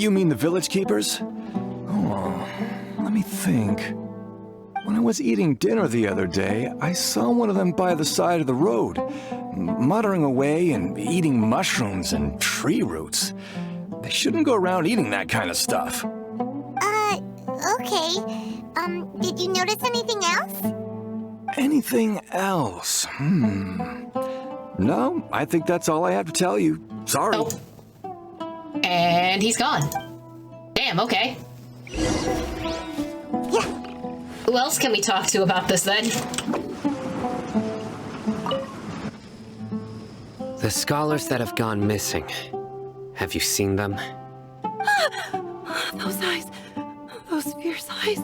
you mean the village keepers? Oh, let me think. When I was eating dinner the other day, I saw one of them by the side of the road, muttering away and eating mushrooms and tree roots. They shouldn't go around eating that kind of stuff. Okay. Did you notice anything else? Anything else? No, I think that's all I have to tell you. Sorry. Oh. And he's gone. Damn, okay. Yeah. Who else can we talk to about this then? The scholars that have gone missing. Have you seen them? Those eyes. Those fierce eyes.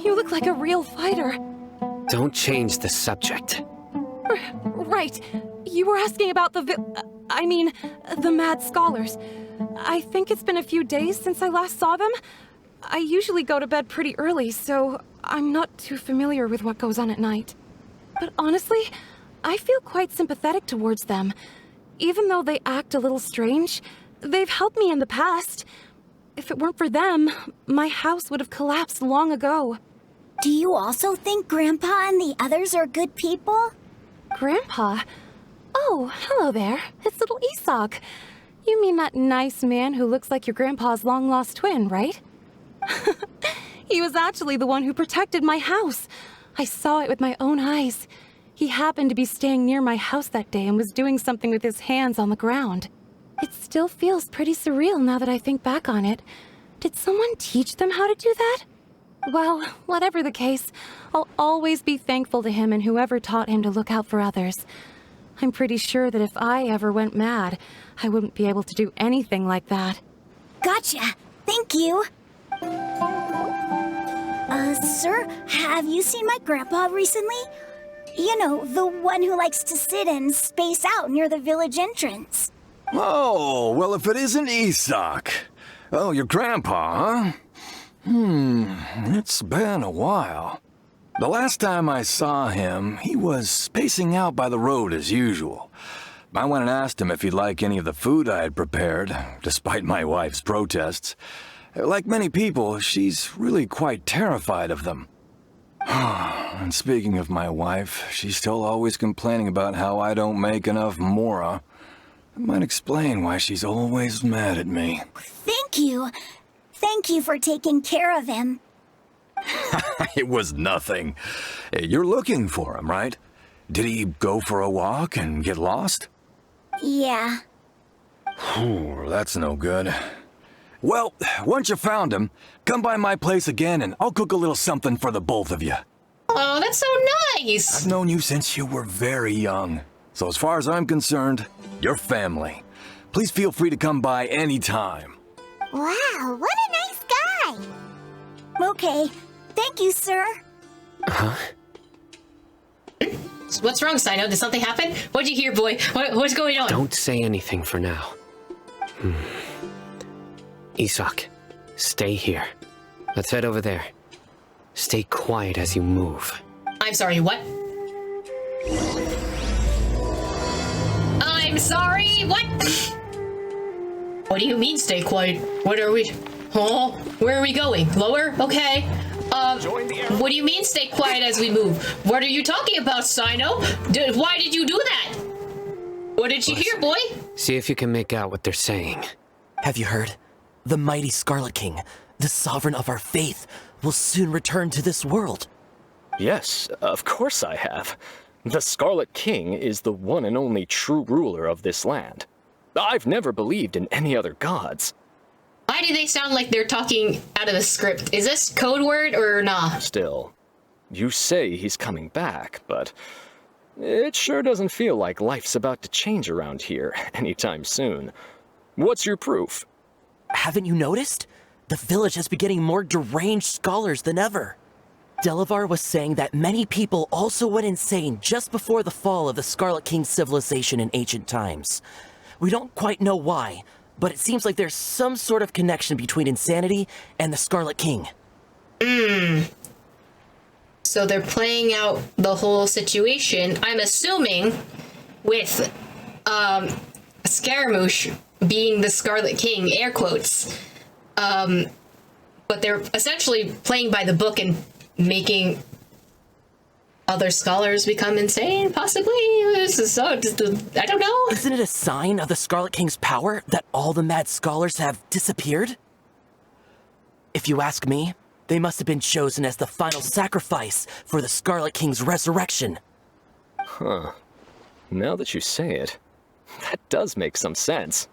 You look like a real fighter. Don't change the subject. Right. You were asking about the mad scholars. I think it's been a few days since I last saw them. I usually go to bed pretty early, so I'm not too familiar with what goes on at night. But honestly, I feel quite sympathetic towards them. Even though they act a little strange, they've helped me in the past. If it weren't for them, my house would have collapsed long ago. Do you also think Grandpa and the others are good people? Grandpa? Oh, hello there. It's little Isak. You mean that nice man who looks like your grandpa's long-lost twin, right? He was actually the one who protected my house. I saw it with my own eyes. He happened to be staying near my house that day and was doing something with his hands on the ground. It still feels pretty surreal now that I think back on it. Did someone teach them how to do that? Well, whatever the case, I'll always be thankful to him and whoever taught him to look out for others. I'm pretty sure that if I ever went mad, I wouldn't be able to do anything like that. Gotcha. Thank you. Sir, have you seen my grandpa recently? You know, the one who likes to sit and space out near the village entrance. Oh, well, if it isn't Isak. Oh, your grandpa, huh? It's been a while. The last time I saw him, he was spacing out by the road as usual. I went and asked him if he'd like any of the food I had prepared, despite my wife's protests. Like many people, she's really quite terrified of them. And speaking of my wife, she's still always complaining about how I don't make enough mora. That might explain why she's always mad at me. Thank you. Thank you for taking care of him. It was nothing. You're looking for him, right? Did he go for a walk and get lost? Yeah. That's no good. Well, once you found him, come by my place again and I'll cook a little something for the both of you. Oh, that's so nice! I've known you since you were very young. So as far as I'm concerned, you're family. Please feel free to come by anytime. Wow, what a nice guy! Okay, thank you, sir. Huh? What's wrong, Sino? Did something happen? What'd you hear, boy? What's going on? Don't say anything for now. Isak, stay here. Let's head over there. Stay quiet as you move. I'm sorry, what? I'm sorry, what? What do you mean, stay quiet? What are we... Oh, where are we going? Lower? Okay. What do you mean, stay quiet as we move? What are you talking about, Sino? Why did you do that? What did you hear, boy? See if you can make out what they're saying. Have you heard? The mighty Scarlet King, the sovereign of our faith, will soon return to this world. Yes, of course I have. The Scarlet King is the one and only true ruler of this land. I've never believed in any other gods. Why do they sound like they're talking out of the script? Is this code word or nah? Still, you say he's coming back, but it sure doesn't feel like life's about to change around here anytime soon. What's your proof? Haven't you noticed? The village has been getting more deranged scholars than ever. Delavar was saying that many people also went insane just before the fall of the Scarlet King's civilization in ancient times. We don't quite know why, but it seems like there's some sort of connection between insanity and the Scarlet King. So they're playing out the whole situation, I'm assuming, with Scaramouche being the Scarlet King, air quotes. But they're essentially playing by the book and making other scholars become insane, possibly? I don't know. Isn't it a sign of the Scarlet King's power that all the mad scholars have disappeared? If you ask me, they must have been chosen as the final sacrifice for the Scarlet King's resurrection. Huh. Now that you say it, that does make some sense.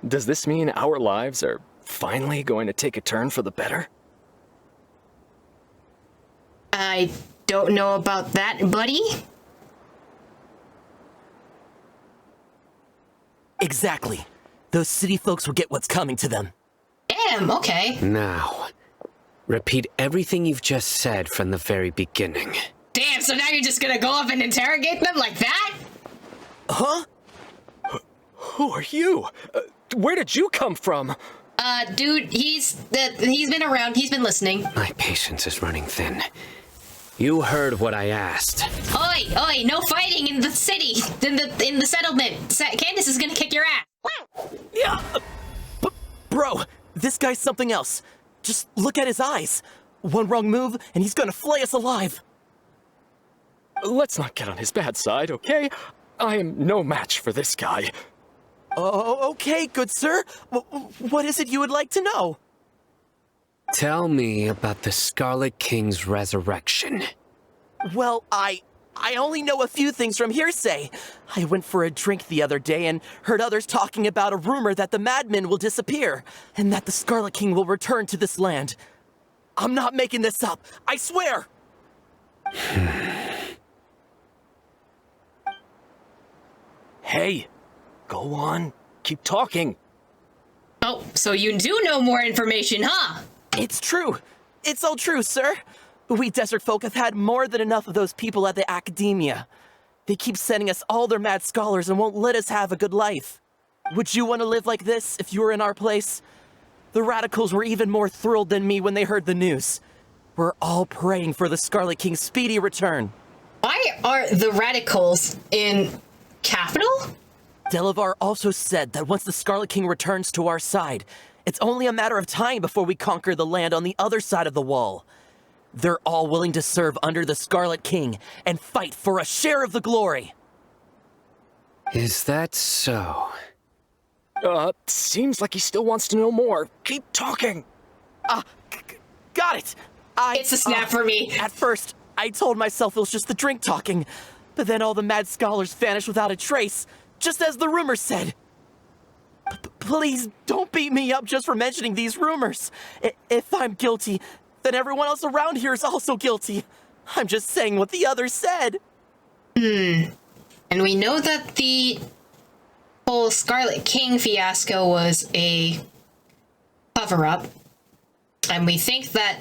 Does this mean our lives are finally going to take a turn for the better? I don't know about that, buddy. Exactly. Those city folks will get what's coming to them. Damn, okay. Now, repeat everything you've just said from the very beginning. Damn, so now you're just gonna go up and interrogate them like that? Huh? Who are you? Where did you come from? Dude, he's been around, he's been listening. My patience is running thin. You heard what I asked. Oi, no fighting in the city, in the settlement. Candace is gonna kick your ass. Yeah! Bro, this guy's something else. Just look at his eyes. One wrong move, and he's gonna flay us alive. Let's not get on his bad side, okay? I am no match for this guy. Oh, okay, good sir. What is it you would like to know? Tell me about the Scarlet King's resurrection. Well, I only know a few things from hearsay. I went for a drink the other day and heard others talking about a rumor that the madmen will disappear, and that the Scarlet King will return to this land. I'm not making this up, I swear! Hey, go on. Keep talking. Oh, so you do know more information, huh? It's true. It's all true, sir. We desert folk have had more than enough of those people at the academia. They keep sending us all their mad scholars and won't let us have a good life. Would you want to live like this if you were in our place? The radicals were even more thrilled than me when they heard the news. We're all praying for the Scarlet King's speedy return. Why are the radicals in capital? Delavar also said that once the Scarlet King returns to our side, it's only a matter of time before we conquer the land on the other side of the wall. They're all willing to serve under the Scarlet King and fight for a share of the glory. Is that so? Seems like he still wants to know more. Keep talking. Got it. It's a snap for me. At first, I told myself it was just the drink talking, but then all the mad scholars vanished without a trace, just as the rumors said. Please don't beat me up just for mentioning these rumors. If I'm guilty, then everyone else around here is also guilty. I'm just saying what the others said. And we know that the whole Scarlet King fiasco was a cover-up. And we think that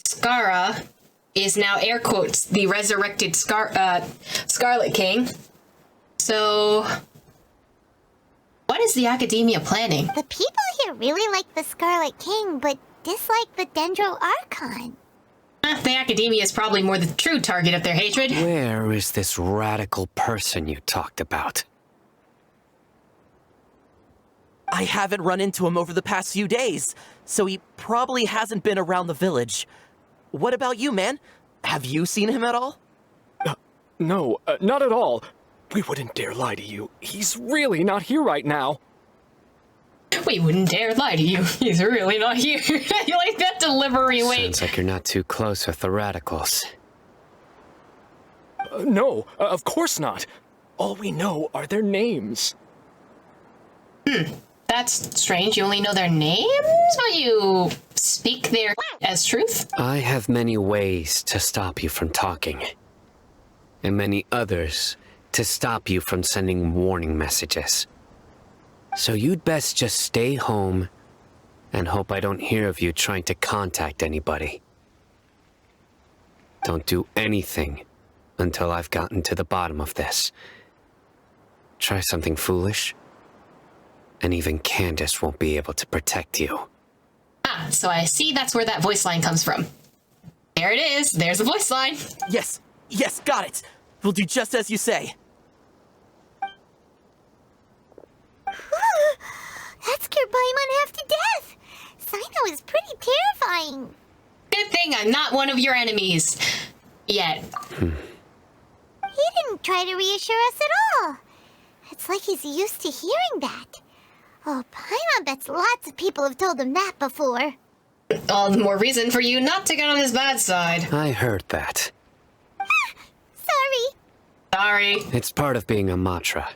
Skara is now, air quotes, the resurrected Scarlet King. So, what is the Academia planning? The people here really like the Scarlet King, but dislike the Dendro Archon. The Academia is probably more the true target of their hatred. Where is this radical person you talked about? I haven't run into him over the past few days, so he probably hasn't been around the village. What about you, man? Have you seen him at all? No, not at all. We wouldn't dare lie to you. He's really not here right now. We wouldn't dare lie to you. He's really not here. You like that delivery, wait. Sounds like you're not too close with the radicals. No, of course not. All we know are their names. That's strange. You only know their names, but you speak their as truth? I have many ways to stop you from talking. And many others to stop you from sending warning messages. So you'd best just stay home and hope I don't hear of you trying to contact anybody. Don't do anything until I've gotten to the bottom of this. Try something foolish, and even Candace won't be able to protect you. Ah, so I see that's where that voice line comes from. There it is. There's a voice line. Yes, got it. We'll do just as you say. Paimon half to death. Sino is pretty terrifying. Good thing I'm not one of your enemies. Yet. He didn't try to reassure us at all. It's like he's used to hearing that. Oh, Paimon bets lots of people have told him that before. All the more reason for you not to get on his bad side. I heard that. Sorry. Sorry. It's part of being a Matra.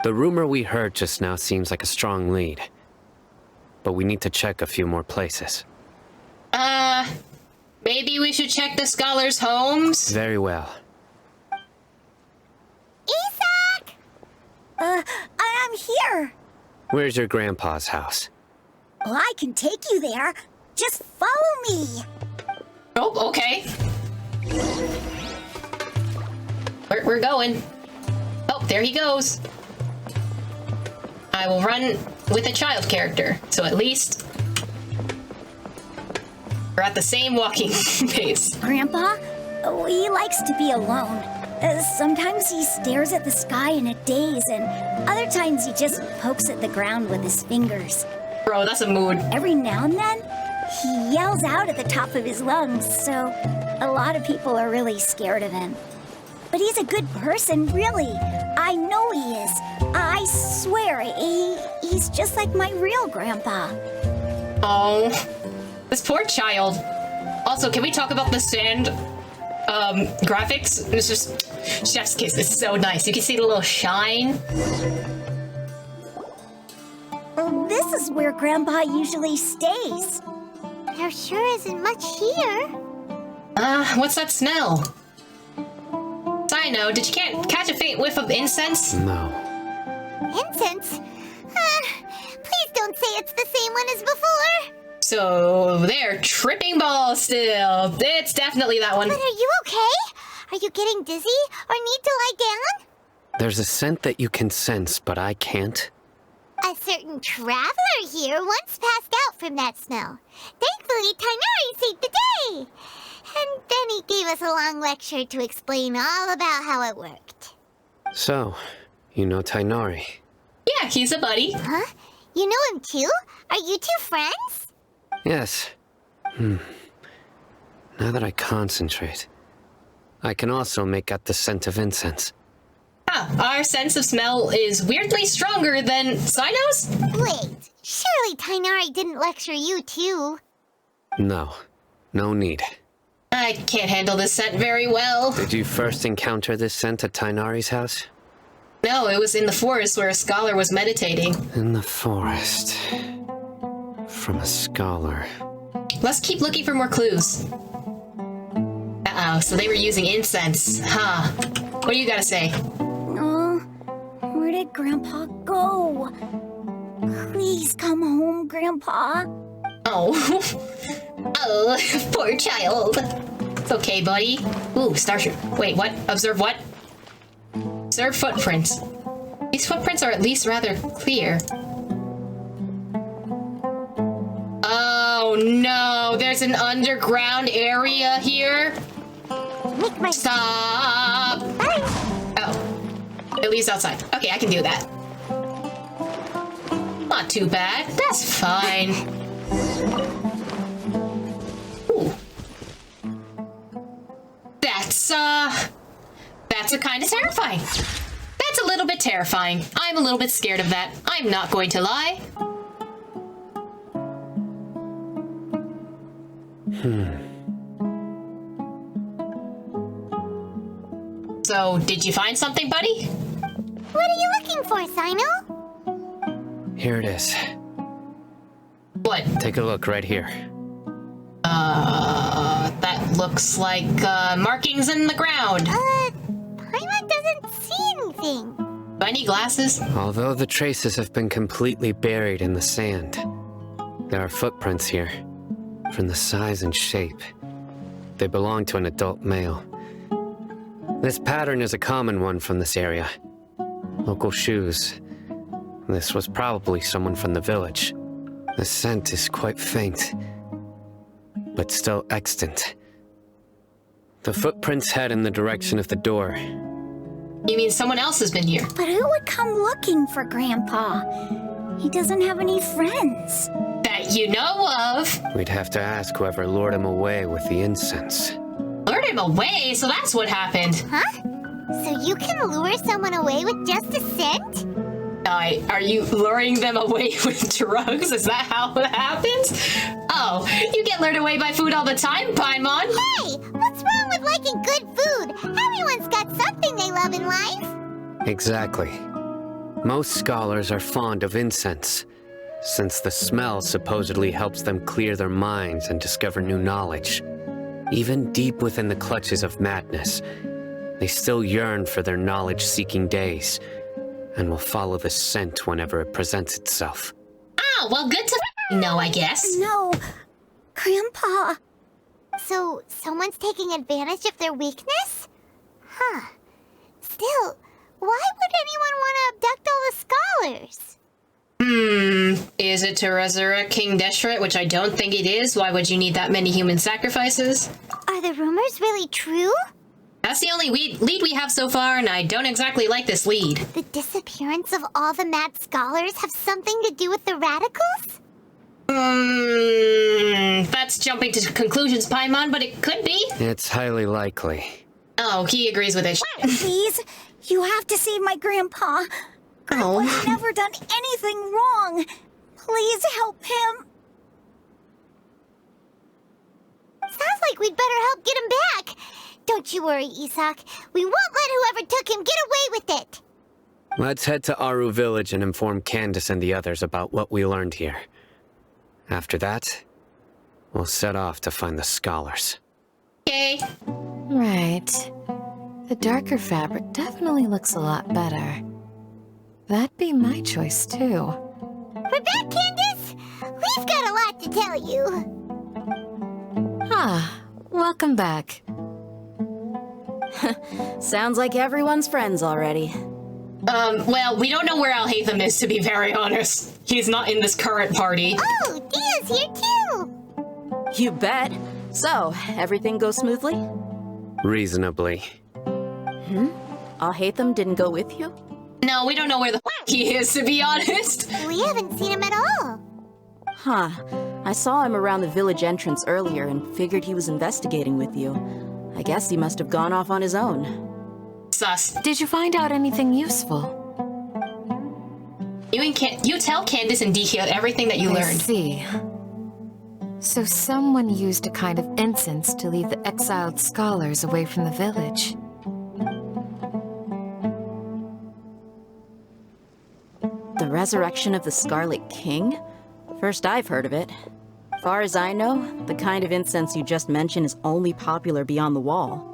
The rumor we heard just now seems like a strong lead. But we need to check a few more places. Maybe we should check the scholars' homes? Very well. Isak! I'm here. Where's your grandpa's house? Well, I can take you there. Just follow me. Oh, okay. We're going. Oh, there he goes. I will run with a child character, so at least we're at the same walking pace. Grandpa? Oh, he likes to be alone. Sometimes he stares at the sky in a daze, and other times he just pokes at the ground with his fingers. Bro, that's a mood. Every now and then, he yells out at the top of his lungs, so a lot of people are really scared of him. But he's a good person, really. I know he is. I swear, he's just like my real grandpa. Oh, this poor child. Also, can we talk about the sand graphics? It's just chef's kiss. It's so nice. You can see the little shine. This is where Grandpa usually stays. There sure isn't much here. What's that smell? Sino, did you catch a faint whiff of incense? No. Incense? Please don't say it's the same one as before. So, they're tripping balls still. It's definitely that one. But are you okay? Are you getting dizzy or need to lie down? There's a scent that you can sense, but I can't. A certain traveler here once passed out from that smell. Thankfully, Tainari saved the day. And then he gave us a long lecture to explain all about how it worked. So, you know Tainari? Yeah, he's a buddy. Huh? You know him too? Are you two friends? Yes. Now that I concentrate, I can also make out the scent of incense. Our sense of smell is weirdly stronger than Sino's? Wait, surely Tainari didn't lecture you too. No. No need. I can't handle this scent very well. Did you first encounter this scent at Tainari's house? No, it was in the forest where a scholar was meditating. In the forest. From a scholar. Let's keep looking for more clues. Uh-oh, so they were using incense. Huh. What do you gotta say? Oh, where did Grandpa go? Please come home, Grandpa. Oh. Oh, poor child. It's okay, buddy. Ooh, starship. Wait, what? Observe what? Observe footprints. These footprints are at least rather clear. Oh no, there's an underground area here. Stop. Oh, it leaves outside. Okay, I can do that. Not too bad. That's fine. Ooh. That's a kind of terrifying. That's a little bit terrifying. I'm a little bit scared of that. I'm not going to lie. So, did you find something, buddy? What are you looking for, Sino? Here it is. What? Take a look right here. That looks like, markings in the ground. Paimon doesn't see anything. Do I need glasses? Although the traces have been completely buried in the sand, there are footprints here. From the size and shape, they belong to an adult male. This pattern is a common one from this area. Local shoes. This was probably someone from the village. The scent is quite faint, but still extant. The footprints head in the direction of the door. You mean someone else has been here? But who would come looking for Grandpa? He doesn't have any friends. That you know of. We'd have to ask whoever lured him away with the incense. Lured him away, so that's what happened. Huh? So you can lure someone away with just a scent? Are you luring them away with drugs? Is that how it happens? Oh, you get lured away by food all the time, Paimon. Hey, what's wrong with liking good food? Everyone's got something they love in life. Exactly. Most scholars are fond of incense, since the smell supposedly helps them clear their minds and discover new knowledge. Even deep within the clutches of madness, they still yearn for their knowledge-seeking days, and will follow the scent whenever it presents itself. Oh, well, good to know, I guess. No, Grandpa. So someone's taking advantage of their weakness? Huh. Still, why would anyone want to abduct all the scholars? Is it to resurrect King Deshret, which I don't think it is? Why would you need that many human sacrifices? Are the rumors really true? That's the only lead we have so far, and I don't exactly like this lead. The disappearance of all the mad scholars have something to do with the radicals? That's jumping to conclusions, Paimon, but it could be. It's highly likely. Oh, he agrees with it. Please, you have to save my grandpa. Grandpa's never done anything wrong. Please help him. Sounds like we'd better help get him back. Don't you worry, Isak. We won't let whoever took him get away with it. Let's head to Aru Village and inform Candace and the others about what we learned here. After that, we'll set off to find the scholars. Okay. Right. The darker fabric definitely looks a lot better. That'd be my choice, too. We're back, Candace. We've got a lot to tell you. Ah, welcome back. Sounds like everyone's friends already. Well, we don't know where Alhaitham is, to be very honest. He's not in this current party. Oh, Dia's here too. You bet. So, everything goes smoothly? Reasonably. Alhaitham didn't go with you? No, we don't know where the he is, to be honest. We haven't seen him at all. Huh. I saw him around the village entrance earlier and figured he was investigating with you. I guess he must have gone off on his own. Sus. Did you find out anything useful? You tell Candace and Dehya everything that you I learned. see. So someone used a kind of incense to lead the exiled scholars away from the village. The resurrection of the Scarlet King? First I've heard of it. Far as I know, the kind of incense you just mentioned is only popular beyond the wall.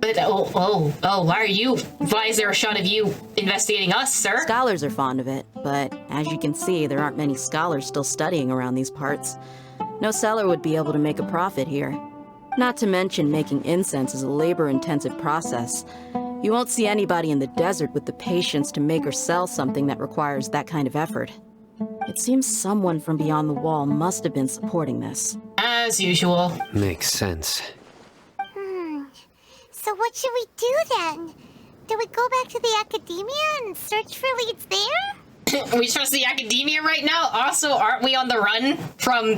But, why is there a shot of you investigating us, sir? Scholars are fond of it, but as you can see, there aren't many scholars still studying around these parts. No seller would be able to make a profit here. Not to mention making incense is a labor-intensive process. You won't see anybody in the desert with the patience to make or sell something that requires that kind of effort. It seems someone from beyond the wall must have been supporting this. As usual. Makes sense. So what should we do then? Do we go back to the academia and search for leads there? We trust the academia right now? Also, aren't we on the run from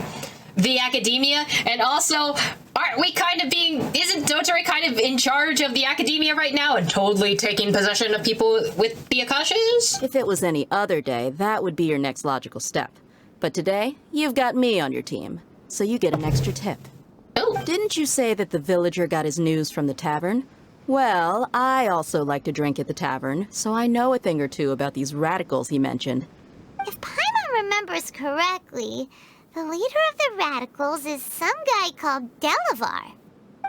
the academia? And also, aren't we kind of isn't Dotari kind of in charge of the academia right now and totally taking possession of people with the Akashas? If it was any other day, that would be your next logical step. But today, you've got me on your team, so you get an extra tip. Oh. Didn't you say that the villager got his news from the tavern? Well, I also like to drink at the tavern, so I know a thing or two about these radicals he mentioned. If Paimon remembers correctly, the leader of the radicals is some guy called Delavar.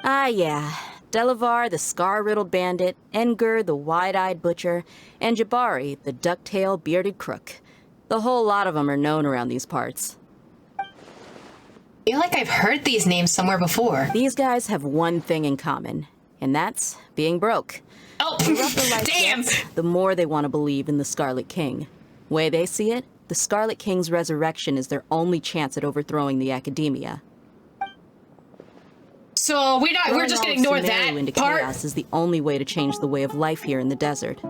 Ah, yeah. Delavar, the scar-riddled bandit, Engur, the wide-eyed butcher, and Jabari, the duck-tailed bearded crook. The whole lot of them are known around these parts. I feel like I've heard these names somewhere before. These guys have one thing in common, and that's being broke. Oh, The rougher life damn! gets, the more they want to believe in the Scarlet King. Way they see it, the Scarlet King's resurrection is their only chance at overthrowing the academia. So we're just gonna ignore that into part? chaos is the only way to change the way of life here in the desert.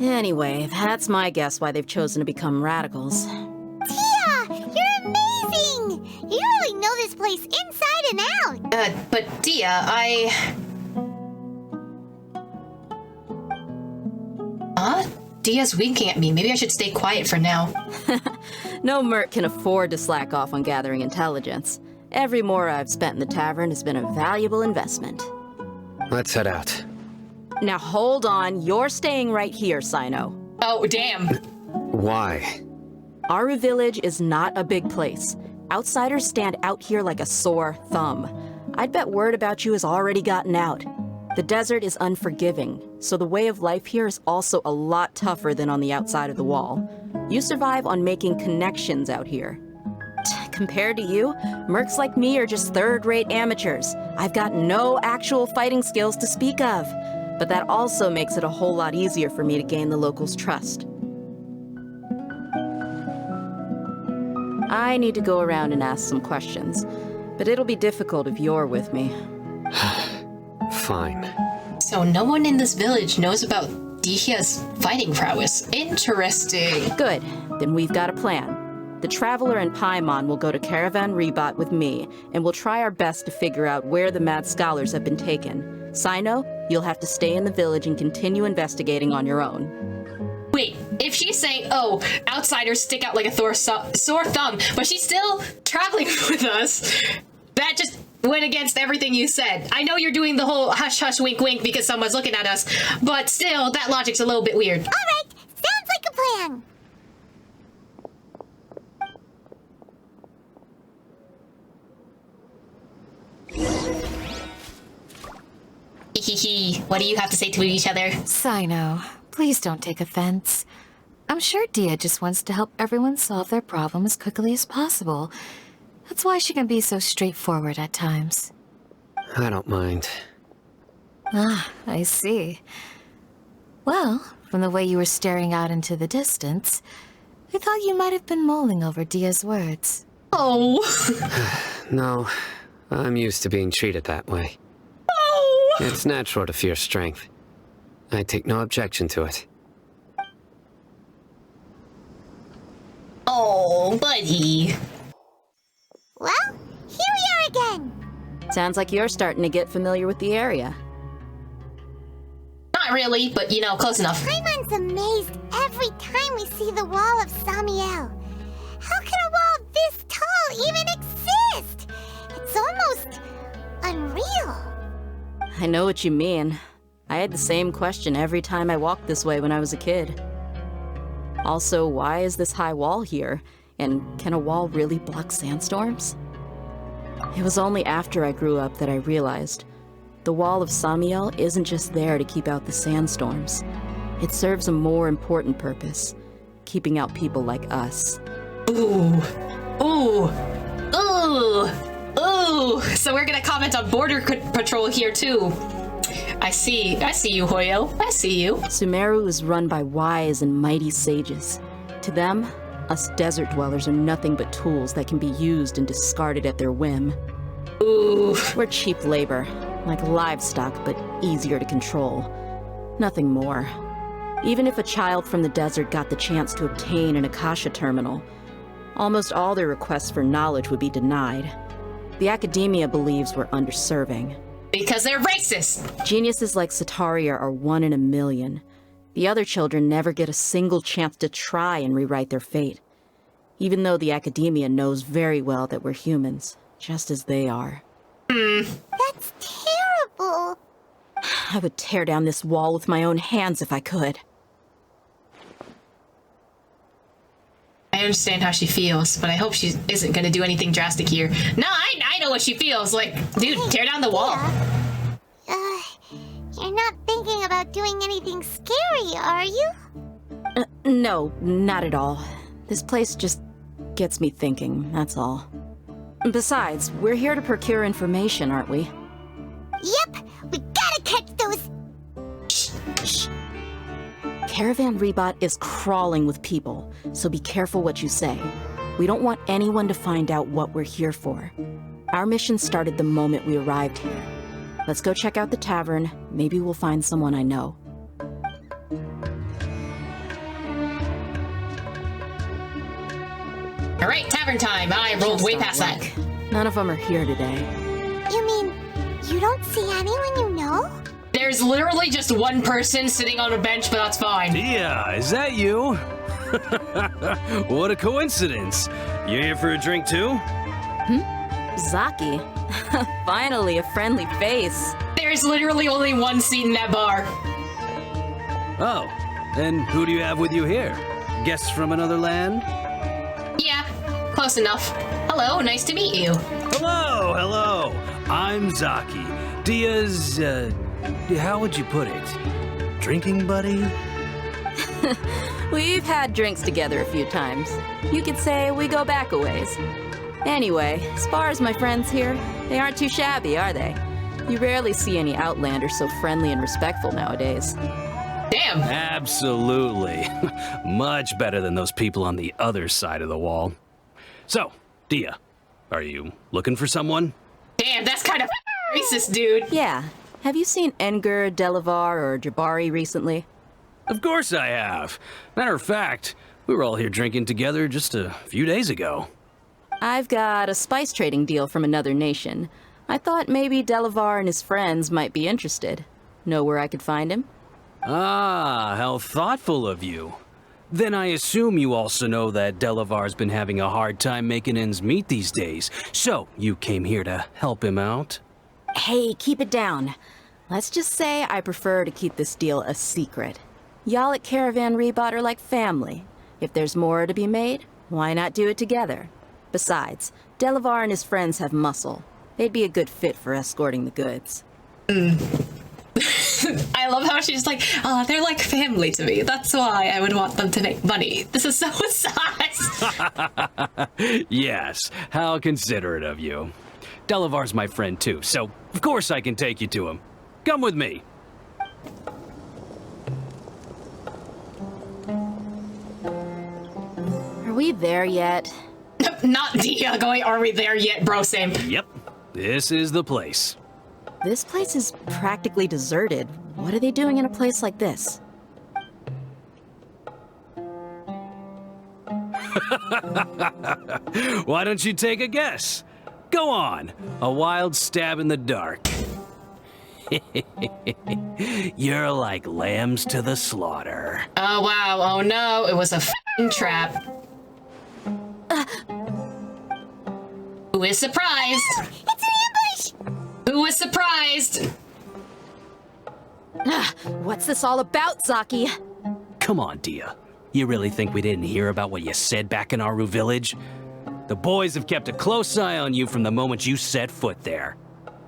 Anyway, that's my guess why they've chosen to become radicals. Tia, you're amazing! You really know this place inside and out. But Dia, Dia's winking at me. Maybe I should stay quiet for now. No merc can afford to slack off on gathering intelligence. Every mora I've spent in the tavern has been a valuable investment. Let's head out. Now hold on, you're staying right here, Sino. Oh, damn. Why? Aru Village is not a big place. Outsiders stand out here like a sore thumb. I'd bet word about you has already gotten out. The desert is unforgiving, so the way of life here is also a lot tougher than on the outside of the wall. You survive on making connections out here. Compared to you, mercs like me are just third-rate amateurs. I've got no actual fighting skills to speak of. But that also makes it a whole lot easier for me to gain the locals' trust. I need to go around and ask some questions, but it'll be difficult if you're with me. Fine. So no one in this village knows about Dihia's fighting prowess. Interesting. Good, then we've got a plan. The Traveler and Paimon will go to Caravan Rebot with me, and we'll try our best to figure out where the mad scholars have been taken. Sino, you'll have to stay in the village and continue investigating on your own. Wait, if she's saying, oh, outsiders stick out like a sore thumb, but she's still traveling with us, that just went against everything you said. I know you're doing the whole hush-hush wink-wink because someone's looking at us, but still, that logic's a little bit weird. All right, sounds like a plan. What do you have to say to each other? Sino, please don't take offense. I'm sure Dia just wants to help everyone solve their problem as quickly as possible. That's why she can be so straightforward at times. I don't mind. Ah, I see. Well, from the way you were staring out into the distance, I thought you might have been mulling over Dia's words. Oh. No, I'm used to being treated that way. Oh. It's natural to fear strength. I take no objection to it. Oh, buddy. Well, here we are again. Sounds like you're starting to get familiar with the area. Not really, but you know, close enough. Paimon's amazed every time we see the wall of Samiel. How can a wall this tall even exist? It's almost unreal. I know what you mean. I had the same question every time I walked this way when I was a kid. Also, why is this high wall here? And can a wall really block sandstorms? It was only after I grew up that I realized the wall of Samiel isn't just there to keep out the sandstorms. It serves a more important purpose, keeping out people like us. Ooh. Ooh. Ooh. Ooh. So we're gonna comment on Border Patrol here too. I see you, Hoyo. I see you. Sumeru is run by wise and mighty sages. To them, us desert dwellers are nothing but tools that can be used and discarded at their whim. Ooh. We're cheap labor, like livestock, but easier to control. Nothing more. Even if a child from the desert got the chance to obtain an Akasha terminal, almost all their requests for knowledge would be denied. The academia believes we're underserving. Because they're racist! Geniuses like Sataria are 1 in a million. The other children never get a single chance to try and rewrite their fate. Even though the academia knows very well that we're humans, just as they are. That's terrible. I would tear down this wall with my own hands if I could. I understand how she feels, but I hope she isn't gonna do anything drastic here. No, I know what she feels. Like, dude, tear down the wall. You're not thinking about doing anything scary, are you? No, not at all. This place just gets me thinking, that's all. Besides, we're here to procure information, aren't we? Yep, we gotta catch those... Shh. Caravan Rebot is crawling with people, so be careful what you say. We don't want anyone to find out what we're here for. Our mission started the moment we arrived here. Let's go check out the tavern. Maybe we'll find someone I know. Alright, tavern time. I rolled way past that. None of them are here today. You mean you don't see anyone you know? There's literally just one person sitting on a bench, but that's fine. Yeah, is that you? What a coincidence. You here for a drink too? Zaki. Finally, a friendly face. There's literally only one seat in that bar. Oh, and who do you have with you here? Guests from another land? Yeah, close enough. Hello, nice to meet you. Hello, hello. I'm Zaki. Dia's, how would you put it? Drinking buddy? We've had drinks together a few times. You could say we go back a ways. Anyway, as far as my friends here, they aren't too shabby, are they? You rarely see any Outlanders so friendly and respectful nowadays. Damn. Absolutely. Much better than those people on the other side of the wall. So, Dia, are you looking for someone? Damn, that's kind of racist, dude. Yeah. Have you seen Enger, Delavar, or Jabari recently? Of course I have. Matter of fact, we were all here drinking together just a few days ago. I've got a spice trading deal from another nation. I thought maybe Delavar and his friends might be interested. Know where I could find him? Ah, how thoughtful of you. Then I assume you also know that Delavar's been having a hard time making ends meet these days, so you came here to help him out? Hey, keep it down. Let's just say I prefer to keep this deal a secret. Y'all at Caravan Rebot are like family. If there's more to be made, why not do it together? Besides, Delavar and his friends have muscle. They'd be a good fit for escorting the goods. I love how she's like, oh, they're like family to me. That's why I would want them to make money. This is so sad. Yes, how considerate of you. Delavar's my friend too, so of course I can take you to him. Come with me. Are we there yet? Not Dia going, are we there yet, bro? Same. Yep, this is the place. This place is practically deserted. What are they doing in a place like this? Why don't you take a guess? Go on, a wild stab in the dark. You're like lambs to the slaughter. Oh, wow. Oh, no. It was a f***ing trap. Who is surprised? It's an ambush! Who was surprised? What's this all about, Zaki? Come on, Dia. You really think we didn't hear about what you said back in Aru village? The boys have kept a close eye on you from the moment you set foot there.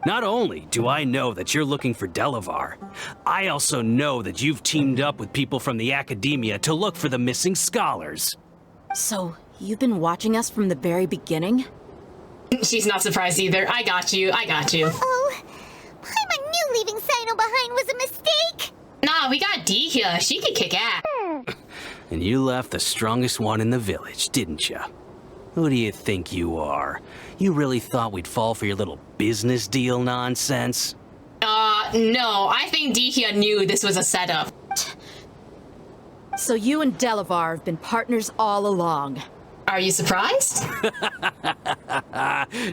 Not only do I know that you're looking for Delavar, I also know that you've teamed up with people from the Academia to look for the missing scholars. So, you've been watching us from the very beginning? She's not surprised either. I got you. I got you. Oh, Paimon knew leaving Sino behind was a mistake! Nah, we got D here. She could kick ass. And you left the strongest one in the village, didn't you? Who do you think you are? You really thought we'd fall for your little business deal nonsense? No. I think Dihya knew this was a setup. So you and Delavar have been partners all along. Are you surprised?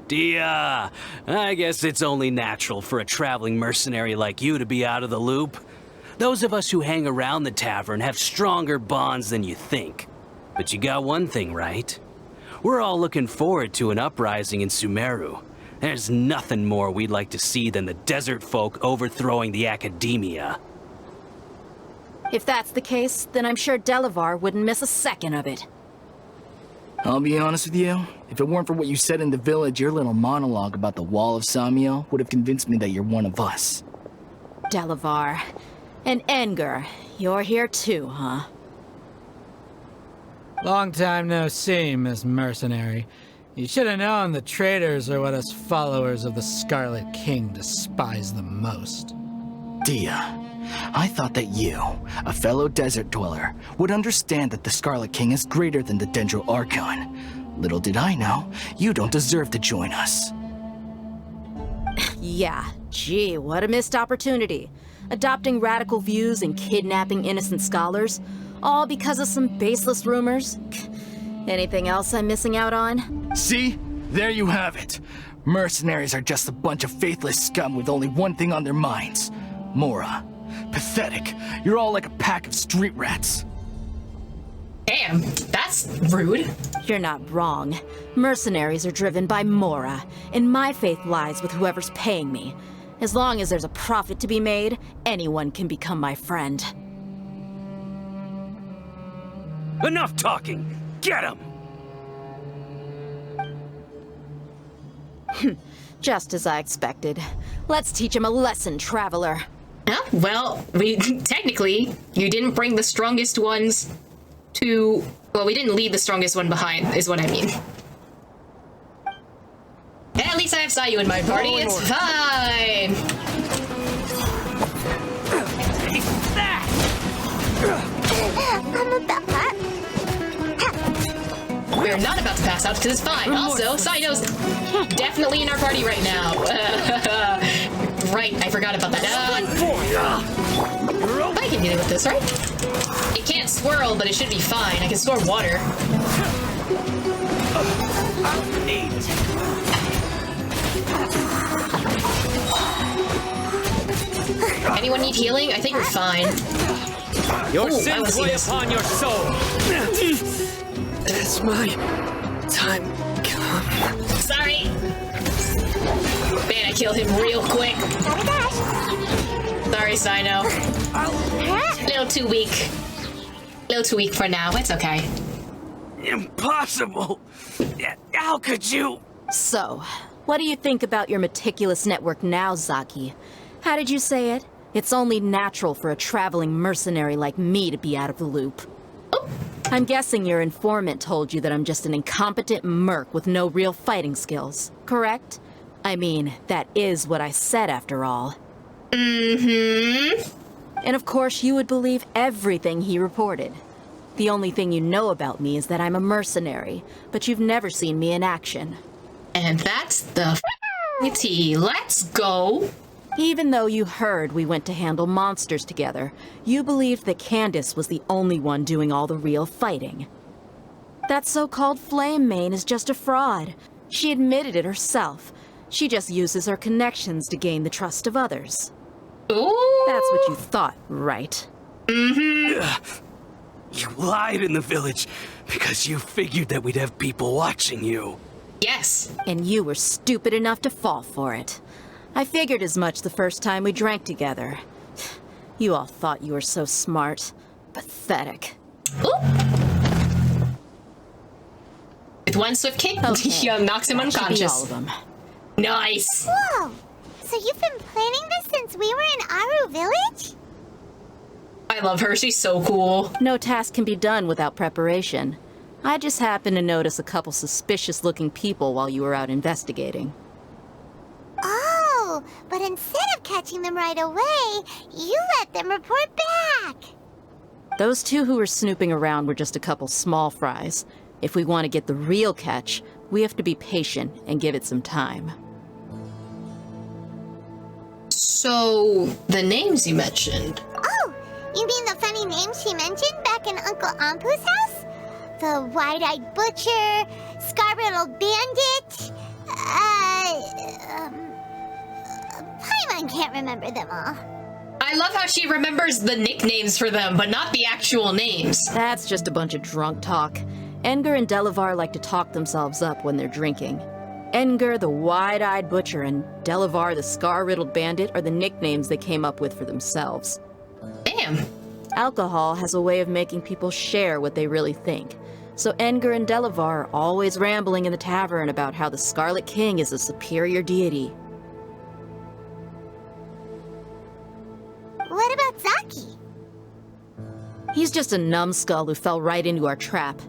Dia, I guess it's only natural for a traveling mercenary like you to be out of the loop. Those of us who hang around the tavern have stronger bonds than you think. But you got one thing right. We're all looking forward to an uprising in Sumeru. There's nothing more we'd like to see than the desert folk overthrowing the Academia. If that's the case, then I'm sure Delavar wouldn't miss a second of it. I'll be honest with you, if it weren't for what you said in the village, your little monologue about the Wall of Samiel would have convinced me that you're one of us. Delavar. And Enger, you're here too, huh? Long time no see, Miss Mercenary. You should have known the traitors are what us followers of the Scarlet King despise the most. Dia, I thought that you, a fellow desert dweller, would understand that the Scarlet King is greater than the Dendro Archon. Little did I know, you don't deserve to join us. Yeah, gee, what a missed opportunity. Adopting radical views and kidnapping innocent scholars, all because of some baseless rumors. Anything else I'm missing out on? See? There you have it. Mercenaries are just a bunch of faithless scum with only one thing on their minds. Mora. Pathetic. You're all like a pack of street rats. Damn, that's rude. You're not wrong. Mercenaries are driven by Mora, and my faith lies with whoever's paying me. As long as there's a profit to be made, anyone can become my friend. Enough talking! Get him! Just as I expected. Let's teach him a lesson, traveler. Huh? Well, technically, you didn't bring the strongest ones to... Well, we didn't leave the strongest one behind, is what I mean. At least I have Sayu in my party, it's fine! I'm about that. We're not about to pass out because it's fine. Also, Saito's definitely in our party right now. Right, I forgot about that. I can deal with this, right? It can't swirl, but it should be fine. I can store water. Anyone need healing? I think we're fine. Your Ooh, sins lay upon your soul. It's my time come. Sorry. Man, I killed him real quick. Sorry, Sino. A little too weak. A little too weak for now. It's okay. Impossible! How could you? So, what do you think about your meticulous network now, Zaki? How did you say it? It's only natural for a traveling mercenary like me to be out of the loop. I'm guessing your informant told you that I'm just an incompetent merc with no real fighting skills, correct? I mean, that is what I said after all. Mm-hmm. And of course you would believe everything he reported. The only thing you know about me is that I'm a mercenary, but you've never seen me in action. And that's the tea. Let's go. Even though you heard we went to handle monsters together, you believed that Candace was the only one doing all the real fighting. That so-called Flame Mane is just a fraud. She admitted it herself. She just uses her connections to gain the trust of others. Ooh. That's what you thought, right? Mm-hmm. You lied in the village because you figured that we'd have people watching you. Yes. And you were stupid enough to fall for it. I figured as much the first time we drank together. You all thought you were so smart. Pathetic. Ooh. With one swift kick, Okay. knocks him unconscious. All of them. Nice. Whoa! So you've been planning this since we were in Aru Village? I love her. She's so cool. No task can be done without preparation. I just happened to notice a couple suspicious-looking people while you were out investigating. Oh, but instead of catching them right away, you let them report back. Those two who were snooping around were just a couple small fries. If we want to get the real catch, we have to be patient and give it some time. So, the names you mentioned. Oh, you mean the funny name she mentioned back in Uncle Ampu's house? The wide-eyed butcher, scar-riddled bandit, Paimon can't remember them all. I love how she remembers the nicknames for them, but not the actual names. That's just a bunch of drunk talk. Engar and Delavar like to talk themselves up when they're drinking. Engar, the wide-eyed butcher, and Delavar, the scar-riddled bandit, are the nicknames they came up with for themselves. Damn. Alcohol has a way of making people share what they really think. So Engar and Delavar are always rambling in the tavern about how the Scarlet King is a superior deity. What about Zaki? He's just a numbskull who fell right into our trap.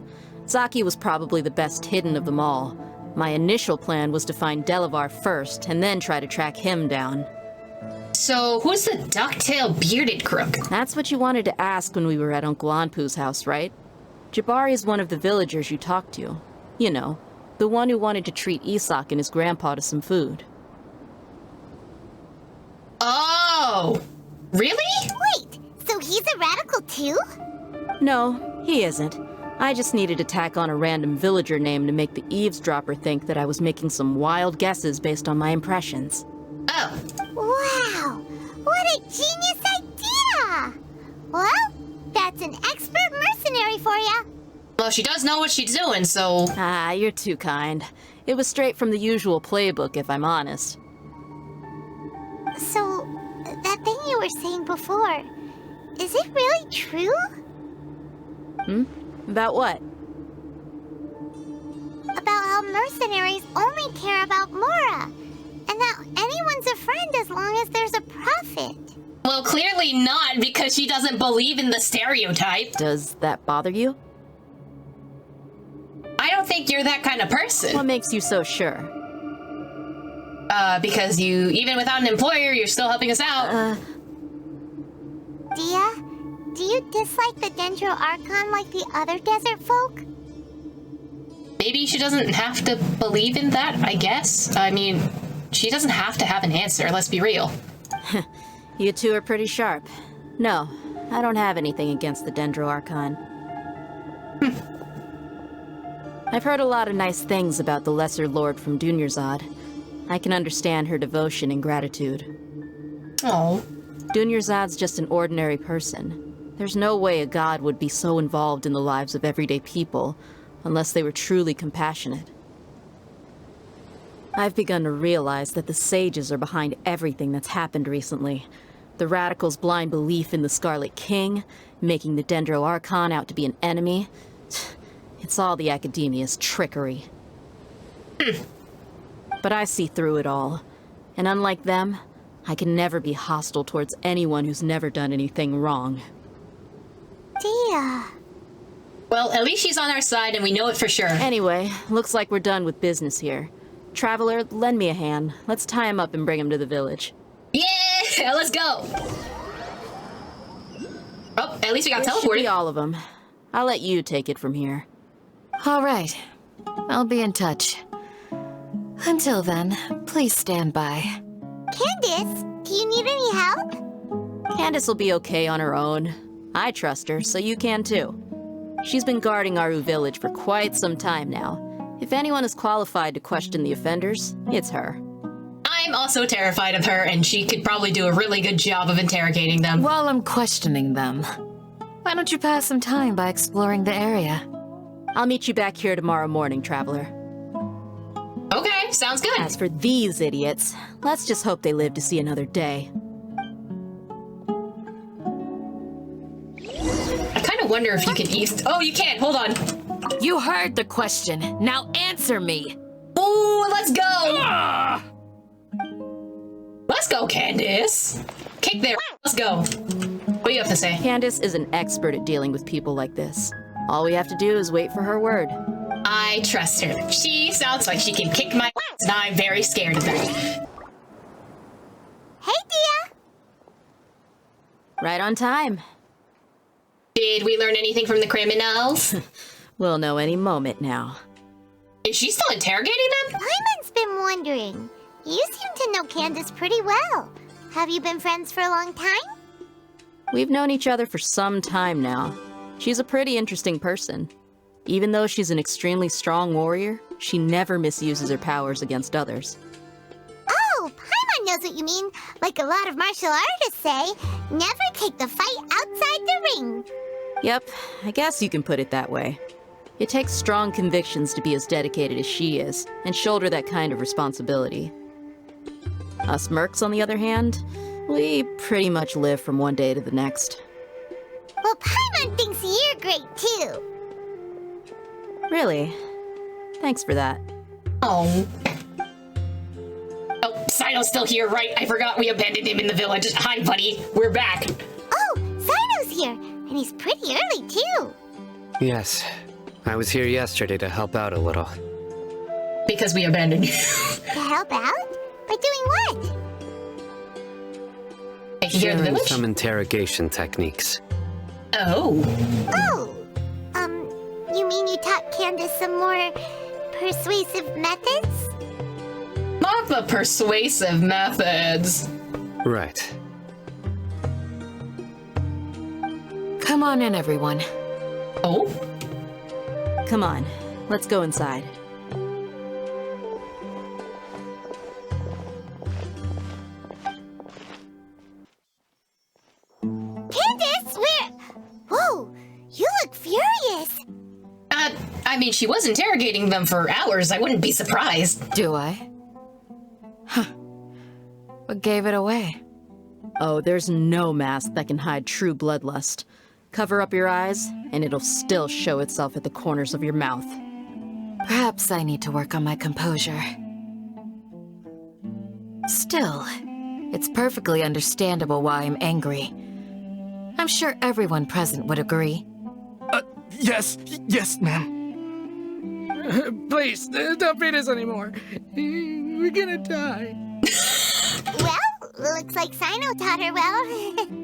Zaki was probably the best hidden of them all. My initial plan was to find Delavar first, and then try to track him down. So, who's the ducktail bearded crook? That's what you wanted to ask when we were at Uncle Anpu's house, right? Jabari is one of the villagers you talked to. You know, the one who wanted to treat Isak and his grandpa to some food. Oh! Really? Wait, so he's a radical too? No, he isn't. I just needed to tack on a random villager name to make the eavesdropper think that I was making some wild guesses based on my impressions. Oh. Wow! What a genius idea! Well, that's an expert mercenary for ya. Well, she does know what she's doing, so... Ah, you're too kind. It was straight from the usual playbook, if I'm honest. So, that thing you were saying before, is it really true? About what? About how mercenaries only care about Mora, and that anyone's a friend as long as there's a profit. Well, clearly not, because she doesn't believe in the stereotype. Does that bother you? I don't think you're that kind of person. What makes you so sure? Because you, even without an employer, you're still helping us out. Dia, do you dislike the Dendro Archon like the other desert folk? Maybe she doesn't have to believe in that, I guess. I mean, she doesn't have to have an answer, let's be real. You two are pretty sharp. No, I don't have anything against the Dendro Archon. I've heard a lot of nice things about the Lesser Lord from Dunyarzad. I can understand her devotion and gratitude. Oh. Dunyarzad's just an ordinary person. There's no way a god would be so involved in the lives of everyday people, unless they were truly compassionate. I've begun to realize that the sages are behind everything that's happened recently. The radicals' blind belief in the Scarlet King, making the Dendro Archon out to be an enemy. It's all the academia's trickery. But I see through it all. And unlike them, I can never be hostile towards anyone who's never done anything wrong. Dia. Well, at least she's on our side and we know it for sure. Anyway, looks like we're done with business here. Traveler, lend me a hand. Let's tie him up and bring him to the village. Yeah, let's go! Oh, at least we got This should be teleported. all of them. I'll let you take it from here. All right. I'll be in touch. Until then, please stand by. Candace, do you need any help? Candace will be okay on her own. I trust her, so you can too. She's been guarding Aru village for quite some time now. If anyone is qualified to question the offenders, it's her. I'm also terrified of her, and she could probably do a really good job of interrogating them. While I'm questioning them, why don't you pass some time by exploring the area? I'll meet you back here tomorrow morning, Traveler. Okay, sounds good. As for these idiots, let's just hope they live to see another day. I kind of wonder if you can east. Oh, you can't. Hold on. You heard the question. Now answer me. Ooh, let's go. Let's go, Candace. Kick there. Let's go. What do you have to say? Candace is an expert at dealing with people like this. All we have to do is wait for her word. I trust her. She sounds like she can kick my ass, and I'm very scared of that. Hey, Dia. Right on time. Did we learn anything from the criminals? We'll know any moment now. Is she still interrogating them? Paimon's been wondering. You seem to know Candace pretty well. Have you been friends for a long time? We've known each other for some time now. She's a pretty interesting person. Even though she's an extremely strong warrior, she never misuses her powers against others. Oh, Paimon knows what you mean. Like a lot of martial artists say, never take the fight outside the ring. Yep, I guess you can put it that way. It takes strong convictions to be as dedicated as she is, and shoulder that kind of responsibility. Us mercs, on the other hand, we pretty much live from one day to the next. Well, Paimon thinks you're great too. Really? Thanks for that. Oh. Oh, Sino's still here, right? I forgot we abandoned him in the village. Hi, buddy. We're back. Oh, Sino's here, and he's pretty early too. Yes. I was here yesterday to help out a little. Because we abandoned you. To help out? By doing what? Taking care of the Sharing village? some interrogation techniques. Oh. Oh, you mean you taught Candace some more persuasive methods? Not the persuasive methods. Right. Come on in, everyone. Oh? Come on, let's go inside. Candace, Whoa, you look furious. I mean, she was interrogating them for hours. I wouldn't be surprised. Do I? Huh. What gave it away? Oh, there's no mask that can hide true bloodlust. Cover up your eyes, and it'll still show itself at the corners of your mouth. Perhaps I need to work on my composure. Still, it's perfectly understandable why I'm angry. I'm sure everyone present would agree. Yes, ma'am. Please, don't beat us anymore. We're gonna die. Well, looks like Sino taught her well.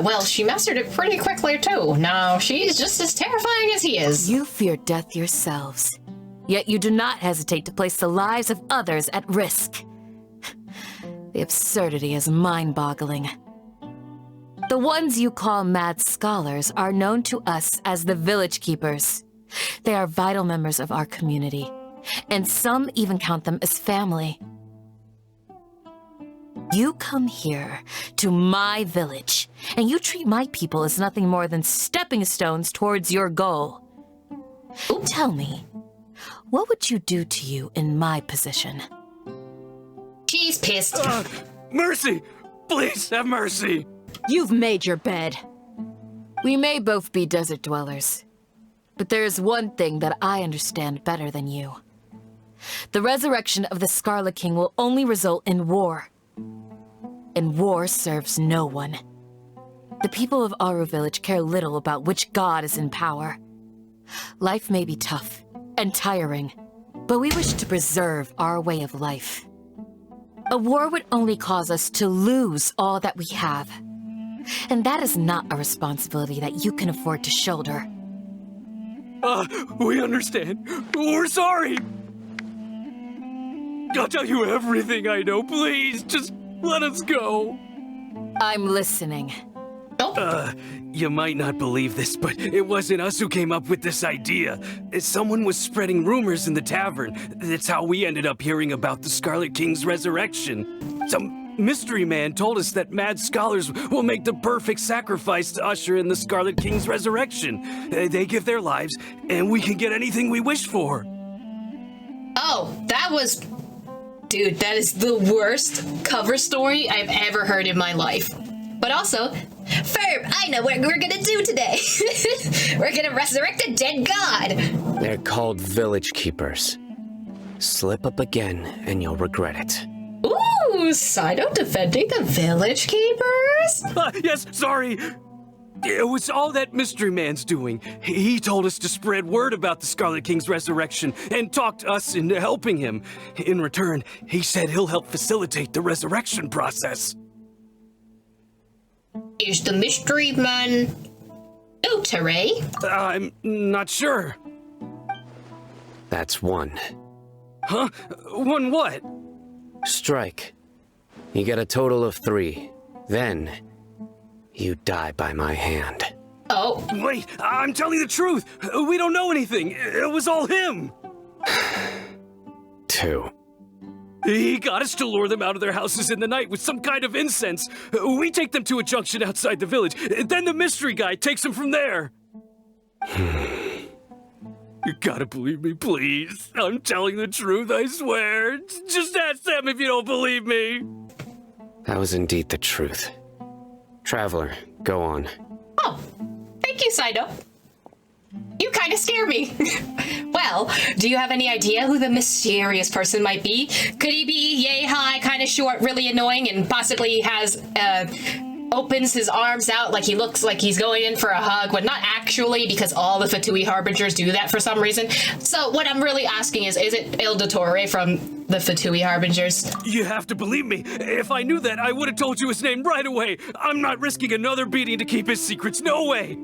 Well, she mastered it pretty quickly, too. Now, she's just as terrifying as he is. You fear death yourselves, yet you do not hesitate to place the lives of others at risk. The absurdity is mind-boggling. The ones you call mad scholars are known to us as the Village Keepers. They are vital members of our community, and some even count them as family. You come here to my village, and you treat my people as nothing more than stepping stones towards your goal. Tell me, what would you do to you in my position? She's pissed. Mercy! Please, have mercy! You've made your bed. We may both be desert dwellers, but there is one thing that I understand better than you. The resurrection of the Scarlet King will only result in war. And war serves no one. The people of Aru Village care little about which god is in power. Life may be tough and tiring, but we wish to preserve our way of life. A war would only cause us to lose all that we have. And that is not a responsibility that you can afford to shoulder. We understand. We're sorry! I'll tell you everything I know, please. Just let us go. I'm listening. You might not believe this, but it wasn't us who came up with this idea. Someone was spreading rumors in the tavern. That's how we ended up hearing about the Scarlet King's resurrection. Some mystery man told us that mad scholars will make the perfect sacrifice to usher in the Scarlet King's resurrection. They give their lives, and we can get anything we wish for. Oh, that was... Dude, that is the worst cover story I've ever heard in my life. But also, Ferb, I know what we're gonna do today. We're gonna resurrect a dead god. They're called Village Keepers. Slip up again, and you'll regret it. Ooh, Sido defending the Village Keepers? Yes, sorry. It was all that mystery man's doing. He told us to spread word about the Scarlet King's resurrection and talked us into helping him. In return, he said he'll help facilitate the resurrection process. Is the mystery man Otare? I'm not sure. That's one. Huh? One what? Strike. You get a total of 3. Then, you die by my hand. Oh. Wait, I'm telling the truth. We don't know anything. It was all him. 2. He got us to lure them out of their houses in the night with some kind of incense. We take them to a junction outside the village. Then the mystery guy takes them from there. You gotta believe me, please. I'm telling the truth, I swear. Just ask them if you don't believe me. That was indeed the truth. Traveler, go on. Oh, thank you, Sido. You kind of scare me. Well, do you have any idea who the mysterious person might be? Could he be yay high, kind of short, really annoying, and possibly has, opens his arms out like he looks like he's going in for a hug, but not actually, because all the Fatui Harbingers do that for some reason. So what I'm really asking is it Il Dottore from the Fatui Harbingers? You have to believe me. If I knew that, I would have told you his name right away. I'm not risking another beating to keep his secrets. No way.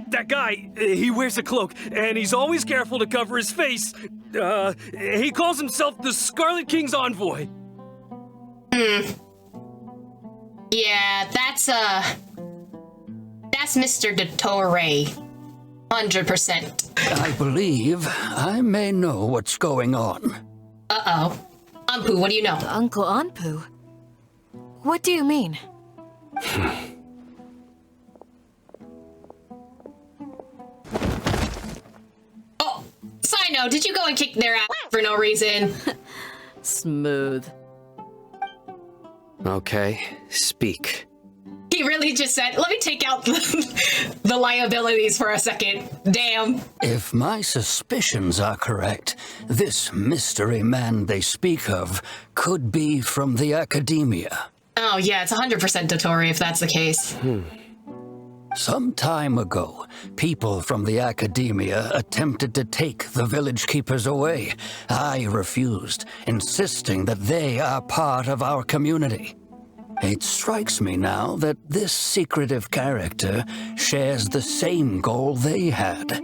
That guy, he wears a cloak, and he's always careful to cover his face. He calls himself the Scarlet King's envoy. Yeah, that's that's Mr. Dottore. 100%. I believe I may know what's going on. Uh-oh. Anpu, what do you know? Uncle Anpu? What do you mean? Oh, side note, did you go and kick their ass for no reason? Smooth. Okay, speak. He really just said, let me take out the liabilities for a second. Damn. If my suspicions are correct, this mystery man they speak of could be from the academia. Oh yeah, it's 100% Dottore if that's the case. Some time ago, people from the academia attempted to take the village keepers away. I refused, insisting that they are part of our community. It strikes me now that this secretive character shares the same goal they had.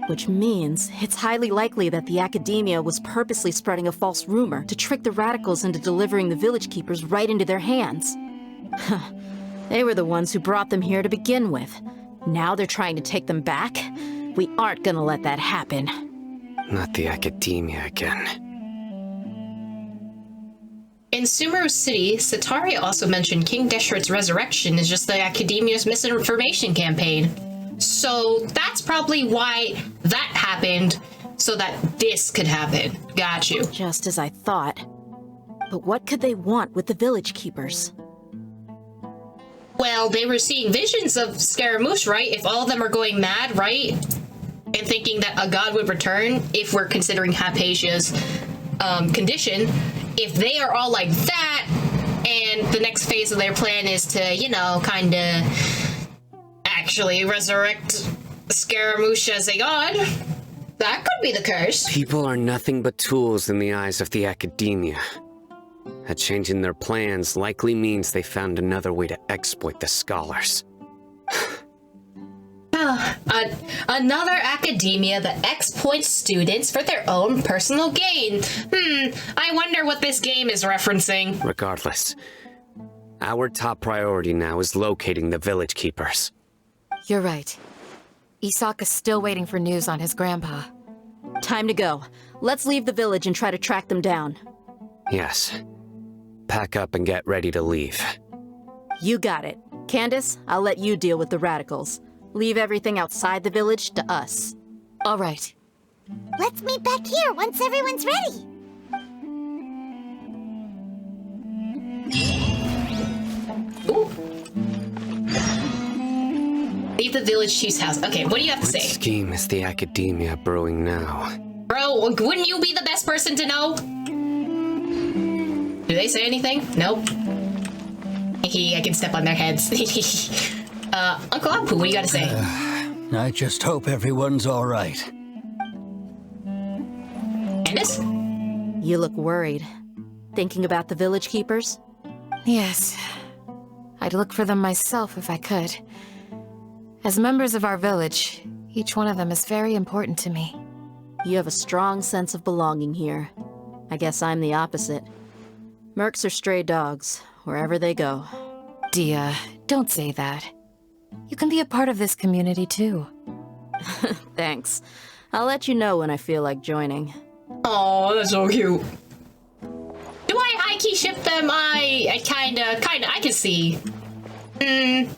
Which means it's highly likely that the academia was purposely spreading a false rumor to trick the radicals into delivering the village keepers right into their hands. They were the ones who brought them here to begin with. Now they're trying to take them back? We aren't gonna let that happen. Not the academia again. In Sumeru City, Satari also mentioned King Deshret's resurrection is just the Academia's misinformation campaign. So that's probably why that happened, so that this could happen. Got you. Just as I thought. But what could they want with the village keepers? Well, they were seeing visions of Scaramouche, right? If all of them are going mad, right? And thinking that a god would return, if we're considering Hypatia's condition, if they are all like that, and the next phase of their plan is to, you know, kind of actually resurrect Scaramouche as a god, that could be the curse. People are nothing but tools in the eyes of the academia. A change in their plans likely means they found another way to exploit the scholars. Another academia that exploits students for their own personal gain. I wonder what this game is referencing. Regardless, our top priority now is locating the village keepers. You're right. Isak is still waiting for news on his grandpa. Time to go. Let's leave the village and try to track them down. Yes. Pack up and get ready to leave. You got it. Candace, I'll let you deal with the radicals. Leave everything outside the village to us. All right. Let's meet back here once everyone's ready. Ooh. Leave the village chief's house. Okay, what do you have to say? What scheme is the academia brewing now? Bro, wouldn't you be the best person to know? Do they say anything? Nope. I can step on their heads. Uncle Anpu, what do you gotta say? I just hope everyone's all right. Candace? You look worried. Thinking about the village keepers? Yes. I'd look for them myself if I could. As members of our village, each one of them is very important to me. You have a strong sense of belonging here. I guess I'm the opposite. Mercs are stray dogs, wherever they go. Dia, don't say that. You can be a part of this community too. Thanks. I'll let you know when I feel like joining. Oh, that's so cute. Do I high-key ship them? I kinda, I can see. I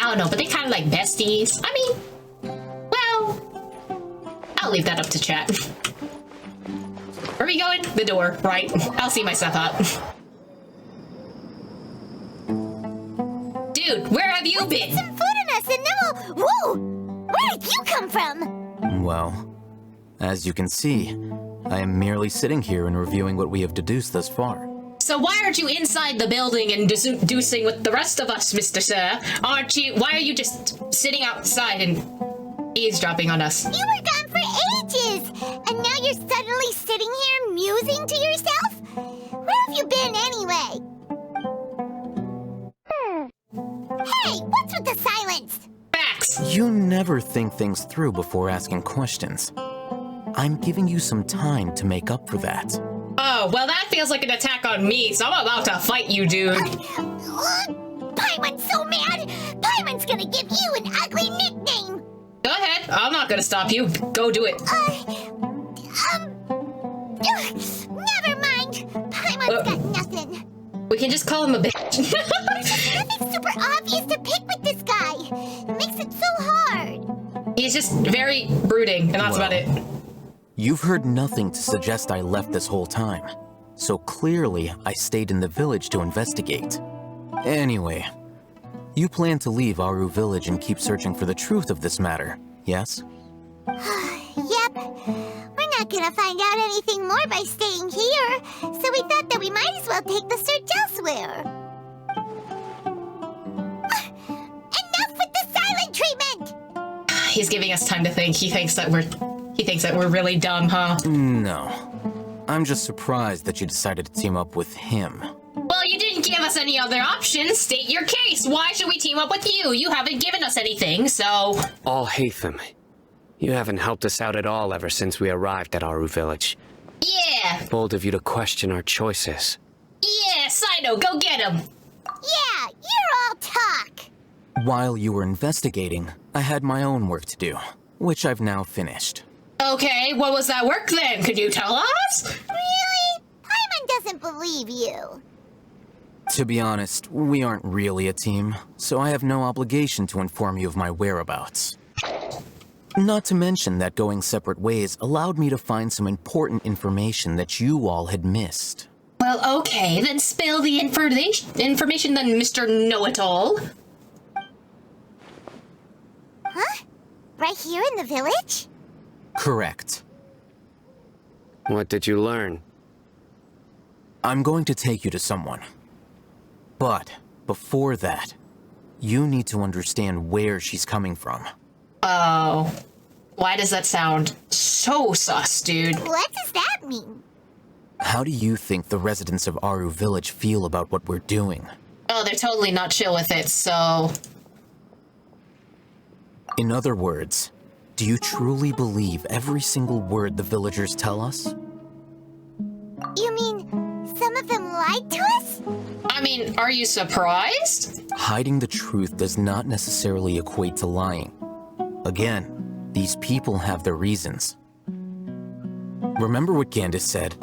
don't know, but they kinda like besties. I mean, well, I'll leave that up to chat. Where are we going? The door, right. I'll see myself out. Dude, where have you been? Get some food in us and then we'll... Whoa! Where did you come from? Well, as you can see, I am merely sitting here and reviewing what we have deduced thus far. So why aren't you inside the building and deducing with the rest of us, Mr. Sir? Aren't you? Why are you just sitting outside and eavesdropping on us? You were gone for ages, and now you're suddenly sitting here musing to yourself? Where have you been anyway? Hey, what's with the silence? Facts! You never think things through before asking questions. I'm giving you some time to make up for that. Oh, well that feels like an attack on me, so I'm about to fight you, dude. Paimon's so mad! Paimon's gonna gonna give you an ugly nickname. Go ahead. I'm not gonna stop you. Go do it. Never mind. Paimon's got nothing. We can just call him a bitch. Nothing super obvious to pick with this guy. It makes it so hard. He's just very brooding, and that's about it. You've heard nothing to suggest I left this whole time. So clearly, I stayed in the village to investigate. Anyway, you plan to leave Aru Village and keep searching for the truth of this matter, yes? Yep. We're not gonna find out anything more by staying here, so we thought that we might as well take the search elsewhere. Enough with the silent treatment! He's giving us time to think. He thinks that we're really dumb, huh? No. I'm just surprised that you decided to team up with him. Well, you didn't give us any other options. State your case. Why should we team up with you? You haven't given us anything, so... Alhaitham, you haven't helped us out at all ever since we arrived at Aru Village. Yeah. Bold of you to question our choices. Yeah, Sino, go get him. Yeah, you're all talk. While you were investigating, I had my own work to do, which I've now finished. Okay, what was that work then? Could you tell us? Really? Paimon doesn't believe you. To be honest, we aren't really a team, so I have no obligation to inform you of my whereabouts. Not to mention that going separate ways allowed me to find some important information that you all had missed. Well, okay, then spill the information then, Mr. Know-It-All. Huh? Right here in the village? Correct. What did you learn? I'm going to take you to someone. But before that, you need to understand where she's coming from. Oh. Why does that sound so sus, dude? What does that mean? How do you think the residents of Aru Village feel about what we're doing? Oh, they're totally not chill with it, so... In other words, do you truly believe every single word the villagers tell us? You mean some of them lied to us? I mean, are you surprised? Hiding the truth does not necessarily equate to lying. Again, these people have their reasons. Remember what Gandis said?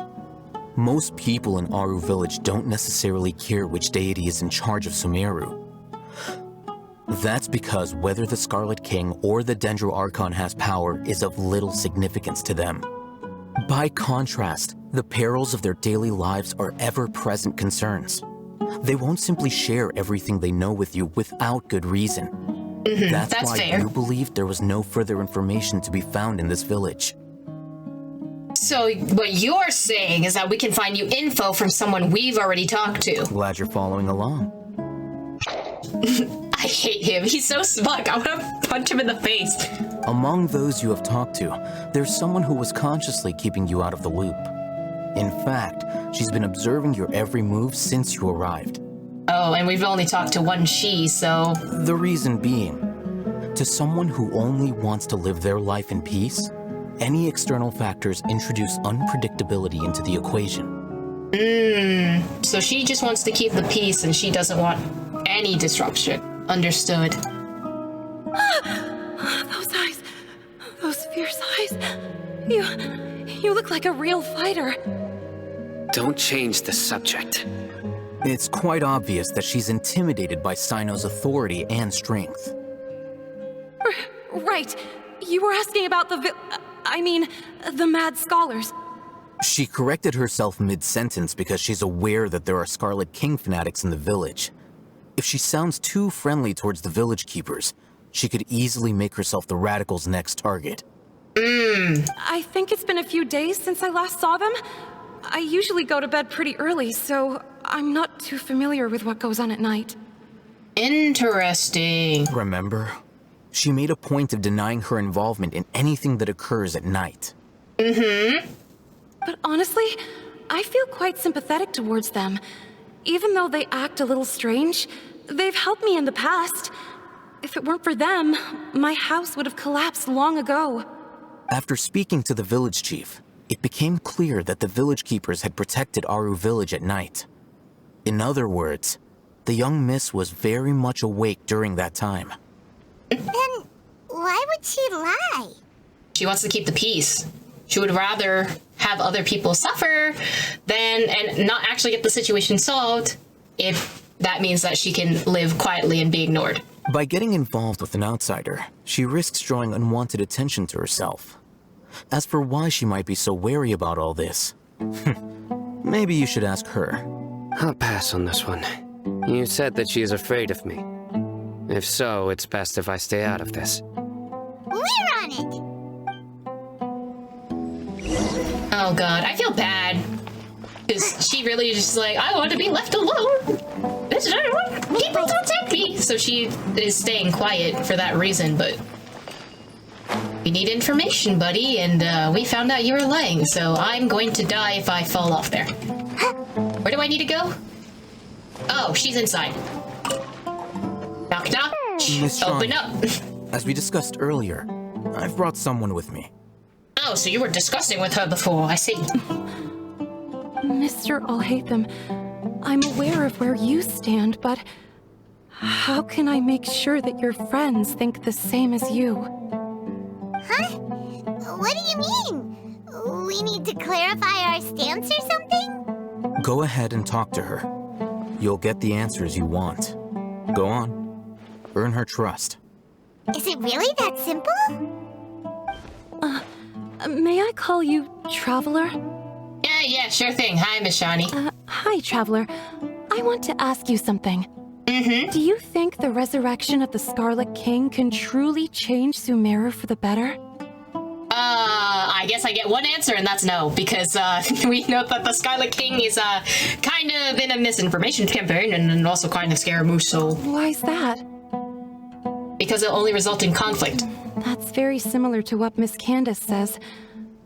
Most people in Aru Village don't necessarily care which deity is in charge of Sumeru. That's because whether the Scarlet King or the Dendro Archon has power is of little significance to them. By contrast, the perils of their daily lives are ever-present concerns. They won't simply share everything they know with you without good reason. That's why fair. You believed there was no further information to be found in this village. So what you're saying is that we can find you info from someone we've already talked to. Glad you're following along. I hate him. He's so smug. I want to punch him in the face. Among those you have talked to, there's someone who was consciously keeping you out of the loop. In fact, she's been observing your every move since you arrived. Oh, and we've only talked to one she, so... The reason being, to someone who only wants to live their life in peace, any external factors introduce unpredictability into the equation. So she just wants to keep the peace and she doesn't want any disruption. Understood. Those eyes. Those fierce eyes. You look like a real fighter. Don't change the subject. It's quite obvious that she's intimidated by Sino's authority and strength. Right. You were asking about the mad scholars. She corrected herself mid-sentence because she's aware that there are Scarlet King fanatics in the village. If she sounds too friendly towards the village keepers, she could easily make herself the radicals' next target. I think it's been a few days since I last saw them. I usually go to bed pretty early, so I'm not too familiar with what goes on at night. Interesting. Remember? She made a point of denying her involvement in anything that occurs at night. But honestly, I feel quite sympathetic towards them. Even though they act a little strange, they've helped me in the past. If it weren't for them, my house would have collapsed long ago. After speaking to the village chief, it became clear that the village keepers had protected Aru Village at night. In other words, the young miss was very much awake during that time. Then why would she lie? She wants to keep the peace. She would rather have other people suffer and not actually get the situation solved if that means that she can live quietly and be ignored. By getting involved with an outsider, she risks drawing unwanted attention to herself. As for why she might be so wary about all this, maybe you should ask her. I'll pass on this one. You said that she is afraid of me. If so, it's best if I stay out of this. We're on it! Oh god, I feel bad. Because she really is just like, I want to be left alone. People protect me. So she is staying quiet for that reason, but we need information, buddy, and we found out you were lying, so I'm going to die if I fall off there. Where do I need to go? Oh, she's inside. Knock, knock. Miss Open Shawnee, up. as we discussed earlier, I've brought someone with me. Oh, so you were discussing with her before, I see. Mr. Alhaitham, I'm aware of where you stand, but how can I make sure that your friends think the same as you? Huh? What do you mean? We need to clarify our stance or something? Go ahead and talk to her. You'll get the answers you want. Go on. Earn her trust. Is it really that simple? May I call you Traveler? Yeah, sure thing. Hi, Miss Shawnee. Hi, Traveler. I want to ask you something. Do you think the resurrection of the Scarlet King can truly change Sumeru for the better? I guess I get one answer, and that's no, because we know that the Scarlet King is kind of in a misinformation campaign and also kind of Scaramouche, so... Why's that? Because it'll only result in conflict. That's very similar to what Miss Candace says.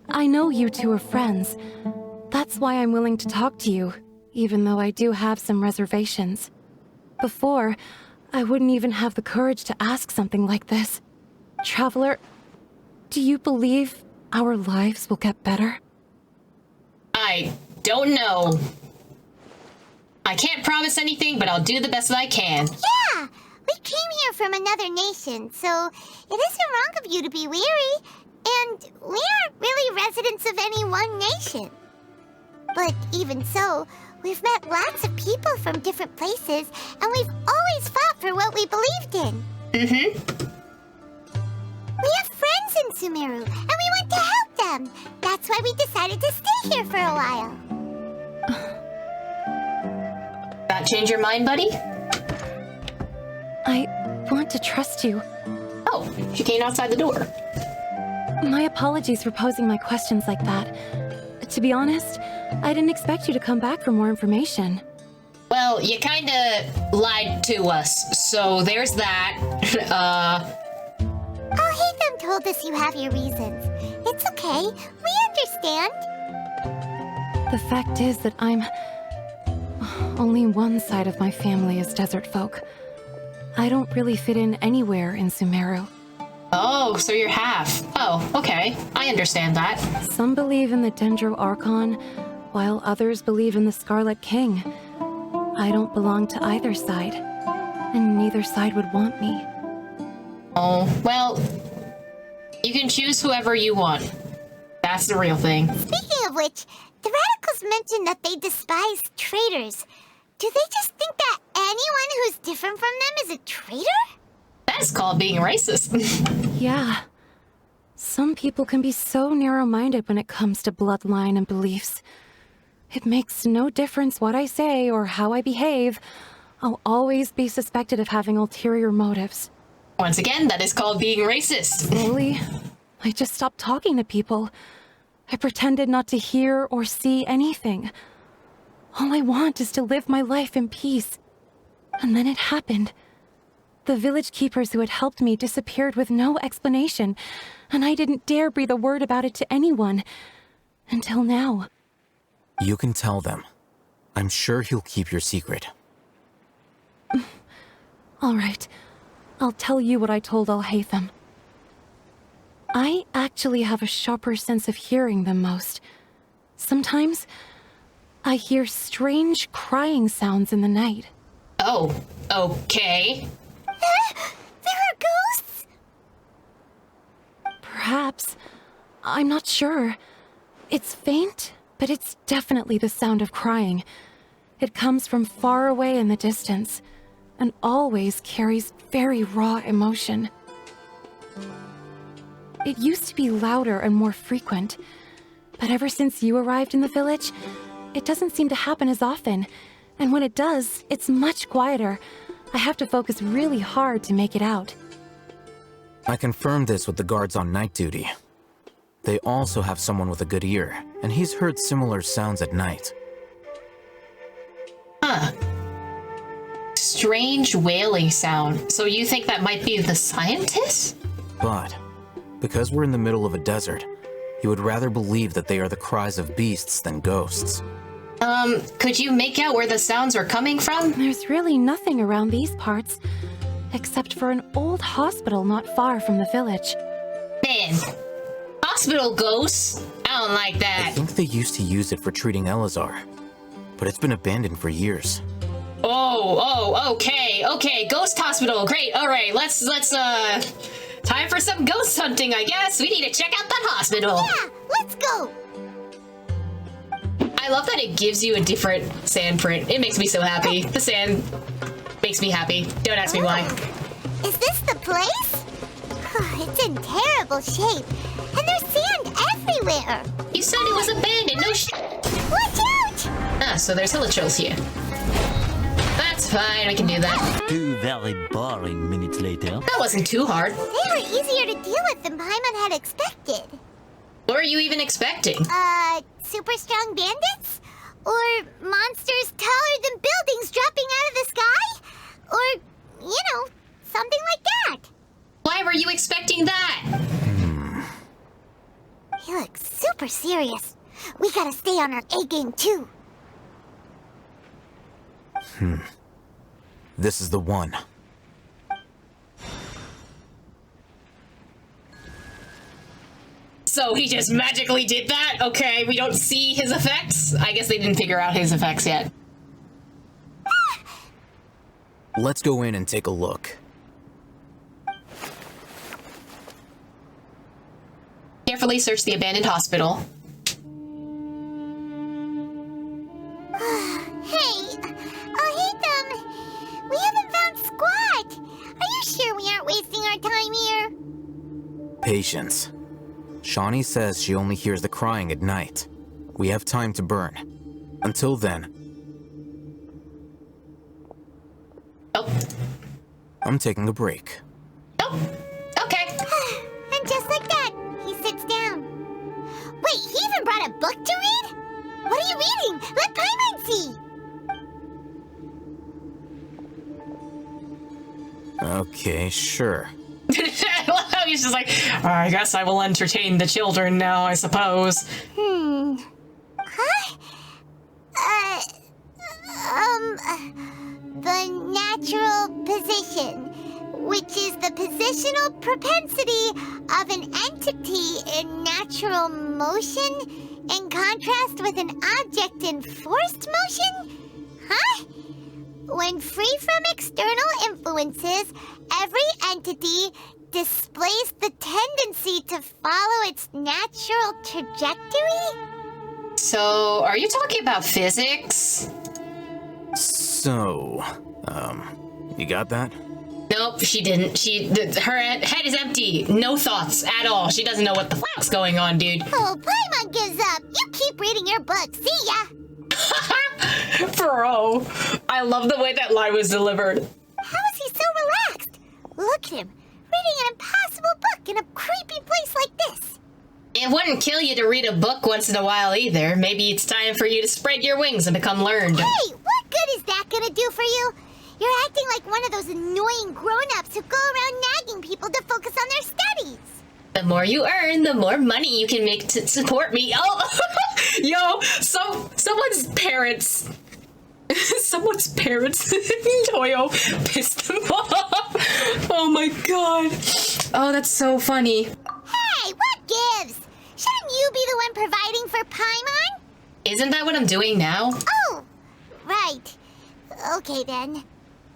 I know you two are friends. That's why I'm willing to talk to you, even though I do have some reservations. Before, I wouldn't even have the courage to ask something like this. Traveler, do you believe our lives will get better? I don't know. I can't promise anything, but I'll do the best that I can. Yeah! We came here from another nation, so it isn't wrong of you to be weary. And we aren't really residents of any one nation. But even so, we've met lots of people from different places, and we've always fought for what we believed in. We have friends in Sumeru, and we want to help them. That's why we decided to stay here for a while. That change your mind, buddy? I want to trust you. Oh, she came outside the door. My apologies for posing my questions like that. To be honest, I didn't expect you to come back for more information. Well, you kinda lied to us, so there's that. Alhaitham told us you have your reasons. It's okay. We understand. The fact is that only one side of my family is desert folk. I don't really fit in anywhere in Sumeru. Oh, so you're half. Oh, okay. I understand that. Some believe in the Dendro Archon, while others believe in the Scarlet King. I don't belong to either side, and neither side would want me. Oh, well, you can choose whoever you want. That's the real thing. Speaking of which, the radicals mentioned that they despise traitors. Do they just think that anyone who's different from them is a traitor? That's called being racist. Yeah. Some people can be so narrow-minded when it comes to bloodline and beliefs. It makes no difference what I say or how I behave. I'll always be suspected of having ulterior motives. Once again, that is called being racist. Slowly, I just stopped talking to people. I pretended not to hear or see anything. All I want is to live my life in peace. And then it happened. The village keepers who had helped me disappeared with no explanation, and I didn't dare breathe a word about it to anyone. Until now. You can tell them. I'm sure he'll keep your secret. All right. I'll tell you what I told Alhaitham. I actually have a sharper sense of hearing than most. Sometimes, I hear strange crying sounds in the night. Oh, okay. There are ghosts? Perhaps. I'm not sure. It's faint, but it's definitely the sound of crying. It comes from far away in the distance, and always carries very raw emotion. It used to be louder and more frequent, but ever since you arrived in the village, it doesn't seem to happen as often, and when it does, it's much quieter. I have to focus really hard to make it out. I confirmed this with the guards on night duty. They also have someone with a good ear, and he's heard similar sounds at night. Huh. Strange wailing sound. So you think that might be the scientist? But, because we're in the middle of a desert, you would rather believe that they are the cries of beasts than ghosts. Could you make out where the sounds are coming from? There's really nothing around these parts, except for an old hospital not far from the village. Man, hospital ghosts? I don't like that. I think they used to use it for treating Elazar, but it's been abandoned for years. Okay, ghost hospital, great, alright, let's, time for some ghost hunting, I guess. We need to check out that hospital. Yeah, let's go. I love that it gives you a different sand print. It makes me so happy. The sand makes me happy. Don't ask me why. Is this the place? It's in terrible shape, and there's sand everywhere. You said it was abandoned, no sh- Watch out! Ah, so there's hilichurls here. That's fine, we can do that. 2 very boring minutes later. That wasn't too hard. They were easier to deal with than Paimon had expected. What were you even expecting? Super strong bandits? Or monsters taller than buildings dropping out of the sky? Or, you know, something like that. Why were you expecting that? He looks super serious. We gotta stay on our A game too. This is the one. So he just magically did that? Okay, we don't see his effects? I guess they didn't figure out his effects yet. Let's go in and take a look. Carefully search the abandoned hospital. Hey, we haven't found squat. Are you sure we aren't wasting our time here? Patience. Shawnee says she only hears the crying at night. We have time to burn. Until then... Oh. I'm taking a break. Oh, okay. And just like that, he sits down. Wait, he even brought a book to read? What are you reading? Let Paimon see! Okay, sure. I love how he's just like, I guess I will entertain the children now, I suppose. The natural position, which is the positional propensity of an entity in natural motion in contrast with an object in forced motion? Huh? When free from external influences, every entity displays the tendency to follow its natural trajectory? So, are you talking about physics? So, you got that? Nope, she didn't. Her head is empty. No thoughts at all. She doesn't know what the fuck's going on, dude. Oh, Paimon gives up. You keep reading your book. See ya. Bro, I love the way that line was delivered. How is he so relaxed? Look at him, reading an impossible book in a creepy place like this. It wouldn't kill you to read a book once in a while either. Maybe it's time for you to spread your wings and become learned. Hey, what good is that gonna do for you? You're acting like one of those annoying grown-ups who go around nagging people to focus on their studies. The more you earn, the more money you can make to support me. Oh, yo, someone's parents. Someone's parents, Toyo, pissed them off. Oh my god. Oh, that's so funny. Hey, what gives? Shouldn't you be the one providing for Paimon? Isn't that what I'm doing now? Oh, right. Okay then.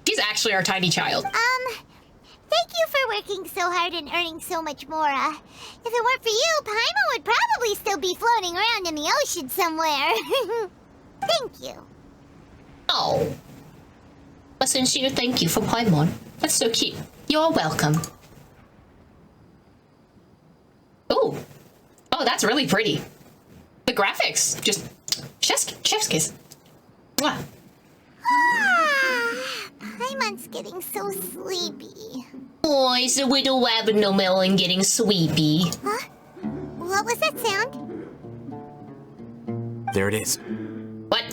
She's actually our tiny child. Thank you for working so hard and earning so much more. If it weren't for you, Paimon would probably still be floating around in the ocean somewhere. Thank you. Oh. A sincere thank you from Paimon. That's so cute. You're welcome. Oh. Oh, that's really pretty. The graphics, just chef's kiss. Mwah. Paimon's getting so sleepy. Oh, it's a little abnormal and getting sleepy. Huh? What was that sound? There it is. What?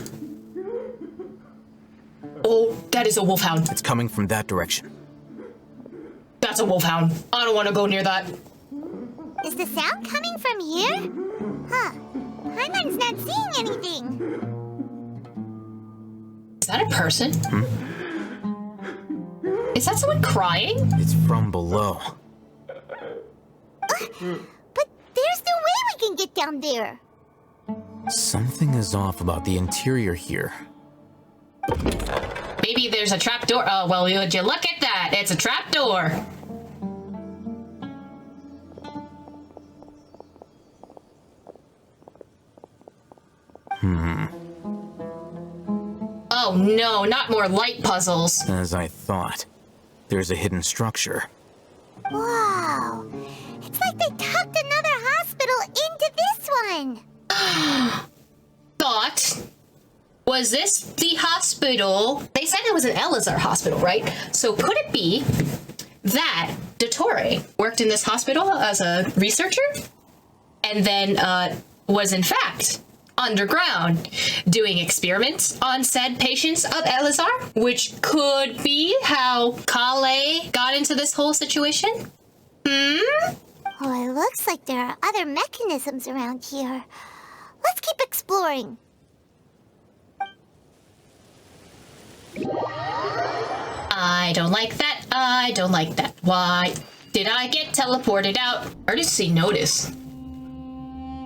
Oh, that is a wolfhound. It's coming from that direction. That's a wolfhound. I don't want to go near that. Is the sound coming from here? Huh. Paimon's not seeing anything. Is that a person? Is that someone crying? It's from below. But there's no way we can get down there. Something is off about the interior here. Maybe there's a trapdoor. Oh, well, would you look at that? It's a trapdoor. Oh no, not more light puzzles. As I thought. There's a hidden structure. Wow. It's like they tucked another hospital into this one. Thought. Was this the hospital? They said it was an Elazar hospital, right? So could it be that Dottore worked in this hospital as a researcher? And then was in fact underground doing experiments on said patients of Elazar? Which could be how Kale got into this whole situation? Oh, it looks like there are other mechanisms around here. Let's keep exploring. I don't like that. I don't like that. Why did I get teleported out? Emergency notice.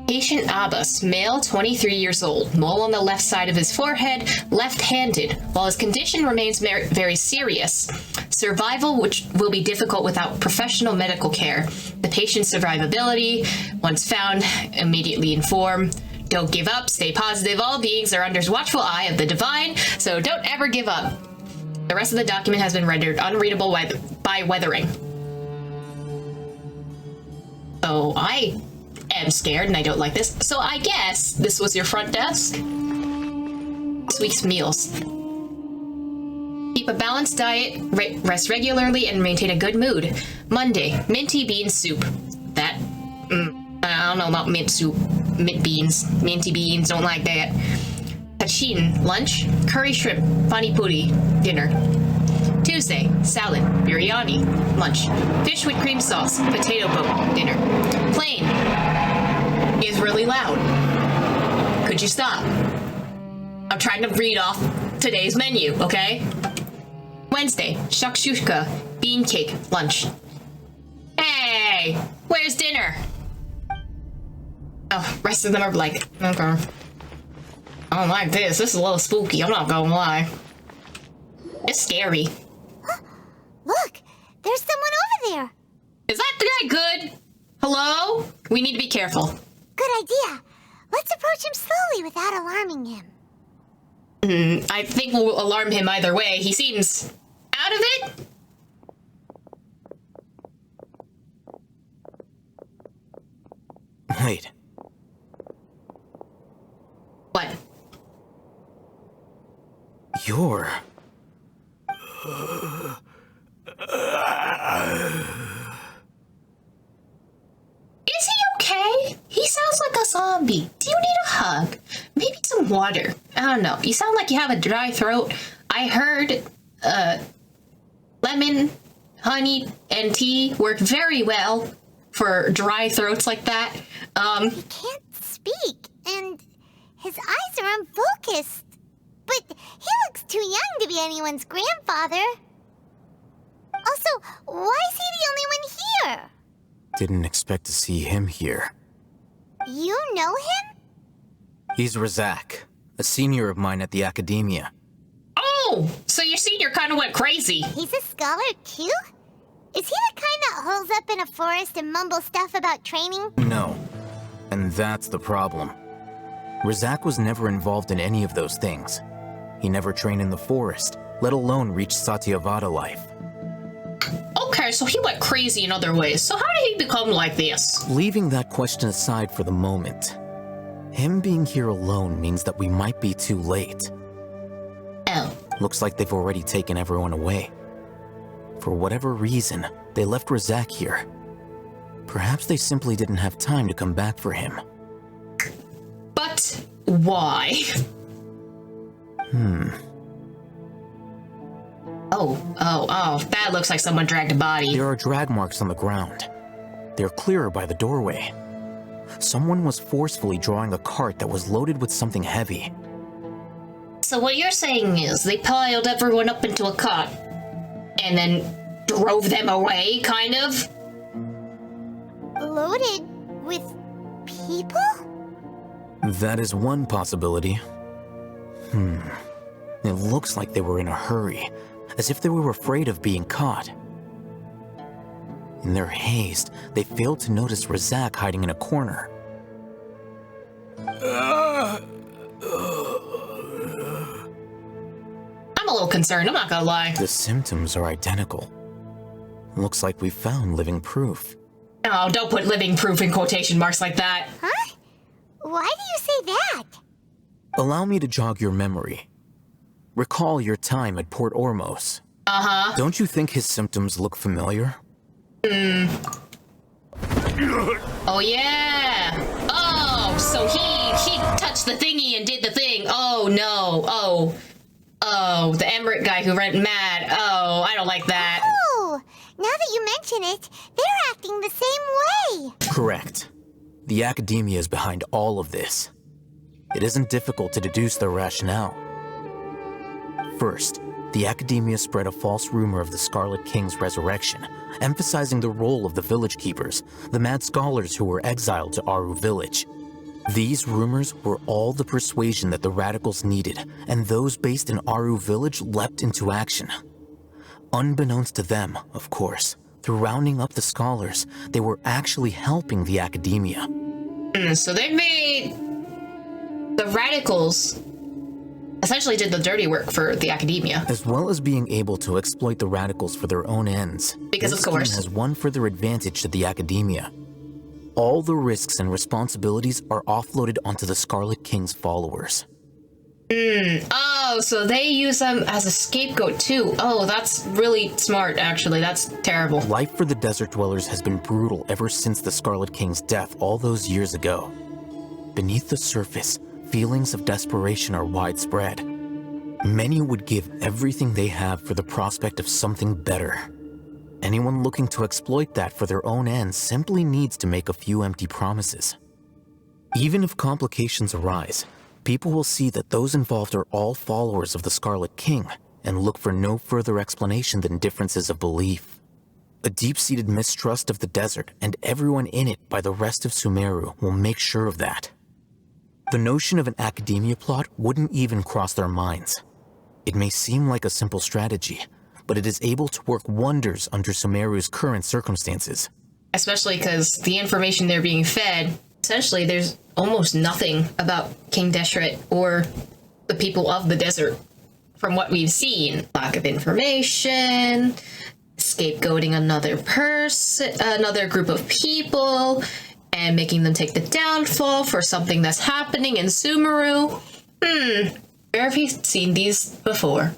Patient Abbas, male, 23 years old, mole on the left side of his forehead, left-handed. While his condition remains very serious, survival which will be difficult without professional medical care. The patient's survivability, once found, immediately inform. Don't give up, stay positive. All beings are under watchful eye of the divine, so don't ever give up. The rest of the document has been rendered unreadable by weathering. So I am scared and I don't like this. So I guess this was your front desk? This week's meals. Keep a balanced diet, rest regularly, and maintain a good mood. Monday, minty bean soup. That, I don't know about mint soup. Mint beans. Minty beans, don't like that. Tachin, lunch. Curry shrimp, pani puri, dinner. Tuesday, salad, biryani, lunch. Fish with cream sauce, potato boat, dinner. Plain is really loud. Could you stop? I'm trying to read off today's menu, okay? Wednesday, shakshuka, bean cake, lunch. Hey, where's dinner? Oh, rest of them are like, okay. I don't like this. This is a little spooky, I'm not gonna lie. It's scary. Look, there's someone over there. Is that the guy good? Hello? We need to be careful. Good idea. Let's approach him slowly without alarming him. I think we'll alarm him either way. He seems out of it. Wait. What? You're... Is he okay? He sounds like a zombie. Do you need a hug? Maybe some water. I don't know. You sound like you have a dry throat. I heard, lemon, honey, and tea work very well for dry throats like that. He can't speak, and his eyes are unfocused. But he looks too young to be anyone's grandfather. Also, why is he the only one here? Didn't expect to see him here. You know him? He's Razak, a senior of mine at the academia. Oh, so your senior kind of went crazy. He's a scholar too? Is he the kind that holes up in a forest and mumbles stuff about training? No. And that's the problem. Razak was never involved in any of those things. He never trained in the forest, let alone reach Satyavada life. Okay, so he went crazy in other ways. So how did he become like this? Leaving that question aside for the moment, him being here alone means that we might be too late. Oh. Looks like they've already taken everyone away. For whatever reason, they left Razak here. Perhaps they simply didn't have time to come back for him. But why? Oh, that looks like someone dragged a body. There are drag marks on the ground. They're clearer by the doorway. Someone was forcefully drawing a cart that was loaded with something heavy. So what you're saying is they piled everyone up into a cart and then drove them away, kind of? Loaded with people? That is one possibility. It looks like they were in a hurry, as if they were afraid of being caught. In their haste, they failed to notice Razak hiding in a corner. I'm a little concerned, I'm not gonna lie. The symptoms are identical. Looks like we found living proof. Oh, don't put living proof in quotation marks like that. Huh? Why do you say that? Allow me to jog your memory. Recall your time at Port Ormos. Uh-huh. Don't you think his symptoms look familiar? Oh, yeah. Oh, so he touched the thingy and did the thing. Oh, no. Oh, the Emirate guy who went mad. Oh, I don't like that. Oh, now that you mention it, they're acting the same way. Correct. The Academia is behind all of this. It isn't difficult to deduce their rationale. First, the Academia spread a false rumor of the Scarlet King's resurrection, emphasizing the role of the village keepers, the mad scholars who were exiled to Aru village. These rumors were all the persuasion that the radicals needed, and those based in Aru village leapt into action. Unbeknownst to them, of course, through rounding up the scholars, they were actually helping the Academia. So they made the radicals essentially did the dirty work for the Academia. As well as being able to exploit the radicals for their own ends, because this of course scheme has one further advantage to the Academia. All the risks and responsibilities are offloaded onto the Scarlet King's followers. Oh, so they use them as a scapegoat too. Oh, that's really smart, actually. That's terrible. Life for the Desert Dwellers has been brutal ever since the Scarlet King's death all those years ago. Beneath the surface, feelings of desperation are widespread. Many would give everything they have for the prospect of something better. Anyone looking to exploit that for their own ends simply needs to make a few empty promises. Even if complications arise, people will see that those involved are all followers of the Scarlet King and look for no further explanation than differences of belief. A deep-seated mistrust of the desert and everyone in it by the rest of Sumeru will make sure of that. The notion of an Academia plot wouldn't even cross their minds. It may seem like a simple strategy, but it is able to work wonders under Sumeru's current circumstances. Especially because the information they're being fed, essentially there's almost nothing about King Deshret or the people of the desert from what we've seen. Lack of information, scapegoating another person, another group of people, and making them take the downfall for something that's happening in Sumeru. Where have you seen these before?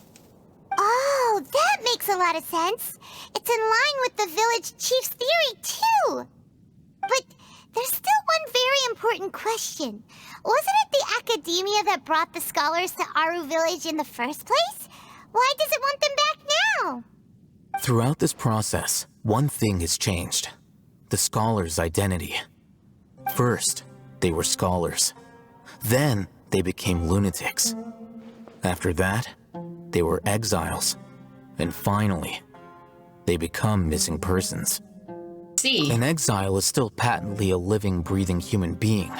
Oh, that makes a lot of sense. It's in line with the village chief's theory, too. But there's still one very important question. Wasn't it the Academia that brought the scholars to Aru village in the first place? Why does it want them back now? Throughout this process, one thing has changed. The scholars' identity. First, they were scholars. Then, they became lunatics. After that, they were exiles. And finally, they become missing persons. See. An exile is still patently a living, breathing human being.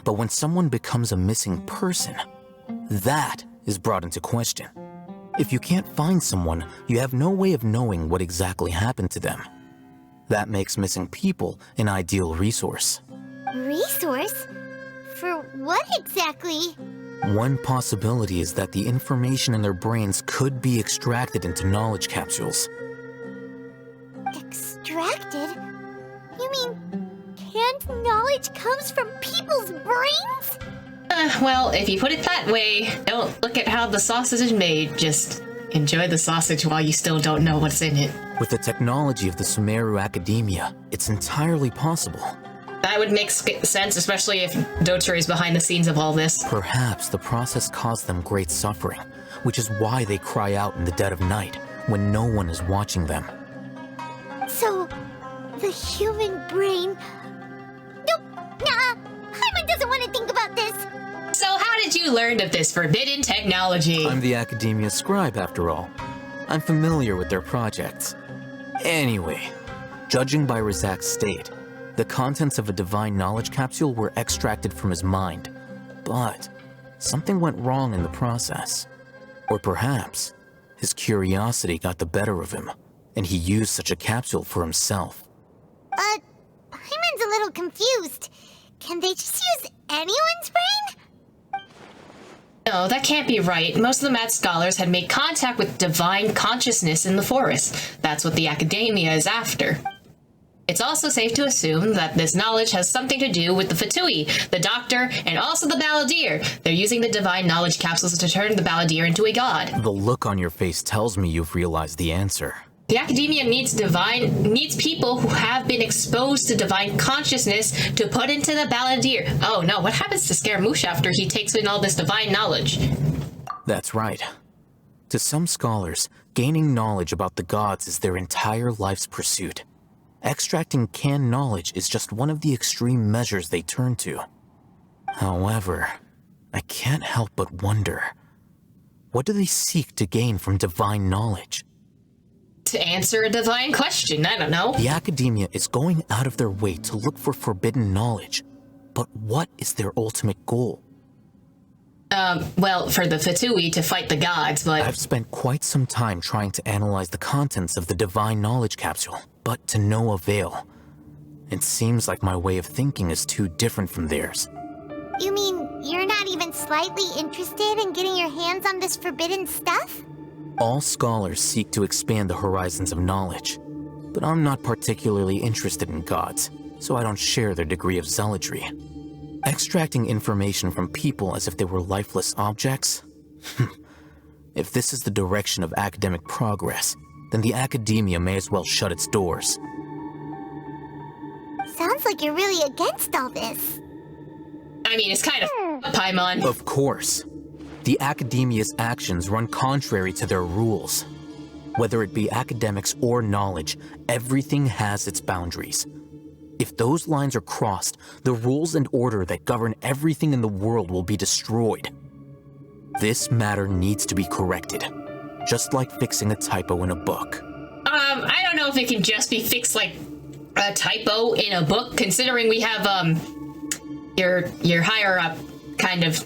But when someone becomes a missing person, that is brought into question. If you can't find someone, you have no way of knowing what exactly happened to them. That makes missing people an ideal resource. Resource? For what exactly? One possibility is that the information in their brains could be extracted into knowledge capsules. Extracted? You mean canned knowledge comes from people's brains? Well, if you put it that way, don't look at how the sausage is made. Just enjoy the sausage while you still don't know what's in it. With the technology of the Sumeru Academia, it's entirely possible. That would make sense, especially if Dotare is behind the scenes of all this. Perhaps the process caused them great suffering, which is why they cry out in the dead of night, when no one is watching them. So, the human brain... Nope, nah, Paimon doesn't want to think about this. So how did you learn of this forbidden technology? I'm the Academia scribe, after all. I'm familiar with their projects. Anyway, judging by Razak's state, the contents of a divine knowledge capsule were extracted from his mind. But something went wrong in the process. Or perhaps his curiosity got the better of him, and he used such a capsule for himself. Paimon's a little confused. Can they just use anyone's brain? No, that can't be right. Most of the mad scholars had made contact with divine consciousness in the forest. That's what the Academia is after. It's also safe to assume that this knowledge has something to do with the Fatui, the Doctor, and also the Balladeer. They're using the divine knowledge capsules to turn the Balladeer into a god. The look on your face tells me you've realized the answer. The Academia needs people who have been exposed to divine consciousness to put into the Balladeer. Oh no, what happens to Scaramouche after he takes in all this divine knowledge? That's right. To some scholars, gaining knowledge about the gods is their entire life's pursuit. Extracting canned knowledge is just one of the extreme measures they turn to. However, I can't help but wonder, what do they seek to gain from divine knowledge? To answer a divine question, I don't know. The Academia is going out of their way to look for forbidden knowledge, but what is their ultimate goal? Well, for the Fatui to fight the gods, but... I've spent quite some time trying to analyze the contents of the divine knowledge capsule, but to no avail. It seems like my way of thinking is too different from theirs. You mean you're not even slightly interested in getting your hands on this forbidden stuff? All scholars seek to expand the horizons of knowledge, but I'm not particularly interested in gods, so I don't share their degree of zealotry. Extracting information from people as if they were lifeless objects? If this is the direction of academic progress, then the Academia may as well shut its doors. Sounds like you're really against all this. I mean, it's kind of Paimon. Of course. The Academia's actions run contrary to their rules. Whether it be academics or knowledge, everything has its boundaries. If those lines are crossed, the rules and order that govern everything in the world will be destroyed. This matter needs to be corrected, just like fixing a typo in a book. I don't know if it can just be fixed like a typo in a book, considering we have, your higher up kind of,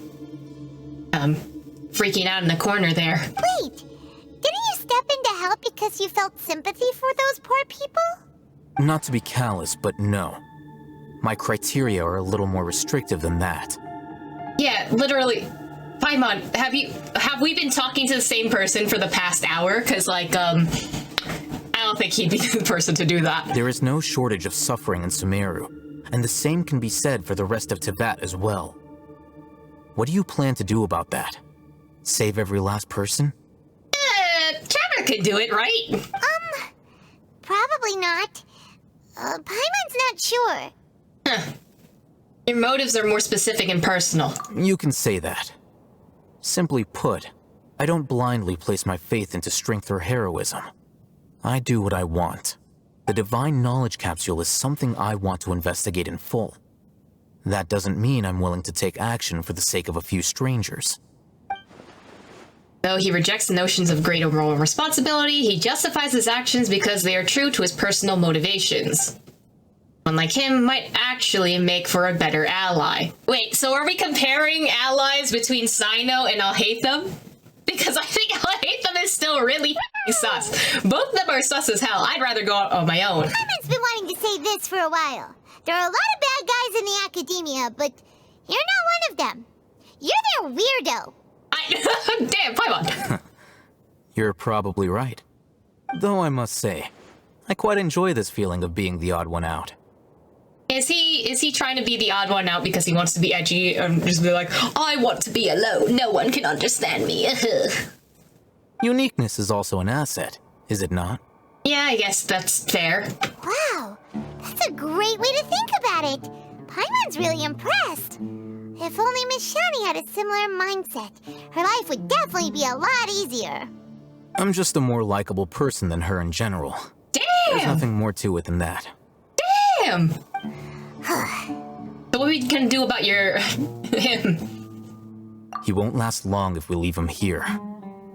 freaking out in the corner there. Wait, didn't you step in to help because you felt sympathy for those poor people? Not to be callous, but no. My criteria are a little more restrictive than that. Yeah, literally. Paimon, have we been talking to the same person for the past hour? Because, like, I don't think he'd be the person to do that. There is no shortage of suffering in Sumeru, and the same can be said for the rest of Teyvat as well. What do you plan to do about that? Save every last person? Trevor could do it, right? Probably not. Paimon's not sure. Huh. Your motives are more specific and personal. You can say that. Simply put, I don't blindly place my faith into strength or heroism. I do what I want. The divine knowledge capsule is something I want to investigate in full. That doesn't mean I'm willing to take action for the sake of a few strangers. Though he rejects the notions of greater moral responsibility, he justifies his actions because they are true to his personal motivations. One like him might actually make for a better ally. Wait, so are we comparing allies between Sino and Alhaitham? Because I think Latham is still really sus. Both of them are sus as hell. I'd rather go out on my own. Paimon's been wanting to say this for a while. There are a lot of bad guys in the academia, but you're not one of them. You're their weirdo. Damn, Paimon. You're probably right. Though I must say, I quite enjoy this feeling of being the odd one out. Is he trying to be the odd one out because he wants to be edgy and just be like, I want to be alone, no one can understand me. Uniqueness is also an asset, is it not? Yeah, I guess that's fair. Wow, that's a great way to think about it. Paimon's really impressed. If only Miss Shani had a similar mindset, her life would definitely be a lot easier. I'm just a more likable person than her in general. Damn! There's nothing more to it than that. Damn! So what we can do about him? He won't last long if we leave him here.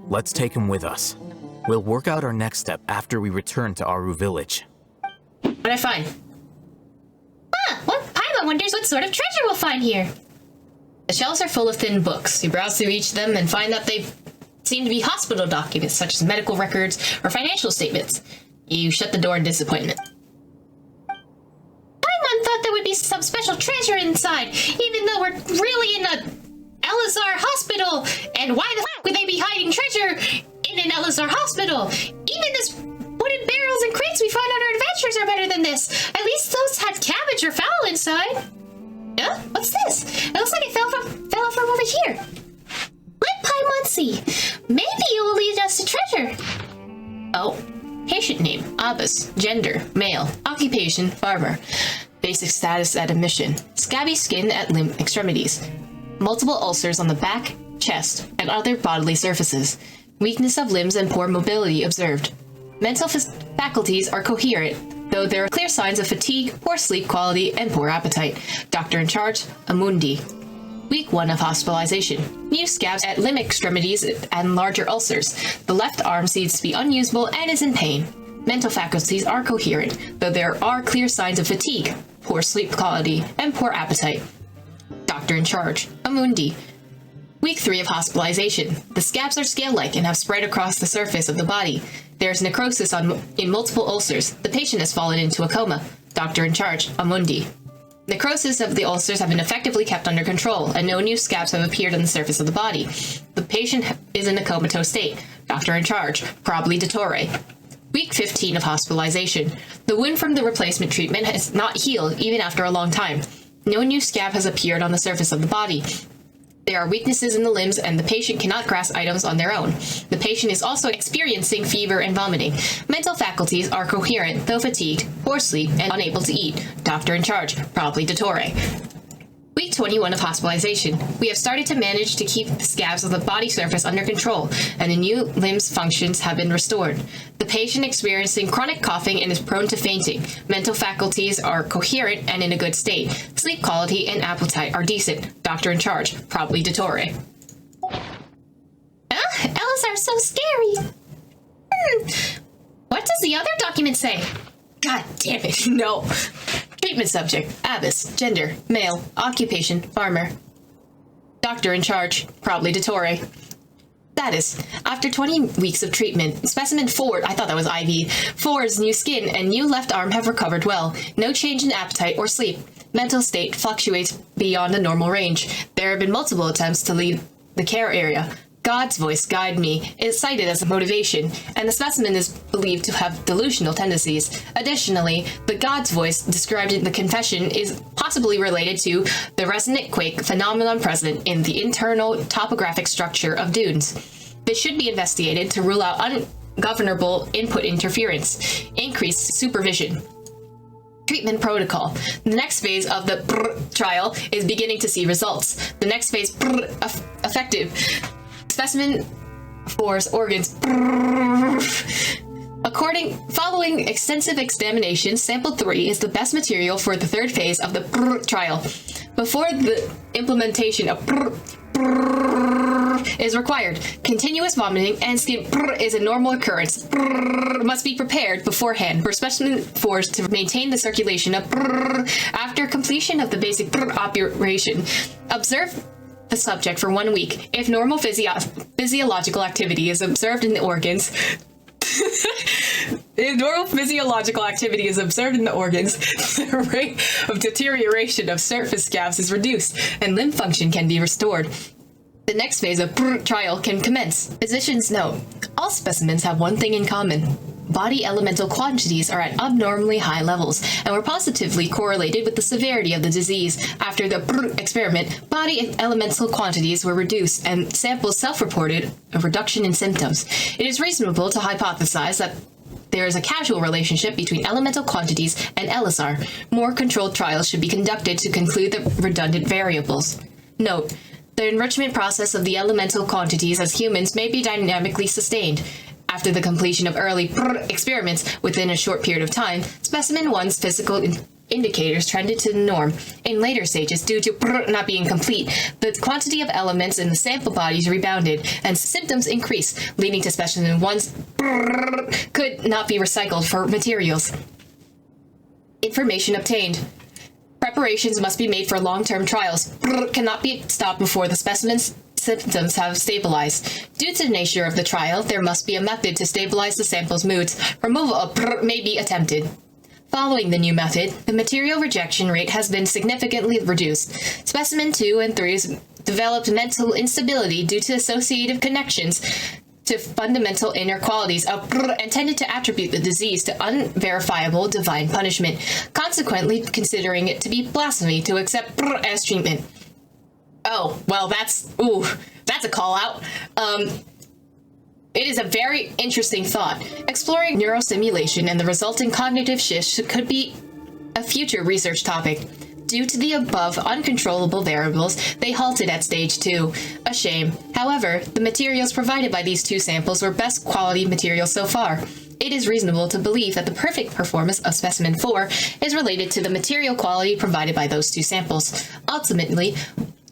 Let's take him with us. We'll work out our next step after we return to Aru Village. What I find? Well, Paimon wonders what sort of treasure we'll find here. The shelves are full of thin books. You browse through each of them and find that they seem to be hospital documents, such as medical records or financial statements. You shut the door in disappointment. Paimon thought there would be some special treasure inside, even though we're really in a Elazar hospital. And why the f would they be hiding treasure in an Elazar hospital? Even this wooden barrels and crates we find on our adventures are better than this. At least those had cabbage or fowl inside. Huh? What's this? It looks like it fell off from over here. Let Paimon see. Maybe it will lead us to treasure. Oh. Patient name, Abbas. Gender, male. Occupation, farmer. Basic status at admission. Scabby skin at limb extremities. Multiple ulcers on the back, chest, and other bodily surfaces. Weakness of limbs and poor mobility observed. Mental faculties are coherent, though there are clear signs of fatigue, poor sleep quality, and poor appetite. Doctor in charge, Amundi. Week 1 of hospitalization. New scabs at limb extremities and larger ulcers. The left arm seems to be unusable and is in pain. Mental faculties are coherent, though there are clear signs of fatigue, poor sleep quality, and poor appetite. Doctor in charge, Amundi. Week 3 of hospitalization. The scabs are scale-like and have spread across the surface of the body. There is necrosis in multiple ulcers. The patient has fallen into a coma. Doctor in charge, Amundi. Necrosis of the ulcers have been effectively kept under control, and no new scabs have appeared on the surface of the body. The patient is in a comatose state. Doctor in charge, Probably Dottore. Week 15 of hospitalization. The wound from the replacement treatment has not healed, even after a long time. No new scab has appeared on the surface of the body. There are weaknesses in the limbs, and the patient cannot grasp items on their own. The patient is also experiencing fever and vomiting. Mental faculties are coherent, though fatigued, poor sleep, and unable to eat. Doctor in charge, Probably Dottore. Week 21 of hospitalization. We have started to manage to keep the scabs of the body surface under control, and the new limbs functions have been restored. The patient experiencing chronic coughing and is prone to fainting. Mental faculties are coherent and in a good state. Sleep quality and appetite are decent. Doctor in charge, Probably Dottore. Ellis are so scary. What does the other document say? God damn it, no. Treatment subject, Abbas. Gender, male. Occupation, farmer. Doctor in charge, Probably Dottore. Status. After 20 weeks of treatment, specimen 4, I thought that was IV, 4's new skin and new left arm have recovered well. No change in appetite or sleep. Mental state fluctuates beyond the normal range. There have been multiple attempts to leave the care area. God's voice, guide me, is cited as a motivation, and the specimen is believed to have delusional tendencies. Additionally, the God's voice described in the confession is possibly related to the resonant quake phenomenon present in the internal topographic structure of dunes. This should be investigated to rule out ungovernable input interference. Increased supervision. Treatment protocol. The next phase of the trial is beginning to see results. The next phase effective. Specimen 4's organs. Following extensive examination, sample 3 is the best material for the 3rd phase of the trial. Before the implementation of is required, continuous vomiting and skin is a normal occurrence. Must be prepared beforehand for specimen 4s to maintain the circulation of after completion of the basic operation. Observe the subject for 1 week. If normal physiological activity is observed in the organs, if normal physiological activity is observed in the organs, the rate of deterioration of surface scabs is reduced, and limb function can be restored. The next phase of trial can commence. Physicians note, all specimens have one thing in common. Body elemental quantities are at abnormally high levels and were positively correlated with the severity of the disease. After the experiment, body elemental quantities were reduced and samples self-reported a reduction in symptoms. It is reasonable to hypothesize that there is a causal relationship between elemental quantities and LSR. More controlled trials should be conducted to conclude the redundant variables. Note, the enrichment process of the elemental quantities as humans may be dynamically sustained. After the completion of early experiments within a short period of time, specimen 1's physical indicators trended to the norm. In later stages, due to not being complete, the quantity of elements in the sample bodies rebounded, and symptoms increased, leading to specimen 1's could not be recycled for materials. Information obtained. Preparations must be made for long-term trials. Cannot be stopped before the specimen's symptoms have stabilized. Due to the nature of the trial, there must be a method to stabilize the sample's moods. Removal of may be attempted. Following the new method, the material rejection rate has been significantly reduced. Specimen 2 and 3's developed mental instability due to associative connections to fundamental inner qualities of and tended to attribute the disease to unverifiable divine punishment, consequently considering it to be blasphemy to accept as treatment. Oh, well, that's a call-out. It is a very interesting thought. Exploring neurostimulation and the resulting cognitive shifts could be a future research topic. Due to the above uncontrollable variables, they halted at stage 2. A shame. However, the materials provided by these 2 samples were best quality materials so far. It is reasonable to believe that the perfect performance of specimen 4 is related to the material quality provided by those 2 samples. Ultimately,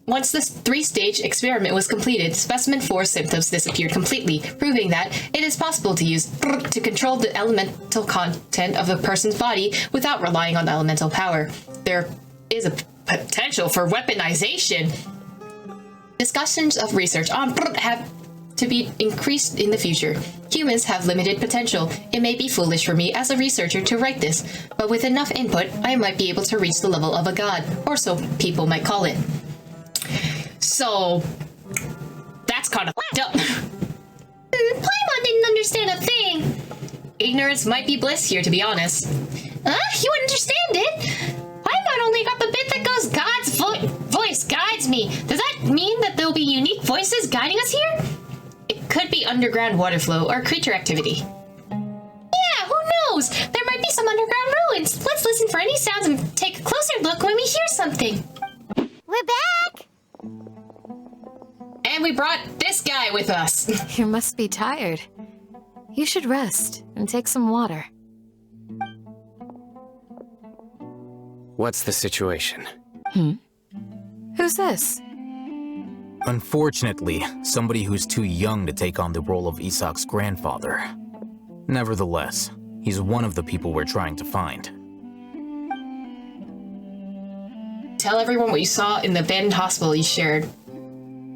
once this 3-stage experiment was completed, specimen 4's symptoms disappeared completely, proving that it is possible to use to control the elemental content of a person's body without relying on elemental power. There is a potential for weaponization. Discussions of research on have to be increased in the future. Humans have limited potential. It may be foolish for me as a researcher to write this, but with enough input, I might be able to reach the level of a god, or so people might call it. So, that's kind of f***ed up. Paimon didn't understand a thing. Ignorance might be bliss here, to be honest. You understand it? Paimon only got the bit that goes God's voice guides me. Does that mean that there'll be unique voices guiding us here? It could be underground water flow or creature activity. Yeah, who knows? There might be some underground ruins. Let's listen for any sounds and take a closer look when we hear something. We're back! And we brought this guy with us. You must be tired. You should rest and take some water. What's the situation? Who's this? Unfortunately, somebody who's too young to take on the role of Isak's grandfather. Nevertheless, he's one of the people we're trying to find. Tell everyone what you saw in the abandoned hospital you shared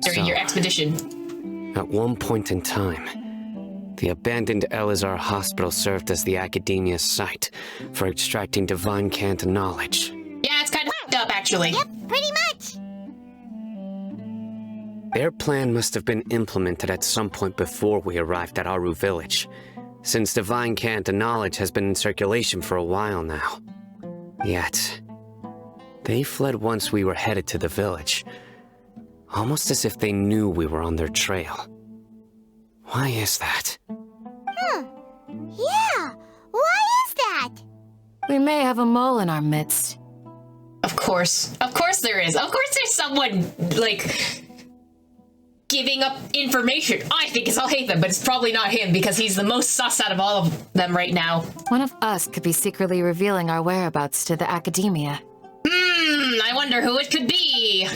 during your expedition. At one point in time, the abandoned Elazar hospital served as the academia's site for extracting divine cant knowledge. Yeah, it's kind of f***ed up, actually. Yep, pretty much. Their plan must have been implemented at some point before we arrived at Aru village, since divine cant knowledge has been in circulation for a while now. Yet, they fled once we were headed to the village, almost as if they knew we were on their trail. Why is that? Yeah, why is that? We may have a mole in our midst. Of course there is. Of course there's someone, like, giving up information. I think it's Al-Haytham, but it's probably not him because he's the most sus out of all of them right now. One of us could be secretly revealing our whereabouts to the academia. I wonder who it could be.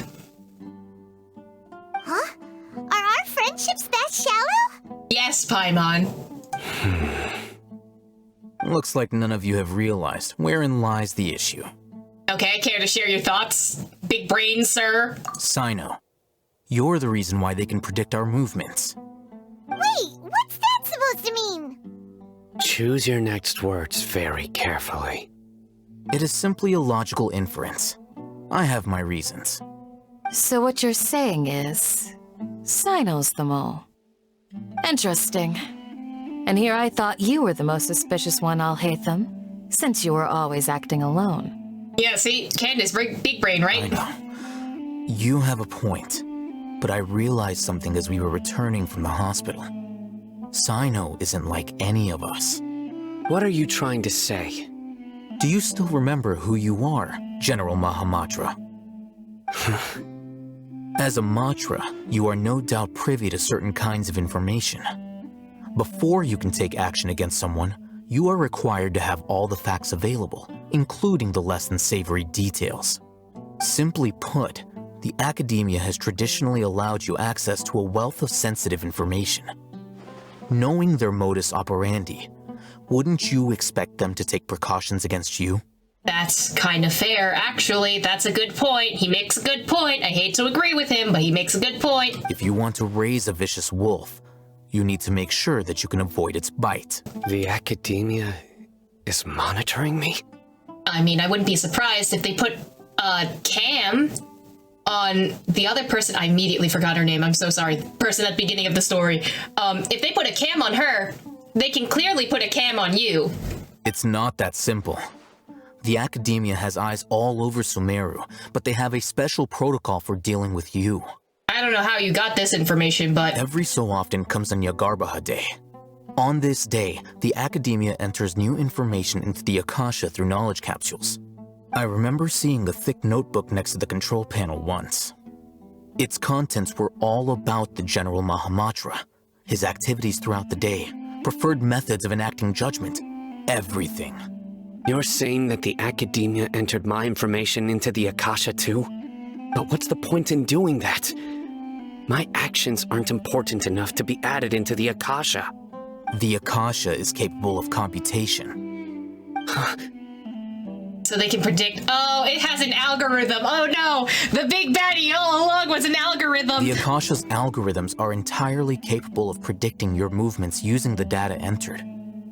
Huh? Are our friendships that shallow? Yes, Paimon. Looks like none of you have realized wherein lies the issue. Okay, care to share your thoughts? Big brain, sir? Sino. You're the reason why they can predict our movements. Wait, what's that supposed to mean? Choose your next words very carefully. It is simply a logical inference. I have my reasons. So what you're saying is, Cyno's the mole. Interesting. And here I thought you were the most suspicious one, Alhaitham, since you were always acting alone. Yeah, see? Candace, big brain, right? I know. You have a point. But I realized something as we were returning from the hospital. Cyno isn't like any of us. What are you trying to say? Do you still remember who you are, General Mahamatra? As a Matra, you are no doubt privy to certain kinds of information. Before you can take action against someone, you are required to have all the facts available, including the less than savory details. Simply put, the academia has traditionally allowed you access to a wealth of sensitive information. Knowing their modus operandi, wouldn't you expect them to take precautions against you? That's kind of fair, actually. That's a good point. He makes a good point. I hate to agree with him, but he makes a good point. If you want to raise a vicious wolf, you need to make sure that you can avoid its bite. The academia is monitoring me? I mean, I wouldn't be surprised if they put Cam on the other person. I immediately forgot her name. I'm so sorry. Person at the beginning of the story. If they put a cam on her, they can clearly put a cam on you. It's not that simple. The academia has eyes all over Sumeru, but they have a special protocol for dealing with you. I don't know how you got this information, but... Every so often comes on Yagarbaha Day. On this day, the academia enters new information into the Akasha through knowledge capsules. I remember seeing a thick notebook next to the control panel once. Its contents were all about the General Mahamatra, his activities throughout the day, preferred methods of enacting judgment, everything. You're saying that the academia entered my information into the Akasha too? But what's the point in doing that? My actions aren't important enough to be added into the Akasha. The Akasha is capable of computation. So they can predict... Oh, it has an algorithm. Oh no! The big baddie all along was an algorithm! The Akasha's algorithms are entirely capable of predicting your movements using the data entered.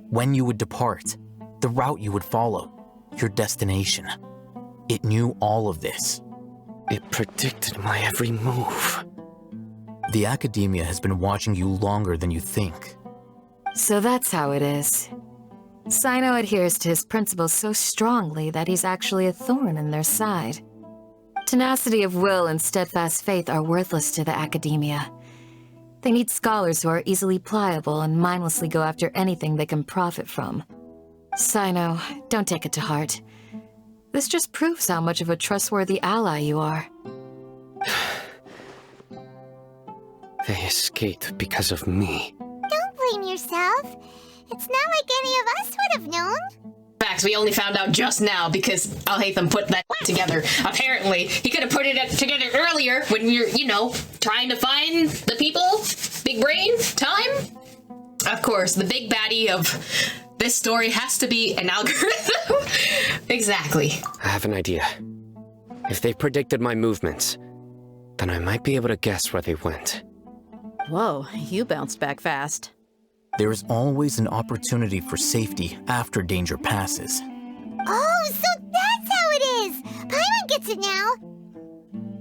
When you would depart, the route you would follow, your destination. It knew all of this. It predicted my every move. The academia has been watching you longer than you think. So that's how it is. Cyno adheres to his principles so strongly that he's actually a thorn in their side. Tenacity of will and steadfast faith are worthless to the academia. They need scholars who are easily pliable and mindlessly go after anything they can profit from. Cyno, don't take it to heart. This just proves how much of a trustworthy ally you are. They escaped because of me. Don't blame yourself. It's not like any of us would have known. Facts, we only found out just now because Alhaitham put that together. Apparently, he could have put it together earlier when you're, you know, trying to find the people. Big brain time. Of course, the big baddie of this story has to be an algorithm. Exactly. I have an idea. If they predicted my movements, then I might be able to guess where they went. Whoa, you bounced back fast. There is always an opportunity for safety after danger passes. Oh, so that's how it is! Paimon gets it now!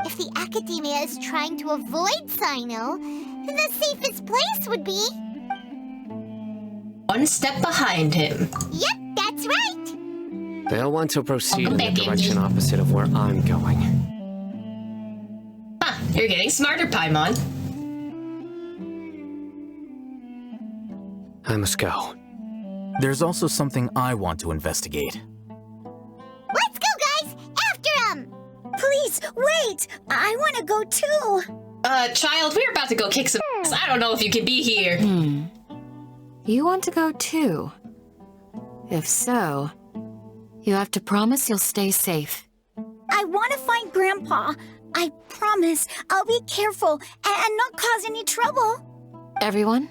If the academia is trying to avoid Cyno, then the safest place would be... one step behind him. Yep, that's right! They'll want to proceed in the direction opposite of where I'm going. Huh, you're getting smarter, Paimon. I must go. There's also something I want to investigate. Let's go, guys! After him! Please, wait! I want to go too! Child, we're about to go kick some ass. I don't know if you can be here. You want to go too? If so, you have to promise you'll stay safe. I want to find Grandpa. I promise I'll be careful and not cause any trouble. Everyone,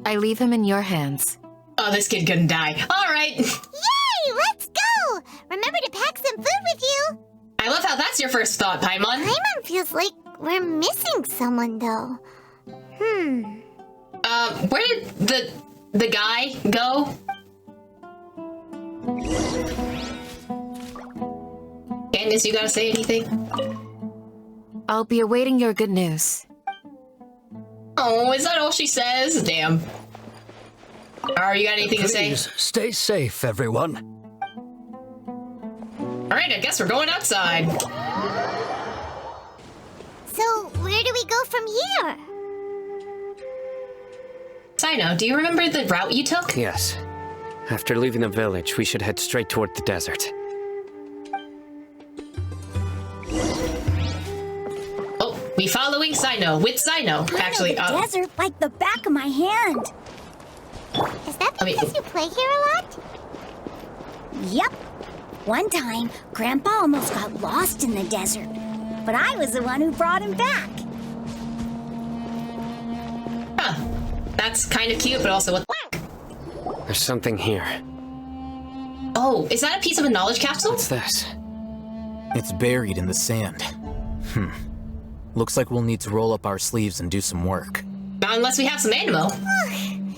I leave him in your hands. Oh, this kid couldn't die. All right. Yay! Let's go! Remember to pack some food with you. I love how that's your first thought, Paimon. Paimon feels like we're missing someone, though. Where did the guy go? Candace, you gotta say anything? I'll be awaiting your good news. Oh, is that all she says? Damn. Are you got anything to say? Please, stay safe, everyone. Alright, I guess we're going outside. So, where do we go from here? Sino, do you remember the route you took? Yes. After leaving the village, we should head straight toward the desert. Oh, we following Sino, with Sino, actually. The desert like the back of my hand. Is that because you play here a lot? Yep. One time, Grandpa almost got lost in the desert, but I was the one who brought him back. Huh. That's kind of cute, but also what the There's something here. Oh, is that a piece of a knowledge capsule? What's this? It's buried in the sand. Looks like we'll need to roll up our sleeves and do some work. Not unless we have some ammo. And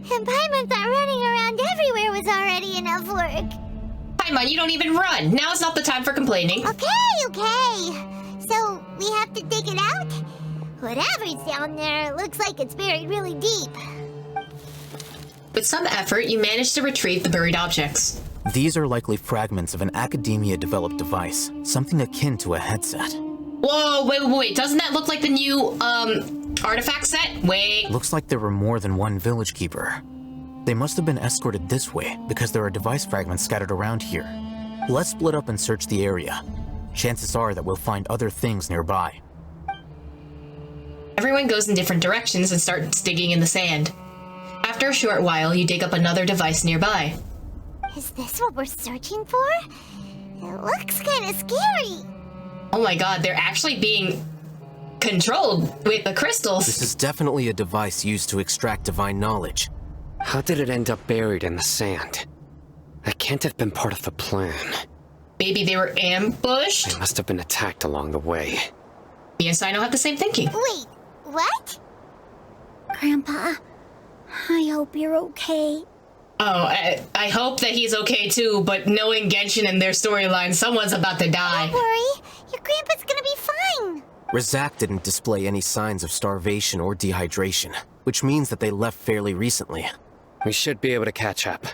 Paimon thought running around everywhere was already enough work. Paimon, you don't even run. Now is not the time for complaining. Okay. So, we have to dig it out? Whatever's down there, it looks like it's buried really deep. With some effort, you managed to retrieve the buried objects. These are likely fragments of an academia-developed device, something akin to a headset. Whoa, wait. Doesn't that look like the new, artifact set? Wait. Looks like there were more than one village keeper. They must have been escorted this way because there are device fragments scattered around here. Let's split up and search the area. Chances are that we'll find other things nearby. Everyone goes in different directions and starts digging in the sand. After a short while, you dig up another device nearby. Is this what we're searching for? It looks kind of scary. Oh my god, they're actually being controlled with the crystals. This is definitely a device used to extract divine knowledge. How did it end up buried in the sand? That can't have been part of the plan. Maybe they were ambushed? They must have been attacked along the way. Me and Sino have the same thinking. Wait, what? Grandpa, I hope you're okay. Oh, I hope that he's okay too, but knowing Genshin and their storyline, someone's about to die. Don't worry, your grandpa's gonna be fine. Rizak didn't display any signs of starvation or dehydration, which means that they left fairly recently. We should be able to catch up.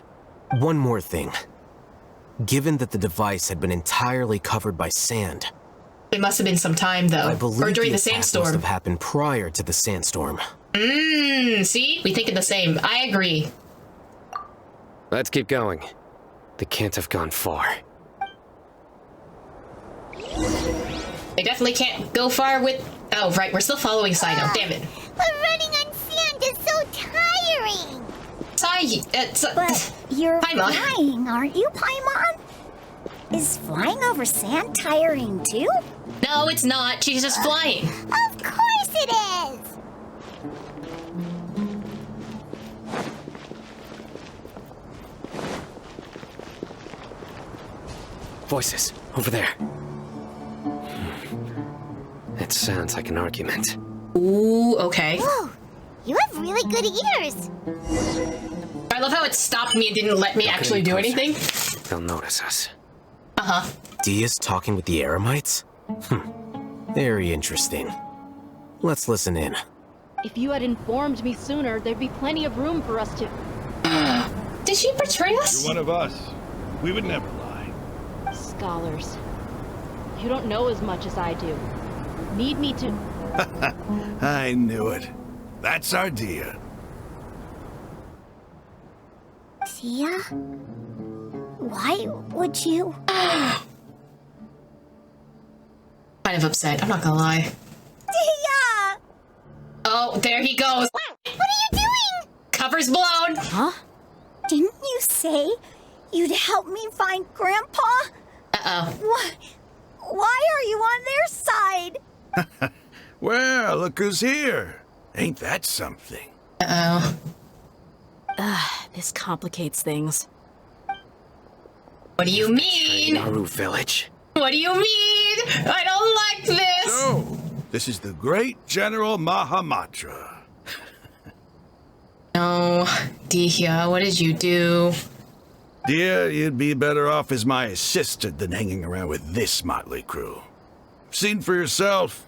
One more thing. Given that the device had been entirely covered by sand... It must have been some time, though. I believe or during the attack sandstorm. must have happened prior to the sandstorm. See? We think of the same. I agree. Let's keep going. They can't have gone far. They definitely can't go far with... Oh, right, we're still following Sino. Damn it. But running on sand is so tiring. But you're Paimon. flying, aren't you, Paimon? Is flying over sand tiring too? No, it's not. She's just flying. Of course it is. Voices, over there. It sounds like an argument. Ooh, okay. Whoa, you have really good ears. I love how it stopped me and didn't let me actually do anything. They'll notice us. Uh-huh. Dia's talking with the Eremites? Very interesting. Let's listen in. If you had informed me sooner, there'd be plenty of room for us to... Did she betray us? You're one of us. We would never lie. Scholars. You don't know as much as I do. Need me to... I knew it. That's our Dia. Dia? Why would you? Kind of upset, I'm not gonna lie. Dia! Oh, there he goes. What are you doing? Cover's blown. Huh? Didn't you say you'd help me find Grandpa? Uh-oh. What? Why are you on their side? Well, look who's here. Ain't that something? Uh-oh. This complicates things. What do you mean? Naru village. What do you mean? I don't like this. So, This is the great General Mahamatra. No, Dihya, what did you do? Dear, you'd be better off as my assistant than hanging around with this motley crew. Seen for yourself.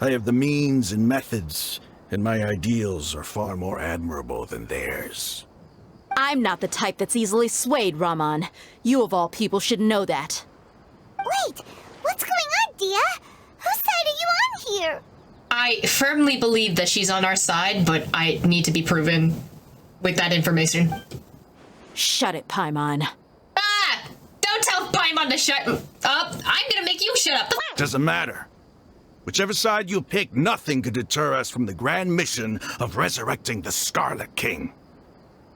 I have the means and methods, and my ideals are far more admirable than theirs. I'm not the type that's easily swayed, Raman. You of all people should know that. Wait, what's going on, Dia? Whose side are you on here? I firmly believe that she's on our side, but I need to be proven with that information. Shut it, Paimon. Ah! Don't tell Paimon to shut up. I'm gonna make you shut up. Doesn't matter. Whichever side you pick, nothing could deter us from the grand mission of resurrecting the Scarlet King.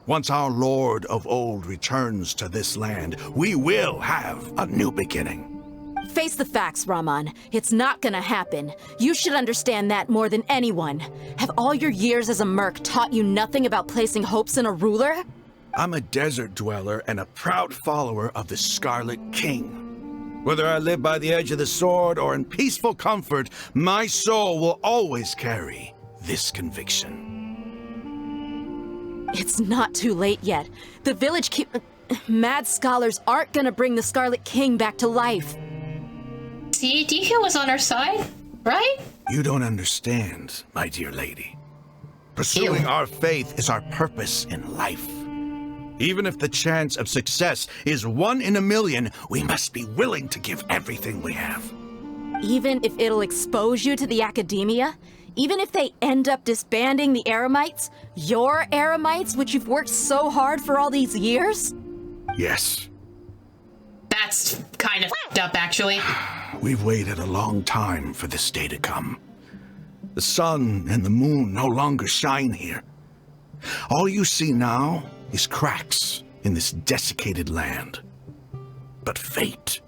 Once our Lord of Old returns to this land, we will have a new beginning. Face the facts, Raman. It's not gonna happen. You should understand that more than anyone. Have all your years as a merc taught you nothing about placing hopes in a ruler? I'm a desert dweller and a proud follower of the Scarlet King. Whether I live by the edge of the sword or in peaceful comfort, my soul will always carry this conviction. It's not too late yet. The village mad scholars aren't gonna bring the Scarlet King back to life. See, Dihya was on our side, right? You don't understand, my dear lady. Pursuing our faith is our purpose in life. Even if the chance of success is 1 in a million, we must be willing to give everything we have. Even if it'll expose you to the academia? Even if they end up disbanding the Eremites? Your Eremites, which you've worked so hard for all these years? Yes. That's kind of f***ed up, actually. We've waited a long time for this day to come. The sun and the moon no longer shine here. All you see now is cracks in this desiccated land. But fate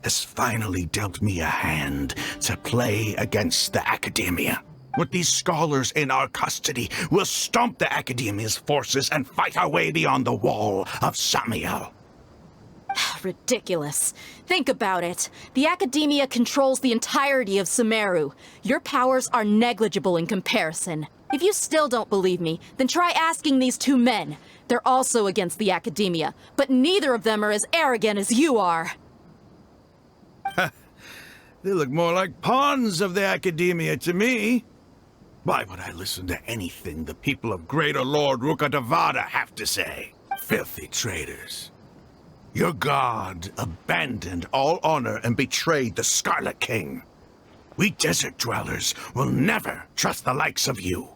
has finally dealt me a hand to play against the academia. With these scholars in our custody, we'll stomp the academia's forces and fight our way beyond the wall of Samiel. Ridiculous. Think about it. The academia controls the entirety of Sumeru. Your powers are negligible in comparison. If you still don't believe me, then try asking these 2 men. They're also against the academia, but neither of them are as arrogant as you are. They look more like pawns of the academia to me. Why would I listen to anything the people of Greater Lord Rukkhadevata have to say? Filthy traitors. Your god abandoned all honor and betrayed the Scarlet King. We desert dwellers will never trust the likes of you.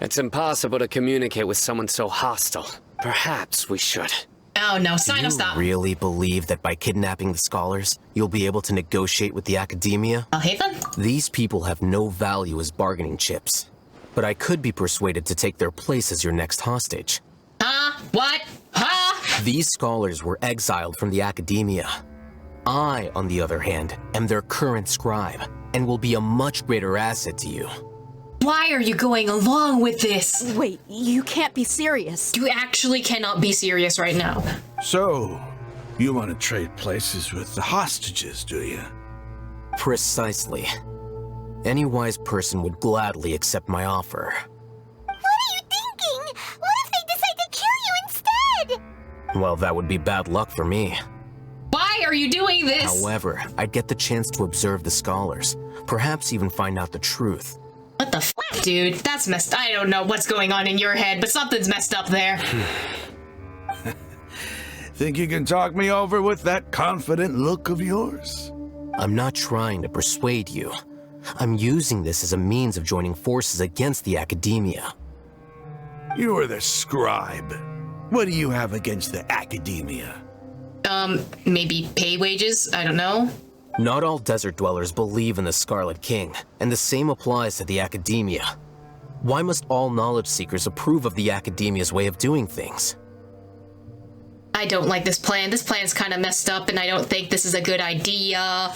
It's impossible to communicate with someone so hostile. Perhaps we should. Oh no, Sino, stop. Do you really believe that by kidnapping the scholars, you'll be able to negotiate with the academia? I'll hate them? These people have no value as bargaining chips. But I could be persuaded to take their place as your next hostage. What? These scholars were exiled from the academia. I, on the other hand, am their current scribe, and will be a much greater asset to you. Why are you going along with this? Wait, you can't be serious. You actually cannot be serious right now. So, you want to trade places with the hostages, do you? Precisely. Any wise person would gladly accept my offer. What are you thinking? What if they decide to kill you instead? Well, that would be bad luck for me. Why are you doing this? However, I'd get the chance to observe the scholars, perhaps even find out the truth. What the f***, dude? That's messed. I don't know what's going on in your head, but something's messed up there. Think you can talk me over with that confident look of yours? I'm not trying to persuade you. I'm using this as a means of joining forces against the academia. You are the scribe. What do you have against the academia? Maybe pay wages? I don't know. Not all desert dwellers believe in the Scarlet King, and the same applies to the academia. Why must all knowledge seekers approve of the academia's way of doing things? I don't like this plan. This plan's kind of messed up, and I don't think this is a good idea.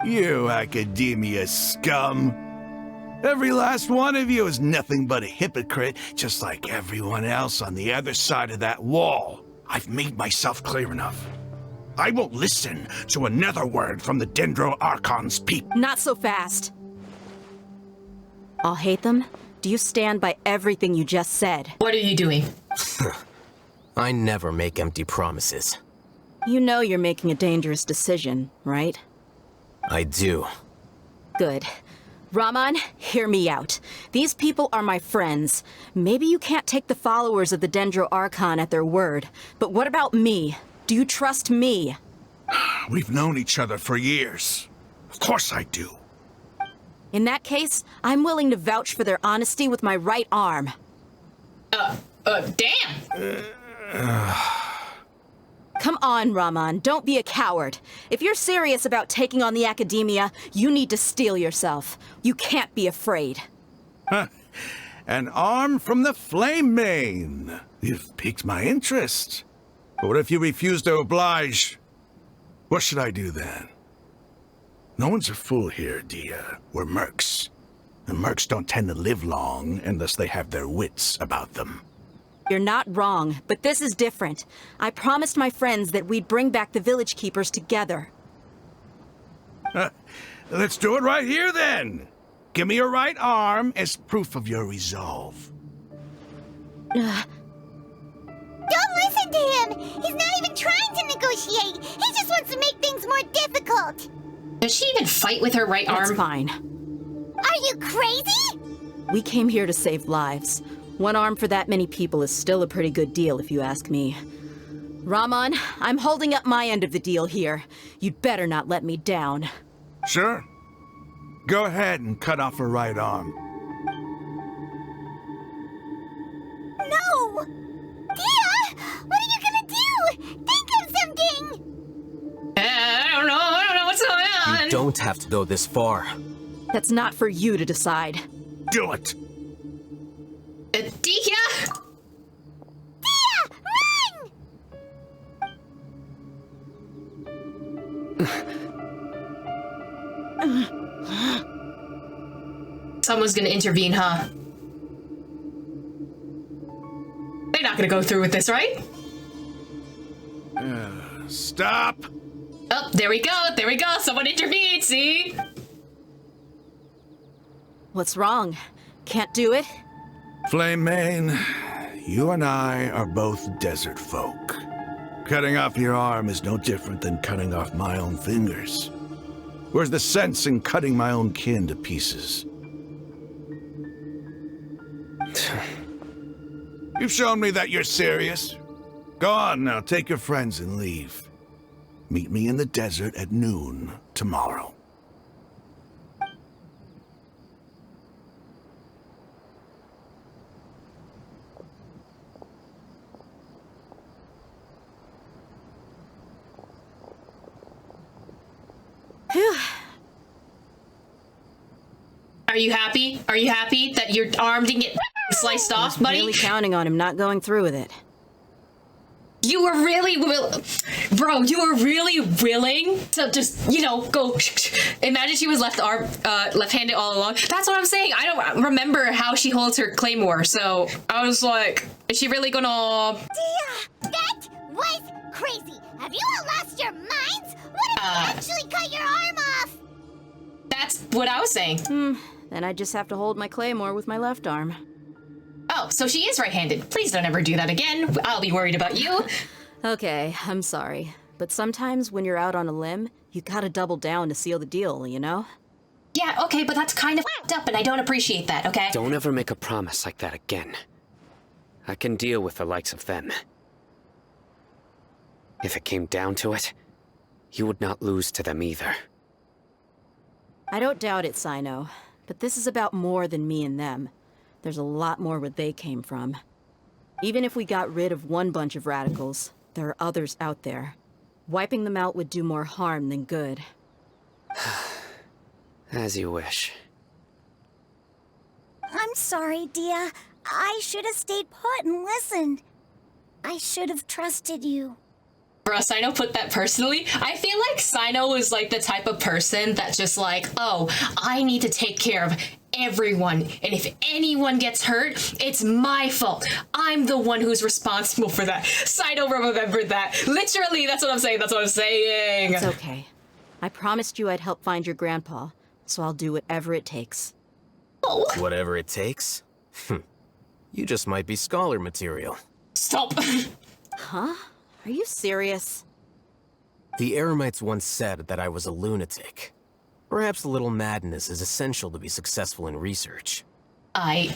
You academia scum. Every last one of you is nothing but a hypocrite, just like everyone else on the other side of that wall. I've made myself clear enough. I won't listen to another word from the Dendro Archon's people. Not so fast. I'll hate them. Do you stand by everything you just said? What are you doing? I never make empty promises. You know you're making a dangerous decision, right? I do. Good. Raman, hear me out. These people are my friends. Maybe you can't take the followers of the Dendro Archon at their word, but what about me? Do you trust me? We've known each other for years. Of course I do. In that case, I'm willing to vouch for their honesty with my right arm. Damn! Come on, Raman, don't be a coward. If you're serious about taking on the Academia, you need to steel yourself. You can't be afraid. An arm from the Flame Mane. You've piqued my interest. But what if you refuse to oblige? What should I do then? No one's a fool here, Dia. We're mercs. And mercs don't tend to live long unless they have their wits about them. You're not wrong, but this is different. I promised my friends that we'd bring back the village keepers together. Let's do it right here then. Give me your right arm as proof of your resolve. Don't listen to him! He's not even trying to negotiate! He just wants to make things more difficult! Does she even fight with her right arm? That's fine. Are you crazy? We came here to save lives. One arm for that many people is still a pretty good deal, if you ask me. Raman, I'm holding up my end of the deal here. You'd better not let me down. Sure. Go ahead and cut off her right arm. No! Dia! What are you gonna do? Think of something! I don't know what's going on. You don't have to go this far. That's not for you to decide. Do it! Dia! Dia! Run! Someone's gonna intervene, huh? They're not gonna go through with this, right? Stop! Oh, there we go, someone intervened, see? What's wrong? Can't do it? Flame Mane, you and I are both desert folk. Cutting off your arm is no different than cutting off my own fingers. Where's the sense in cutting my own kin to pieces? You've shown me that you're serious. Go on now, take your friends and leave. Meet me in the desert at noon tomorrow. Are you happy? Are you happy that your arm didn't get sliced off, buddy? Really counting on him not going through with it. You were really bro, you were really willing to just, you know, go. Imagine she was left-handed all along. That's what I'm saying. I don't remember how she holds her claymore, so I was like, is she really gonna... Dia, that was crazy. Have you all lost your minds? What if you actually cut your arm off? That's what I was saying. Then I just have to hold my claymore with my left arm. Oh, so she is right-handed. Please don't ever do that again. I'll be worried about you. Okay, I'm sorry. But sometimes when you're out on a limb, you gotta double down to seal the deal, you know? Yeah, okay, but that's kind of f***ed up and I don't appreciate that, okay? Don't ever make a promise like that again. I can deal with the likes of them. If it came down to it, you would not lose to them either. I don't doubt it, Sino. But this is about more than me and them. There's a lot more where they came from. Even if we got rid of one bunch of radicals, there are others out there. Wiping them out would do more harm than good. As you wish. I'm sorry, Dia. I should have stayed put and listened. I should have trusted you. Bro, Sino put that personally. I feel like Sino is like the type of person that just like, oh, I need to take care of everyone. And if anyone gets hurt, it's my fault. I'm the one who's responsible for that. Side over, remember that. Literally, that's what I'm saying. That's what I'm saying. It's okay. I promised you I'd help find your grandpa, so I'll do whatever it takes. Oh. Whatever it takes? You just might be scholar material. Stop. Huh? Are you serious? The Eremites once said that I was a lunatic. Perhaps a little madness is essential to be successful in research.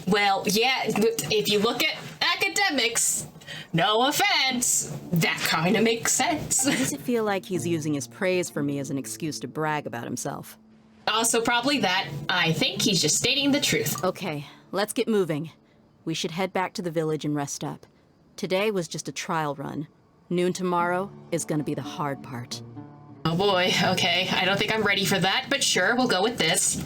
Well, yeah, if you look at academics, no offense, that kind of makes sense. Why does it feel like he's using his praise for me as an excuse to brag about himself? Also, probably that. I think he's just stating the truth. Okay, let's get moving. We should head back to the village and rest up. Today was just a trial run. Noon tomorrow is gonna be the hard part. Oh boy, okay. I don't think I'm ready for that, but sure, we'll go with this.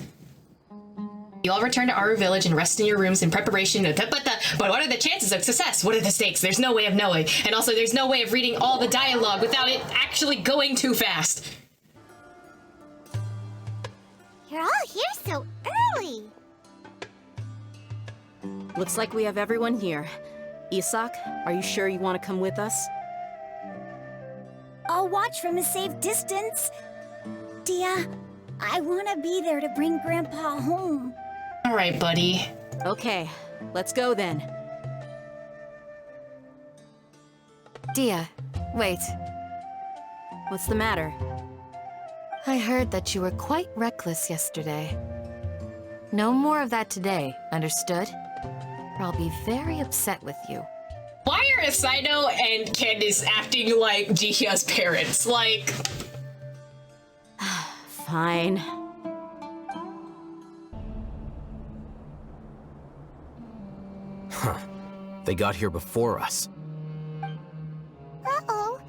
You all return to Aru Village and rest in your rooms in preparation. But what are the chances of success? What are the stakes? There's no way of knowing. And also, there's no way of reading all the dialogue without it actually going too fast. You're all here so early. Looks like we have everyone here. Isak, are you sure you want to come with us? I'll watch from a safe distance. Dia, I want to be there to bring Grandpa home. All right, buddy. Okay, let's go then. Dia, wait. What's the matter? I heard that you were quite reckless yesterday. No more of that today, understood? Or I'll be very upset with you. Why are Asino and Candace acting like Jihyu's parents? Like... Fine. Huh. They got here before us. Uh-oh.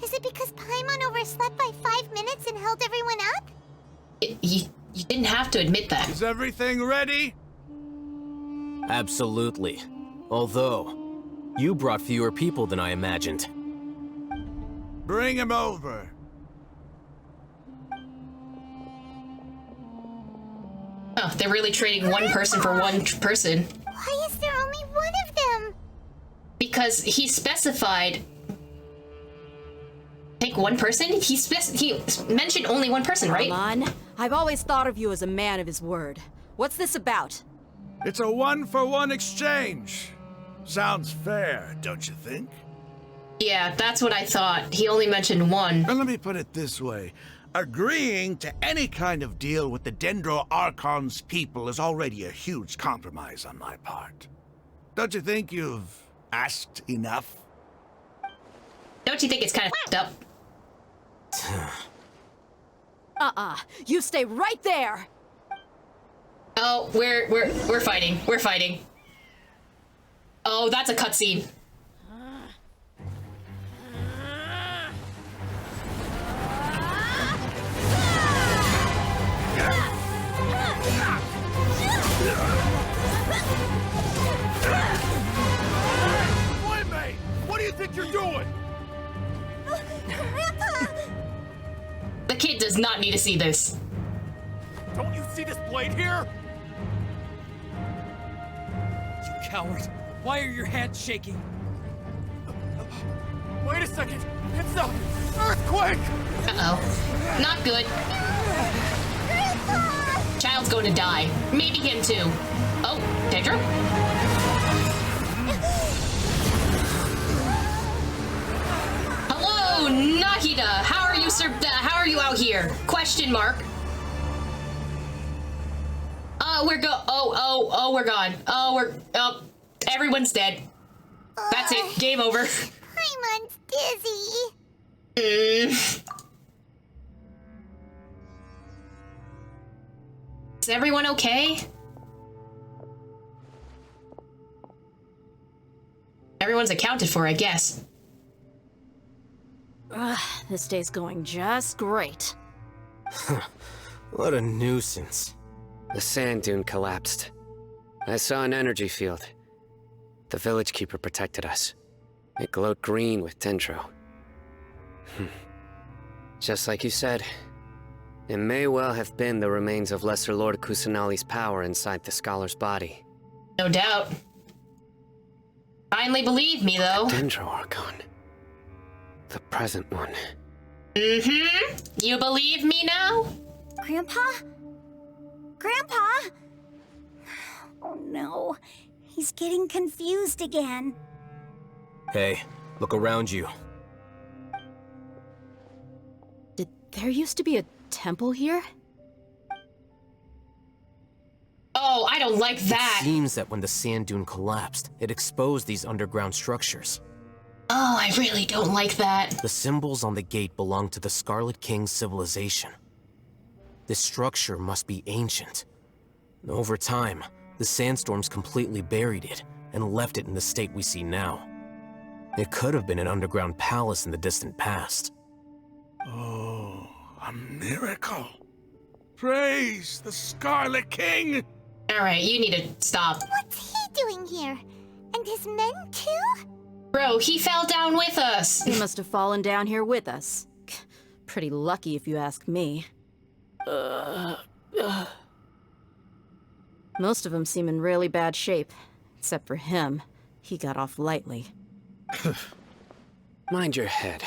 Is it because Paimon overslept by 5 minutes and held everyone up? You didn't have to admit that. Is everything ready? Absolutely. Although, you brought fewer people than I imagined. Bring him over. Oh, they're really trading one person for one person. Why is there only one of them? Because he specified... Take one person? He mentioned only one person, right? Come on. I've always thought of you as a man of his word. What's this about? It's a 1-for-1 exchange. Sounds fair, don't you think? Yeah, that's what I thought. He only mentioned one. Well, let me put it this way. Agreeing to any kind of deal with the Dendro Archon's people is already a huge compromise on my part. Don't you think you've asked enough? Don't you think it's kind of f***ed up? You stay right there! Oh, we're fighting. We're fighting. Oh, that's a cutscene. Boy, what do you think you're doing? The kid does not need to see this. Don't you see this blade here? You coward! Why are your hands shaking? Wait a second! It's an earthquake! Uh-oh. Not good. Child's going to die. Maybe him too. Oh, Dedra? Hello, Nahida! How are you, sir? How are you out here? Question mark. We're gone. Everyone's dead. That's it. Game over. Paimon's dizzy. Is everyone okay? Everyone's accounted for, I guess. This day's going just great. What a nuisance. The sand dune collapsed. I saw an energy field. The village keeper protected us. It glowed green with dendro. Just like you said, It may well have been the remains of Lesser Lord Kusanali's power inside the scholar's body. No doubt. Finally believe me, though. Dendro Archon. The present one. Mm-hmm. You believe me now? Grandpa? Grandpa? Oh no, he's getting confused again. Hey, look around you. Did there used to be a temple here? Oh, I don't like that. It seems that when the sand dune collapsed, it exposed these underground structures. Oh, I really don't like that. The symbols on the gate belong to the Scarlet King's civilization. This structure must be ancient. Over time, the sandstorms completely buried it and left it in the state we see now. It could have been an underground palace in the distant past. Oh, a miracle. Praise the Scarlet King! Alright, you need to stop. What's he doing here? And his men too? Bro, he fell down with us. He must have fallen down here with us. Pretty lucky if you ask me. Most of them seem in really bad shape. Except for him. He got off lightly. Mind your head.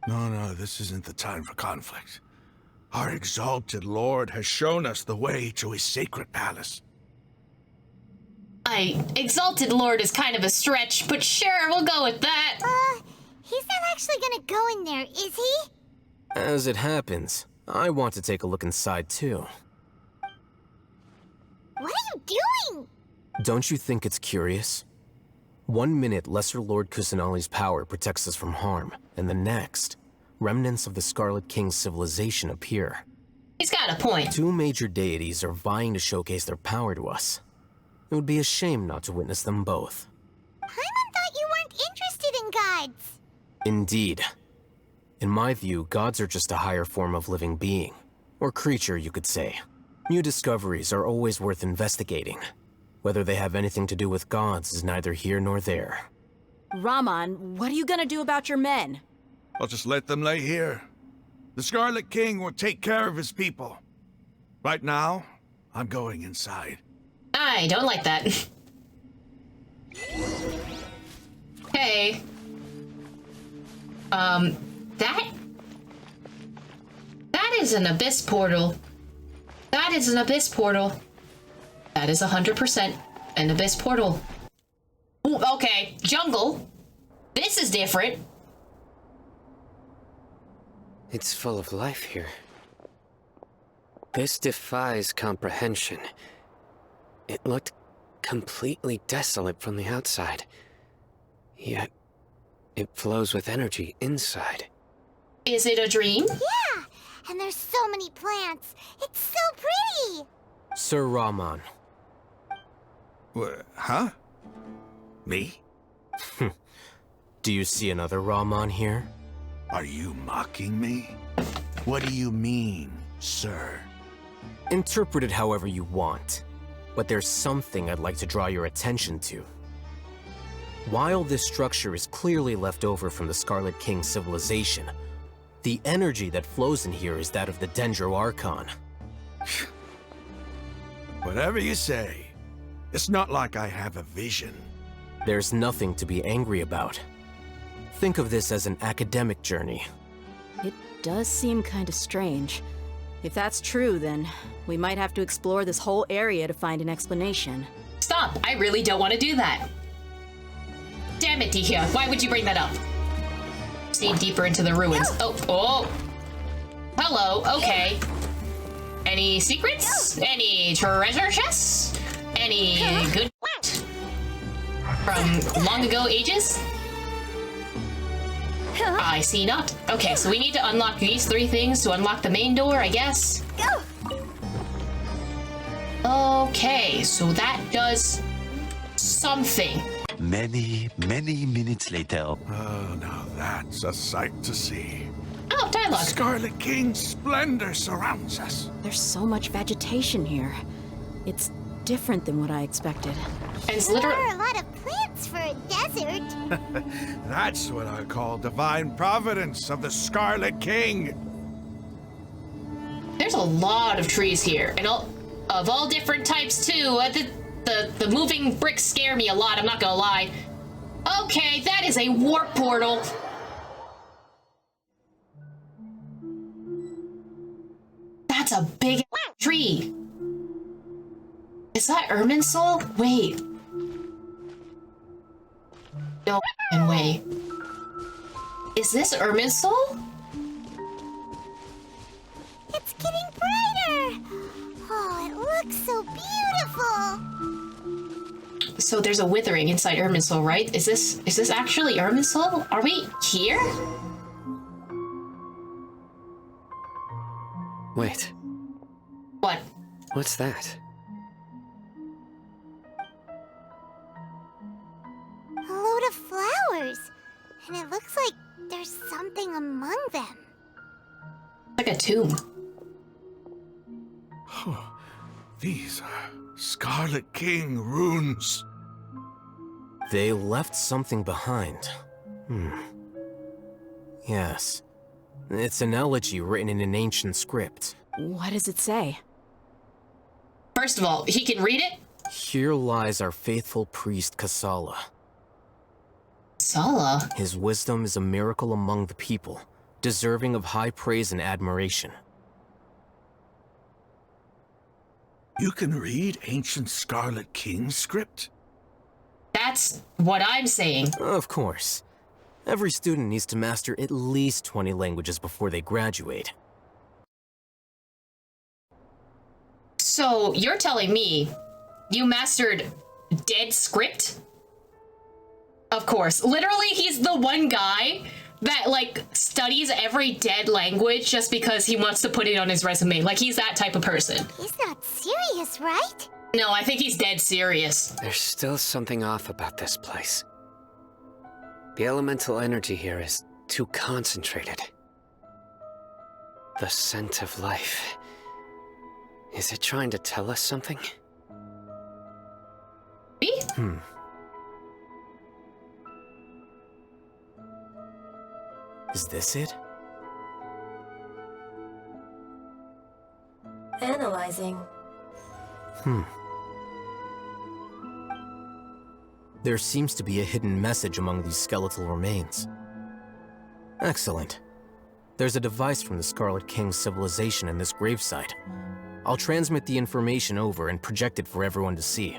No, this isn't the time for conflict. Our exalted lord has shown us the way to his sacred palace. Exalted Lord is kind of a stretch, but sure, we'll go with that. He's not actually gonna go in there, is he? As it happens, I want to take a look inside too. What are you doing? Don't you think it's curious? 1 minute, Lesser Lord Kusanali's power protects us from harm, and the next, remnants of the Scarlet King's civilization appear. He's got a point. 2 major deities are vying to showcase their power to us. It would be a shame not to witness them both. Paimon thought you weren't interested in gods. Indeed. In my view, gods are just a higher form of living being. Or creature, you could say. New discoveries are always worth investigating. Whether they have anything to do with gods is neither here nor there. Raman, what are you gonna do about your men? I'll just let them lay here. The Scarlet King will take care of his people. Right now, I'm going inside. I don't like that. Hey. That is an abyss portal. That is an abyss portal. That is 100% an abyss portal. Ooh, okay, jungle. This is different. It's full of life here. This defies comprehension. It looked completely desolate from the outside. Yet, it flows with energy inside. Is it a dream? Yeah, and there's so many plants. It's so pretty. Sir Raman. Huh? Me? Do you see another Raman here? Are you mocking me? What do you mean, sir? Interpret it however you want. But there's something I'd like to draw your attention to. While this structure is clearly left over from the Scarlet King's civilization, the energy that flows in here is that of the Dendro Archon. Whatever you say. It's not like I have a vision. There's nothing to be angry about. Think of this as an academic journey. It does seem kind of strange. If that's true, then we might have to explore this whole area to find an explanation. Stop! I really don't want to do that. Damn it, Dihya. Why would you bring that up? See deeper into the ruins. Oh. Hello, okay. Any secrets? Any treasure chests? Any good from long ago ages? I see not. Okay, so we need to unlock these 3 things to unlock the main door, I guess. Okay, so that does something. Many minutes later. Oh, now that's a sight to see. Oh, dialogue. Scarlet King's splendor surrounds us. There's so much vegetation here. It's different than what I expected. And it's There are a lot of plants for a desert. That's what I call divine providence of the Scarlet King. There's a lot of trees here, and of all different types too. The moving bricks scare me a lot, I'm not gonna lie. Okay, that is a warp portal. That's a big tree. Is that Irminsul? Wait. No way. Is this Irminsul? It's getting brighter! Oh, it looks so beautiful! So there's a withering inside Irminsul, right? Is this actually Irminsul? Are we here? Wait. What? What's that? A load of flowers. And it looks like there's something among them. Like a tomb. These are Scarlet King runes. They left something behind. Yes. It's an elegy written in an ancient script. What does it say? First of all, he can read it? Here lies our faithful priest Kasala. Sala? His wisdom is a miracle among the people, deserving of high praise and admiration. You can read ancient Scarlet King script? That's what I'm saying. Of course. Every student needs to master at least 20 languages before they graduate. So, you're telling me you mastered dead script? Of course. Literally, he's the one guy that, like, studies every dead language just because he wants to put it on his resume. Like, he's that type of person. He's not serious, right? No, I think he's dead serious. There's still something off about this place. The elemental energy here is too concentrated. The scent of life. Is it trying to tell us something? Me? Is this it? Analyzing. There seems to be a hidden message among these skeletal remains. Excellent. There's a device from the Scarlet King's civilization in this gravesite. I'll transmit the information over and project it for everyone to see.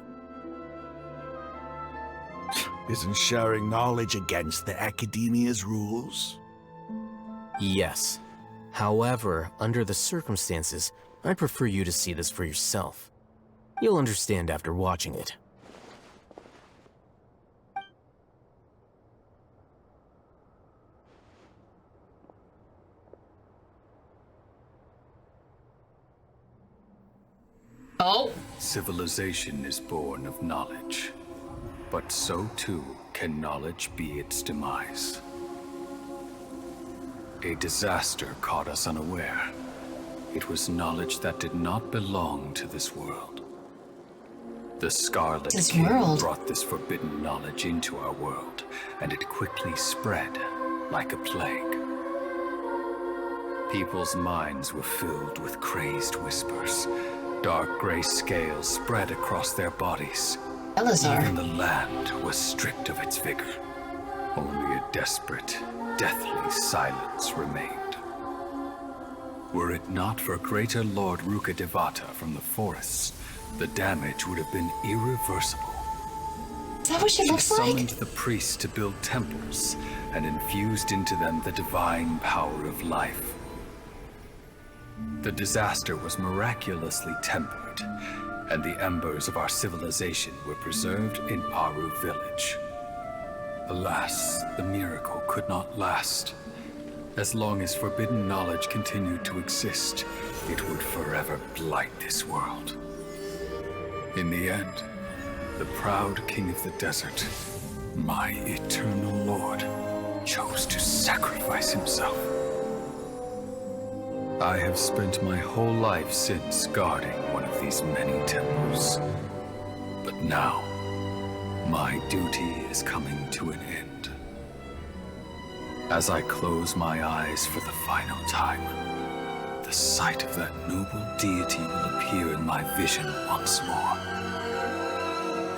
Isn't sharing knowledge against the Academia's rules? Yes. However, under the circumstances, I prefer you to see this for yourself. You'll understand after watching it. Oh. Civilization is born of knowledge, but so too can knowledge be its demise. A disaster caught us unaware. It was knowledge that did not belong to this world. The Scarlet King brought this forbidden knowledge into our world, and it quickly spread like a plague. People's minds were filled with crazed whispers. Dark gray scales spread across their bodies. Elazar. Even the land was stripped of its vigor. Only a desperate, deathly silence remained. Were it not for greater Lord Ruka Devata from the forests, the damage would have been irreversible. Is that what she looks like? She summoned the priests to build temples and infused into them the divine power of life. The disaster was miraculously tempered, and the embers of our civilization were preserved in Aru village. Alas, the miracle could not last. As long as forbidden knowledge continued to exist, it would forever blight this world. In the end, the proud king of the desert, my eternal lord, chose to sacrifice himself. I have spent my whole life since guarding one of these many temples. But now, my duty is coming to an end. As I close my eyes for the final time, the sight of that noble deity will appear in my vision once more.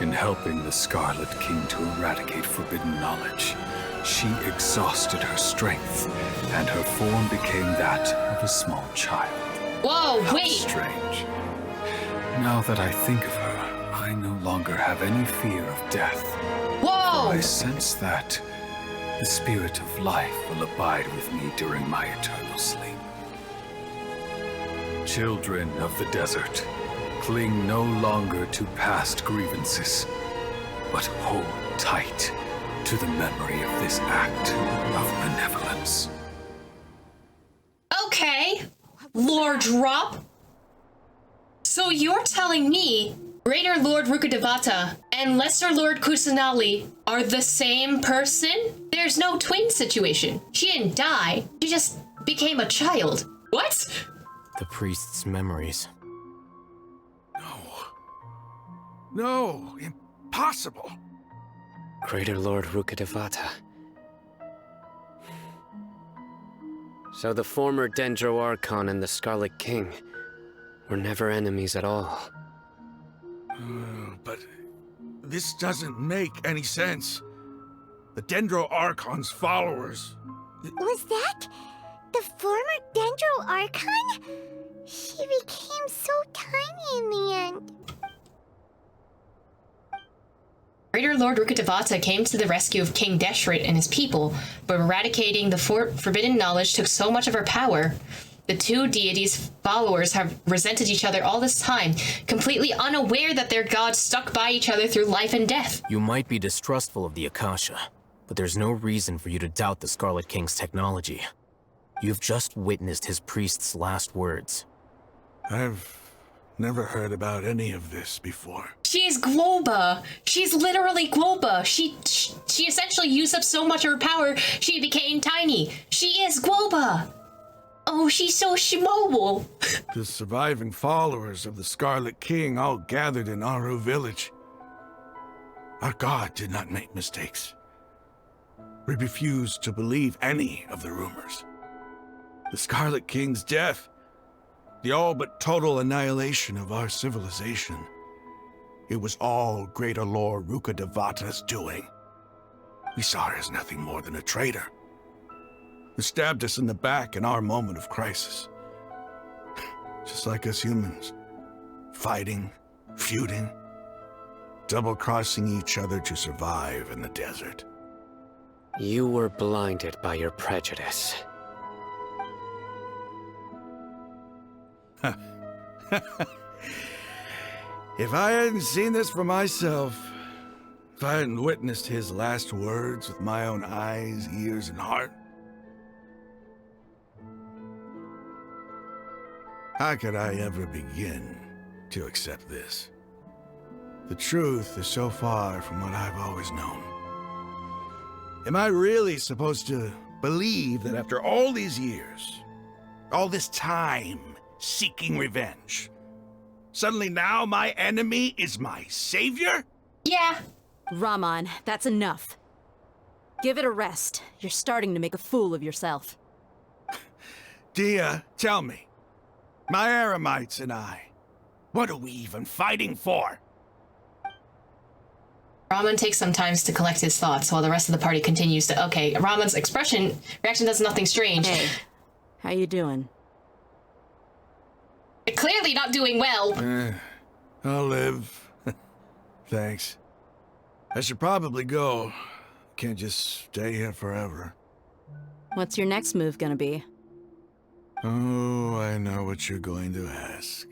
In helping the Scarlet King to eradicate forbidden knowledge, she exhausted her strength, and her form became that of a small child. Whoa, How wait! strange. Now that I think of her, I no longer have any fear of death. Whoa! For I sense that the spirit of life will abide with me during my eternal sleep. Children of the desert, cling no longer to past grievances, but hold tight to the memory of this act of benevolence. Okay, Lord Drop. So you're telling me Greater Lord Rukkhadevata and Lesser Lord Kusanali are the same person? There's no twin situation. She didn't die. She just became a child. What? The priest's memories. No, impossible. Greater Lord Rukkhadevata. So the former Dendro Archon and the Scarlet King were never enemies at all. But this doesn't make any sense. The Dendro Archon's followers. Was that the former Dendro Archon? She became so tiny in the end. Greater Lord Rukkhadevata came to the rescue of King Deshret and his people, but eradicating the forbidden knowledge took so much of her power. The two deities' followers have resented each other all this time, completely unaware that their gods stuck by each other through life and death. You might be distrustful of the Akasha, but there's no reason for you to doubt the Scarlet King's technology. You've just witnessed his priest's last words. I've never heard about any of this before. She's Globa. She's literally Globa. She essentially used up so much of her power, she became tiny. She is Globa. Oh, she's so shmobile. The surviving followers of the Scarlet King all gathered in Aru village. Our god did not make mistakes. We refused to believe any of the rumors. The Scarlet King's death, the all but total annihilation of our civilization, it was all Greater Lord Rukkhadevata's doing. We saw her as nothing more than a traitor, who stabbed us in the back in our moment of crisis. Just like us humans, fighting, feuding, double-crossing each other to survive in the desert. You were blinded by your prejudice. If I hadn't seen this for myself, if I hadn't witnessed his last words with my own eyes, ears, and heart, how could I ever begin to accept this? The truth is so far from what I've always known. Am I really supposed to believe that after all these years, all this time seeking revenge, suddenly now my enemy is my savior? Yeah. Raman, that's enough. Give it a rest. You're starting to make a fool of yourself. Dia, tell me, my Eremites and I, what are we even fighting for? Raman takes some time to collect his thoughts while the rest of the party continues to... Okay, Raman's reaction does nothing strange. Hey, how you doing? Clearly not doing well. I'll live. Thanks. I should probably go. Can't just stay here forever. What's your next move gonna be? Oh, I know what you're going to ask.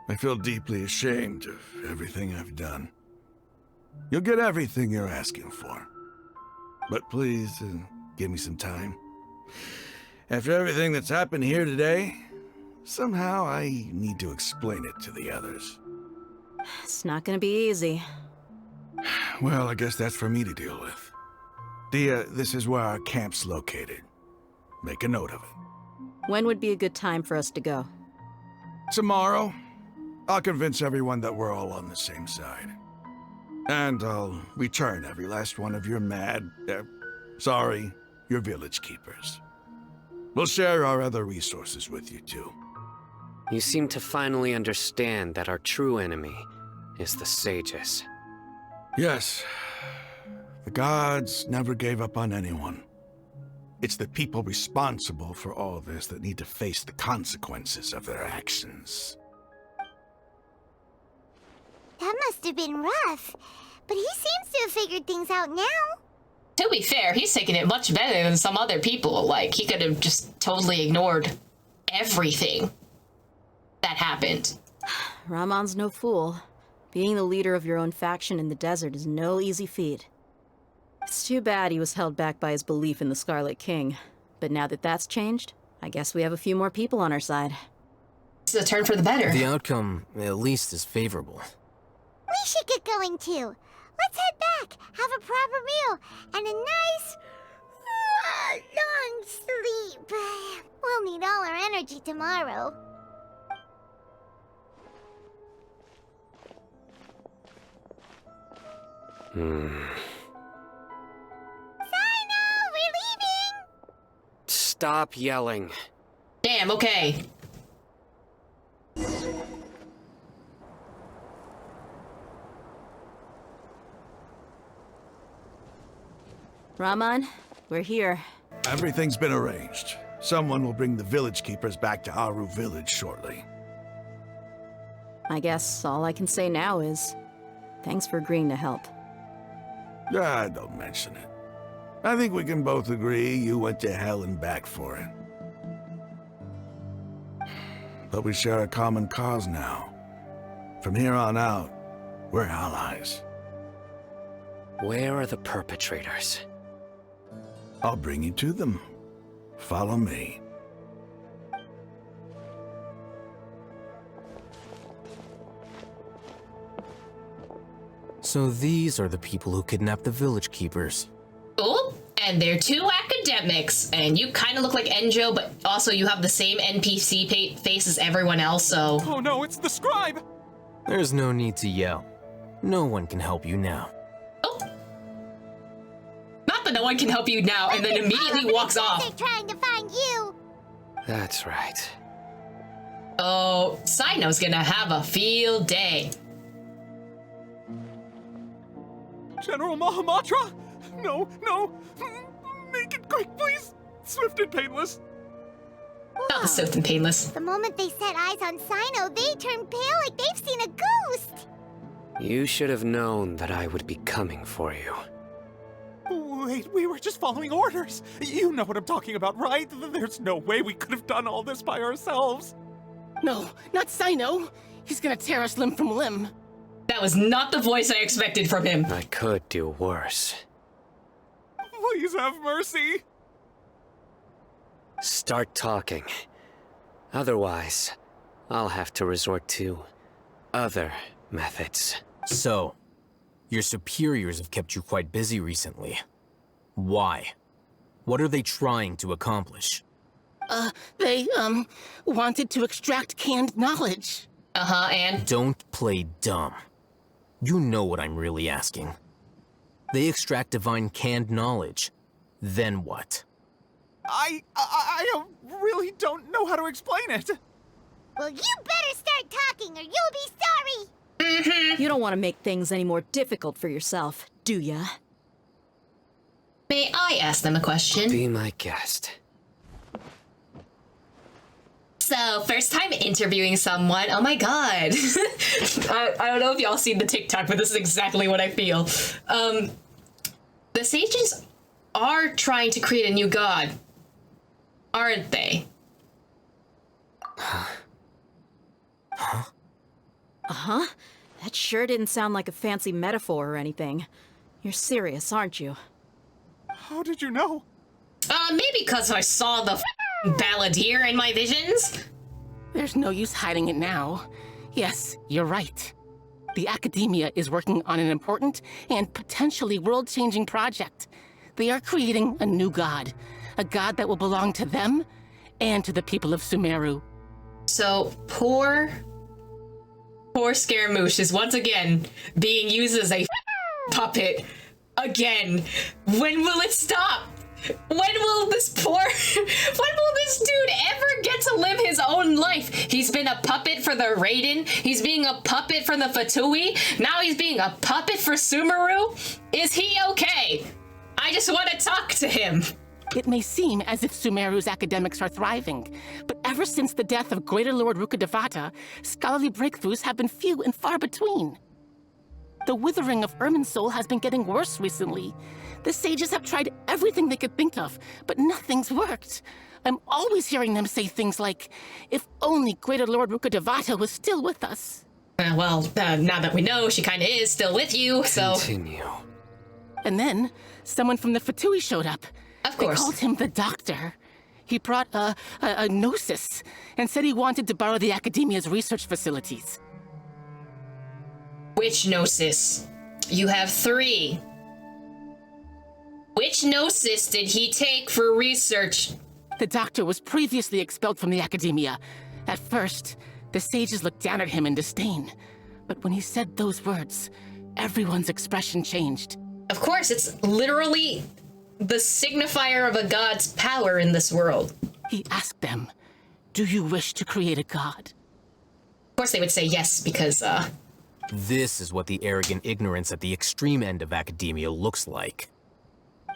I feel deeply ashamed of everything I've done. You'll get everything you're asking for. But please, give me some time. After everything that's happened here today, somehow I need to explain it to the others. It's not gonna be easy. Well, I guess that's for me to deal with. Dia, this is where our camp's located. Make a note of it. When would be a good time for us to go? Tomorrow. I'll convince everyone that we're all on the same side. And I'll return every last one of your your village keepers. We'll share our other resources with you, too. You seem to finally understand that our true enemy is the sages. Yes. The gods never gave up on anyone. It's the people responsible for all this that need to face the consequences of their actions. That must have been rough, but he seems to have figured things out now. To be fair, he's taking it much better than some other people. Like, he could have just totally ignored everything that happened. Ramon's no fool. Being the leader of your own faction in the desert is no easy feat. It's too bad he was held back by his belief in the Scarlet King. But now that that's changed, I guess we have a few more people on our side. It's a turn for the better. The outcome, at least, is favorable. We should get going too. Let's head back, have a proper meal, and a nice, long sleep. We'll need all our energy tomorrow. Sino, we're leaving! Stop yelling. Damn, okay. Ramon, we're here. Everything's been arranged. Someone will bring the village keepers back to Aru village shortly. I guess all I can say now is, thanks for agreeing to help. Don't mention it. I think we can both agree you went to hell and back for it. But we share a common cause now. From here on out, we're allies. Where are the perpetrators? I'll bring you to them. Follow me. So these are the people who kidnapped the village keepers. Oh, and they're two academics, and you kind of look like Enjo, but also you have the same NPC face as everyone else, so... Oh no, it's the scribe! There's no need to yell. No one can help you now. Oh. Not that no one can help you now, and then immediately walks off. They're trying to find you. That's right. Oh, Sino's gonna have a field day. General Mahamatra? No, no! Make it quick, please! Swift and painless. Not the swift and painless. The moment they set eyes on Sino, they turn pale like they've seen a ghost! You should have known that I would be coming for you. Wait, we were just following orders. You know what I'm talking about, right? There's no way we could have done all this by ourselves. No, not Sino. He's gonna tear us limb from limb. That was not the voice I expected from him. I could do worse. Please have mercy. Start talking. Otherwise, I'll have to resort to other methods. So, your superiors have kept you quite busy recently. Why? What are they trying to accomplish? They, wanted to extract canned knowledge. Uh-huh, and? Don't play dumb. You know what I'm really asking. They extract divine canned knowledge. Then what? I really don't know how to explain it. Well, you better start talking or you'll be sorry! You don't want to make things any more difficult for yourself, do ya? May I ask them a question? Be my guest. So, first time interviewing someone. Oh my god. I don't know if y'all seen the TikTok, but this is exactly what I feel. The sages are trying to create a new god, aren't they? Uh-huh. That sure didn't sound like a fancy metaphor or anything. You're serious, aren't you? How did you know? Maybe because I saw the balladeer in my visions? There's no use hiding it now. Yes, you're right. The Academia is working on an important and potentially world-changing project. They are creating a new god. A god that will belong to them and to the people of Sumeru. So, poor Scaramouche is once again being used as a puppet. Again. When will it stop? When will this dude ever get to live his own life? He's been a puppet for the Raiden. He's being a puppet for the Fatui. Now he's being a puppet for Sumeru. Is he okay? I just want to talk to him. It may seem as if Sumeru's academics are thriving, but ever since the death of Greater Lord Rukkhadevata, scholarly breakthroughs have been few and far between. The withering of Irminsul has been getting worse recently. The sages have tried everything they could think of, but nothing's worked. I'm always hearing them say things like, if only Greater Lord Rukkhadevata was still with us. Now that we know she kind of is still with you, so... Continue. And then, someone from the Fatui showed up. Of course. They called him the Doctor. He brought a gnosis and said he wanted to borrow the Academia's research facilities. Which gnosis? You have 3. Which gnosis did he take for research? The Doctor was previously expelled from the Academia. At first, the sages looked down at him in disdain. But when he said those words, everyone's expression changed. Of course, it's literally the signifier of a god's power in this world. He asked them, do you wish to create a god? Of course they would say yes, because, This is what the arrogant ignorance at the extreme end of academia looks like.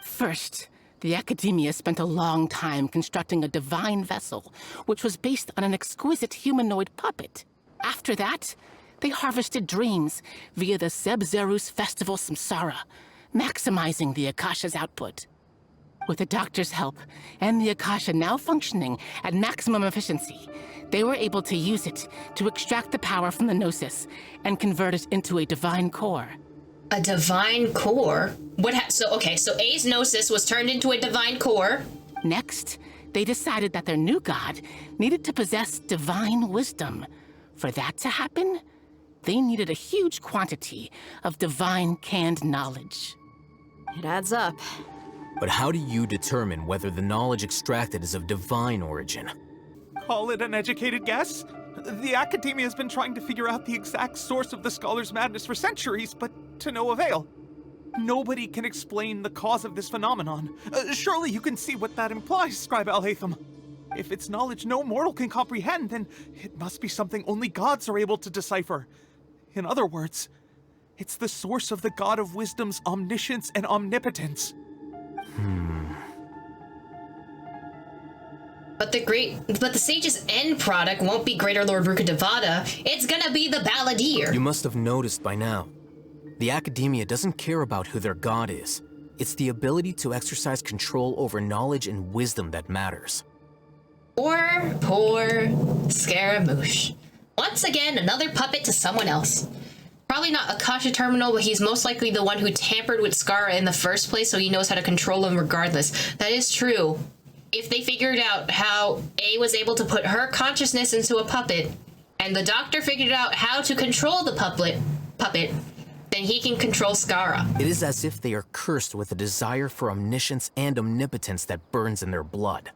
First, the Academia spent a long time constructing a divine vessel, which was based on an exquisite humanoid puppet. After that, they harvested dreams via the Zeb-Zerus Festival Samsara, maximizing the Akasha's output. With the Doctor's help, and the Akasha now functioning at maximum efficiency, they were able to use it to extract the power from the Gnosis and convert it into a divine core. A divine core? So A's Gnosis was turned into a divine core. Next, they decided that their new god needed to possess divine wisdom. For that to happen, they needed a huge quantity of divine canned knowledge. It adds up. But how do you determine whether the knowledge extracted is of divine origin? Call it an educated guess? The Academia has been trying to figure out the exact source of the Scholar's madness for centuries, but to no avail. Nobody can explain the cause of this phenomenon. Surely you can see what that implies, Scribe Alhaitham. If it's knowledge no mortal can comprehend, then it must be something only gods are able to decipher. In other words, it's the source of the God of Wisdom's omniscience and omnipotence. But the sage's end product won't be Greater Lord Rukkhadevata. It's gonna be the Balladeer. You must have noticed by now. The Academia doesn't care about who their god is. It's the ability to exercise control over knowledge and wisdom that matters. Poor Scaramouche. Once again, another puppet to someone else. Probably not Akasha Terminal, but he's most likely the one who tampered with Skara in the first place, so he knows how to control him regardless. That is true. If they figured out how A was able to put her consciousness into a puppet, and the Doctor figured out how to control the puppet, then he can control Skara. It is as if they are cursed with a desire for omniscience and omnipotence that burns in their blood.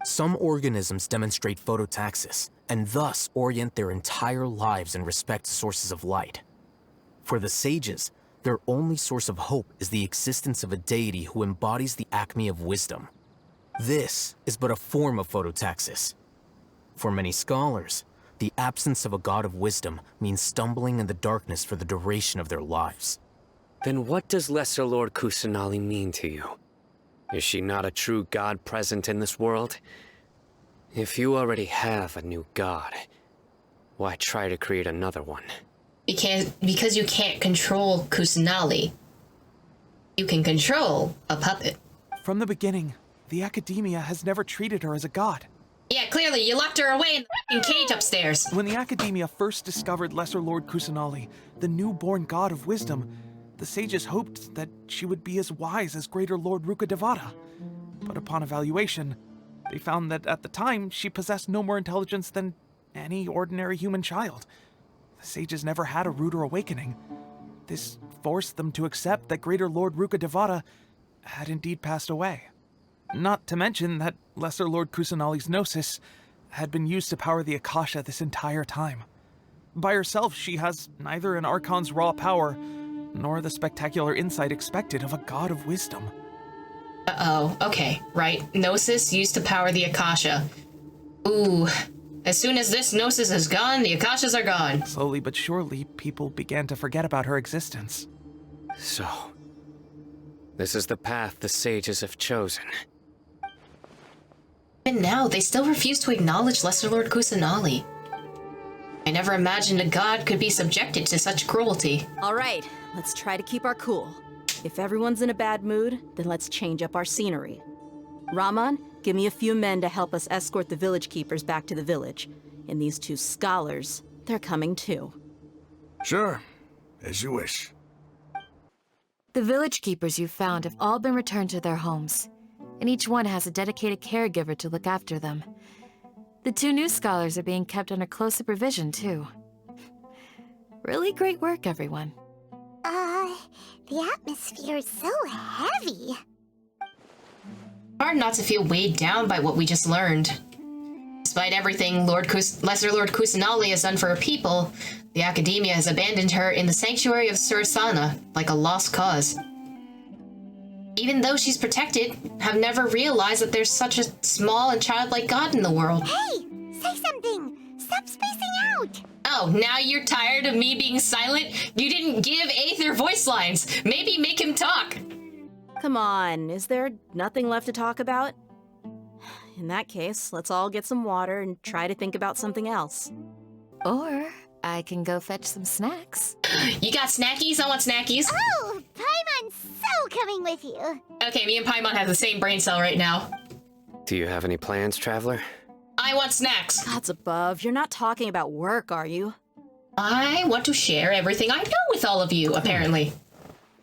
Some organisms demonstrate phototaxis, and thus orient their entire lives in respect to sources of light. For the sages, their only source of hope is the existence of a deity who embodies the acme of wisdom. This is but a form of phototaxis. For many scholars, the absence of a god of wisdom means stumbling in the darkness for the duration of their lives. Then what does Lesser Lord Kusanali mean to you? Is she not a true god present in this world? If you already have a new god, why try to create another one? Because you can't control Kusanali. You can control a puppet. From the beginning, the Academia has never treated her as a god. Yeah, clearly, you locked her away in the f***ing cage upstairs. When the Academia first discovered Lesser Lord Kusanali, the newborn god of wisdom, the sages hoped that she would be as wise as Greater Lord Rukkhadevata. But upon evaluation, they found that at the time, she possessed no more intelligence than any ordinary human child. The sages never had a ruder awakening. This forced them to accept that Greater Lord Rukkhadevata had indeed passed away. Not to mention that Lesser Lord Kusanali's Gnosis had been used to power the Akasha this entire time. By herself, she has neither an Archon's raw power, nor the spectacular insight expected of a god of wisdom. Uh-oh, okay, right. Gnosis used to power the Akasha. Ooh, as soon as this Gnosis is gone, the Akashas are gone. Slowly but surely, people began to forget about her existence. So, this is the path the sages have chosen. Even now, they still refuse to acknowledge Lesser Lord Kusanali. I never imagined a god could be subjected to such cruelty. All right, let's try to keep our cool. If everyone's in a bad mood, then let's change up our scenery. Raman, give me a few men to help us escort the village keepers back to the village. And these 2 scholars, they're coming too. Sure, as you wish. The village keepers you've found have all been returned to their homes, and each one has a dedicated caregiver to look after them. The 2 new scholars are being kept under close supervision, too. Really great work, everyone. The atmosphere is so heavy. Hard not to feel weighed down by what we just learned. Despite everything Lesser Lord Kusanali has done for her people, the Academia has abandoned her in the sanctuary of Surasana like a lost cause. Even though she's protected, have never realized that there's such a small and childlike god in the world. Hey, say something! Stop spacing out! Oh, now you're tired of me being silent? You didn't give Aether voice lines. Maybe make him talk. Come on, is there nothing left to talk about? In that case, let's all get some water and try to think about something else. Or I can go fetch some snacks. You got snackies? I want snackies. Oh, Paimon's so coming with you. Okay, me and Paimon have the same brain cell right now. Do you have any plans, Traveler? I want snacks. Gods above, you're not talking about work, are you? I want to share everything I know with all of you, apparently.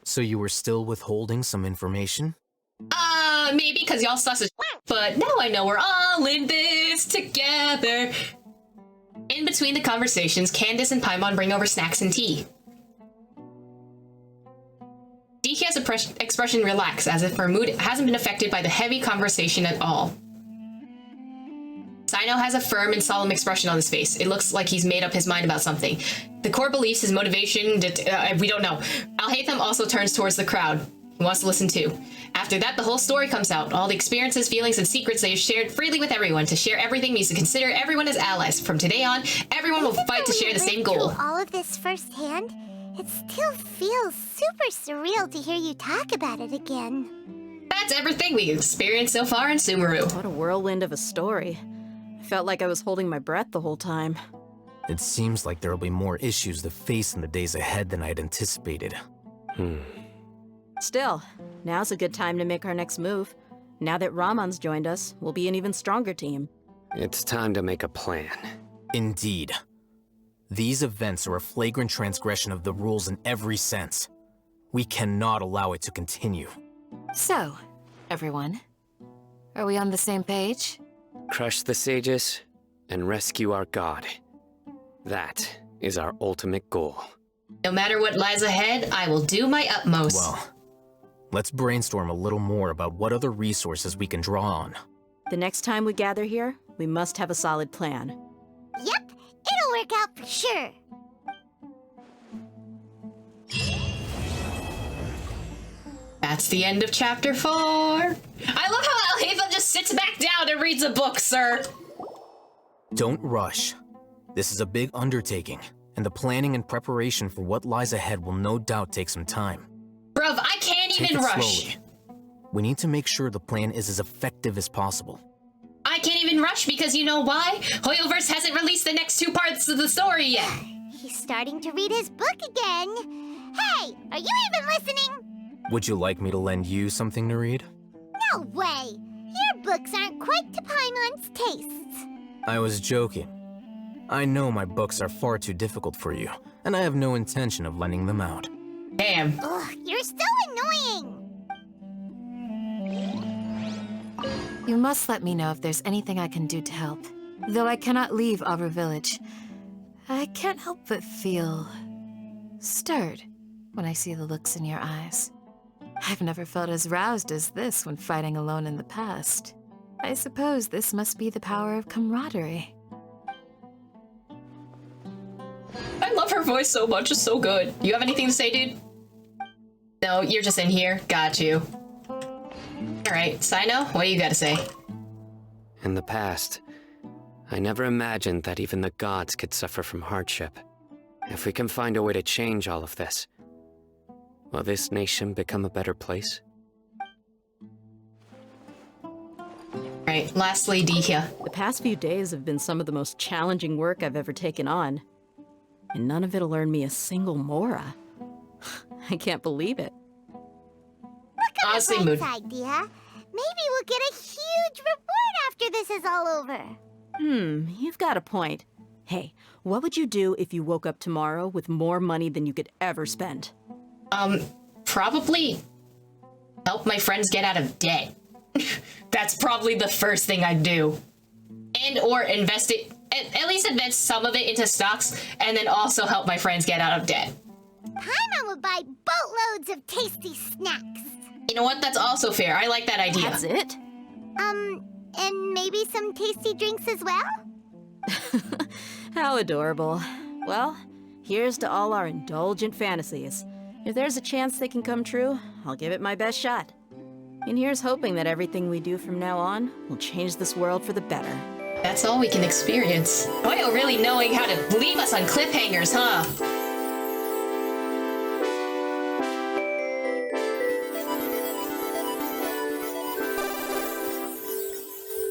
So you were still withholding some information? Maybe because y'all sus as but now I know we're all in this together. In between the conversations, Candace and Paimon bring over snacks and tea. Dikia's expression relaxed, as if her mood hasn't been affected by the heavy conversation at all. Sino has a firm and solemn expression on his face. It looks like he's made up his mind about something. The core beliefs, his motivation, we don't know. Alhaitham also turns towards the crowd. He wants to listen too. After that, the whole story comes out. All the experiences, feelings, and secrets they have shared freely with everyone. To share everything means to consider everyone as allies. From today on, everyone will fight to share the same goal. All of this firsthand, it still feels super surreal to hear you talk about it again. That's everything we experienced so far in Sumeru. What a whirlwind of a story. I felt like I was holding my breath the whole time. It seems like there'll be more issues to face in the days ahead than I'd anticipated. Still, now's a good time to make our next move. Now that Raman's joined us, we'll be an even stronger team. It's time to make a plan. Indeed. These events are a flagrant transgression of the rules in every sense. We cannot allow it to continue. So, everyone, are we on the same page? Crush the sages and rescue our god. That is our ultimate goal. No matter what lies ahead, I will do my utmost. Well, let's brainstorm a little more about what other resources we can draw on. The next time we gather here, we must have a solid plan. Yep, it'll work out for sure. That's the end of chapter 4. I love how Alhaitham just sits back down and reads a book, sir. Don't rush. This is a big undertaking, and the planning and preparation for what lies ahead will no doubt take some time. Bruv, I can't Take even it rush. slowly. We need to make sure the plan is as effective as possible. I can't even rush because you know why? Hoyoverse hasn't released the next 2 parts of the story yet. He's starting to read his book again. Hey, are you even listening? Would you like me to lend you something to read? No way! Your books aren't quite to Paimon's tastes. I was joking. I know my books are far too difficult for you, and I have no intention of lending them out. Damn. Ugh, you're so annoying! You must let me know if there's anything I can do to help. Though I cannot leave Arbor Village, I can't help but feel stirred when I see the looks in your eyes. I've never felt as roused as this when fighting alone in the past. I suppose this must be the power of camaraderie. I love her voice so much, it's so good. You have anything to say, dude? No, you're just in here. Got you. Alright, Sino, what do you gotta say? In the past, I never imagined that even the gods could suffer from hardship. If we can find a way to change all of this, will this nation become a better place? Right, last lady here. The past few days have been some of the most challenging work I've ever taken on. And none of it'll earn me a single mora. I can't believe it. Look on the bright side, Dia. Maybe we'll get a huge reward after this is all over. You've got a point. Hey, what would you do if you woke up tomorrow with more money than you could ever spend? Probably help my friends get out of debt. That's probably the first thing I'd do. And or invest it, at least invest some of it into stocks, and then also help my friends get out of debt. Paimon would buy boatloads of tasty snacks. You know what? That's also fair. I like that idea. That's it? And maybe some tasty drinks as well? How adorable. Well, here's to all our indulgent fantasies. If there's a chance they can come true, I'll give it my best shot. And here's hoping that everything we do from now on will change this world for the better. That's all we can experience. Oil really knowing how to leave us on cliffhangers, huh?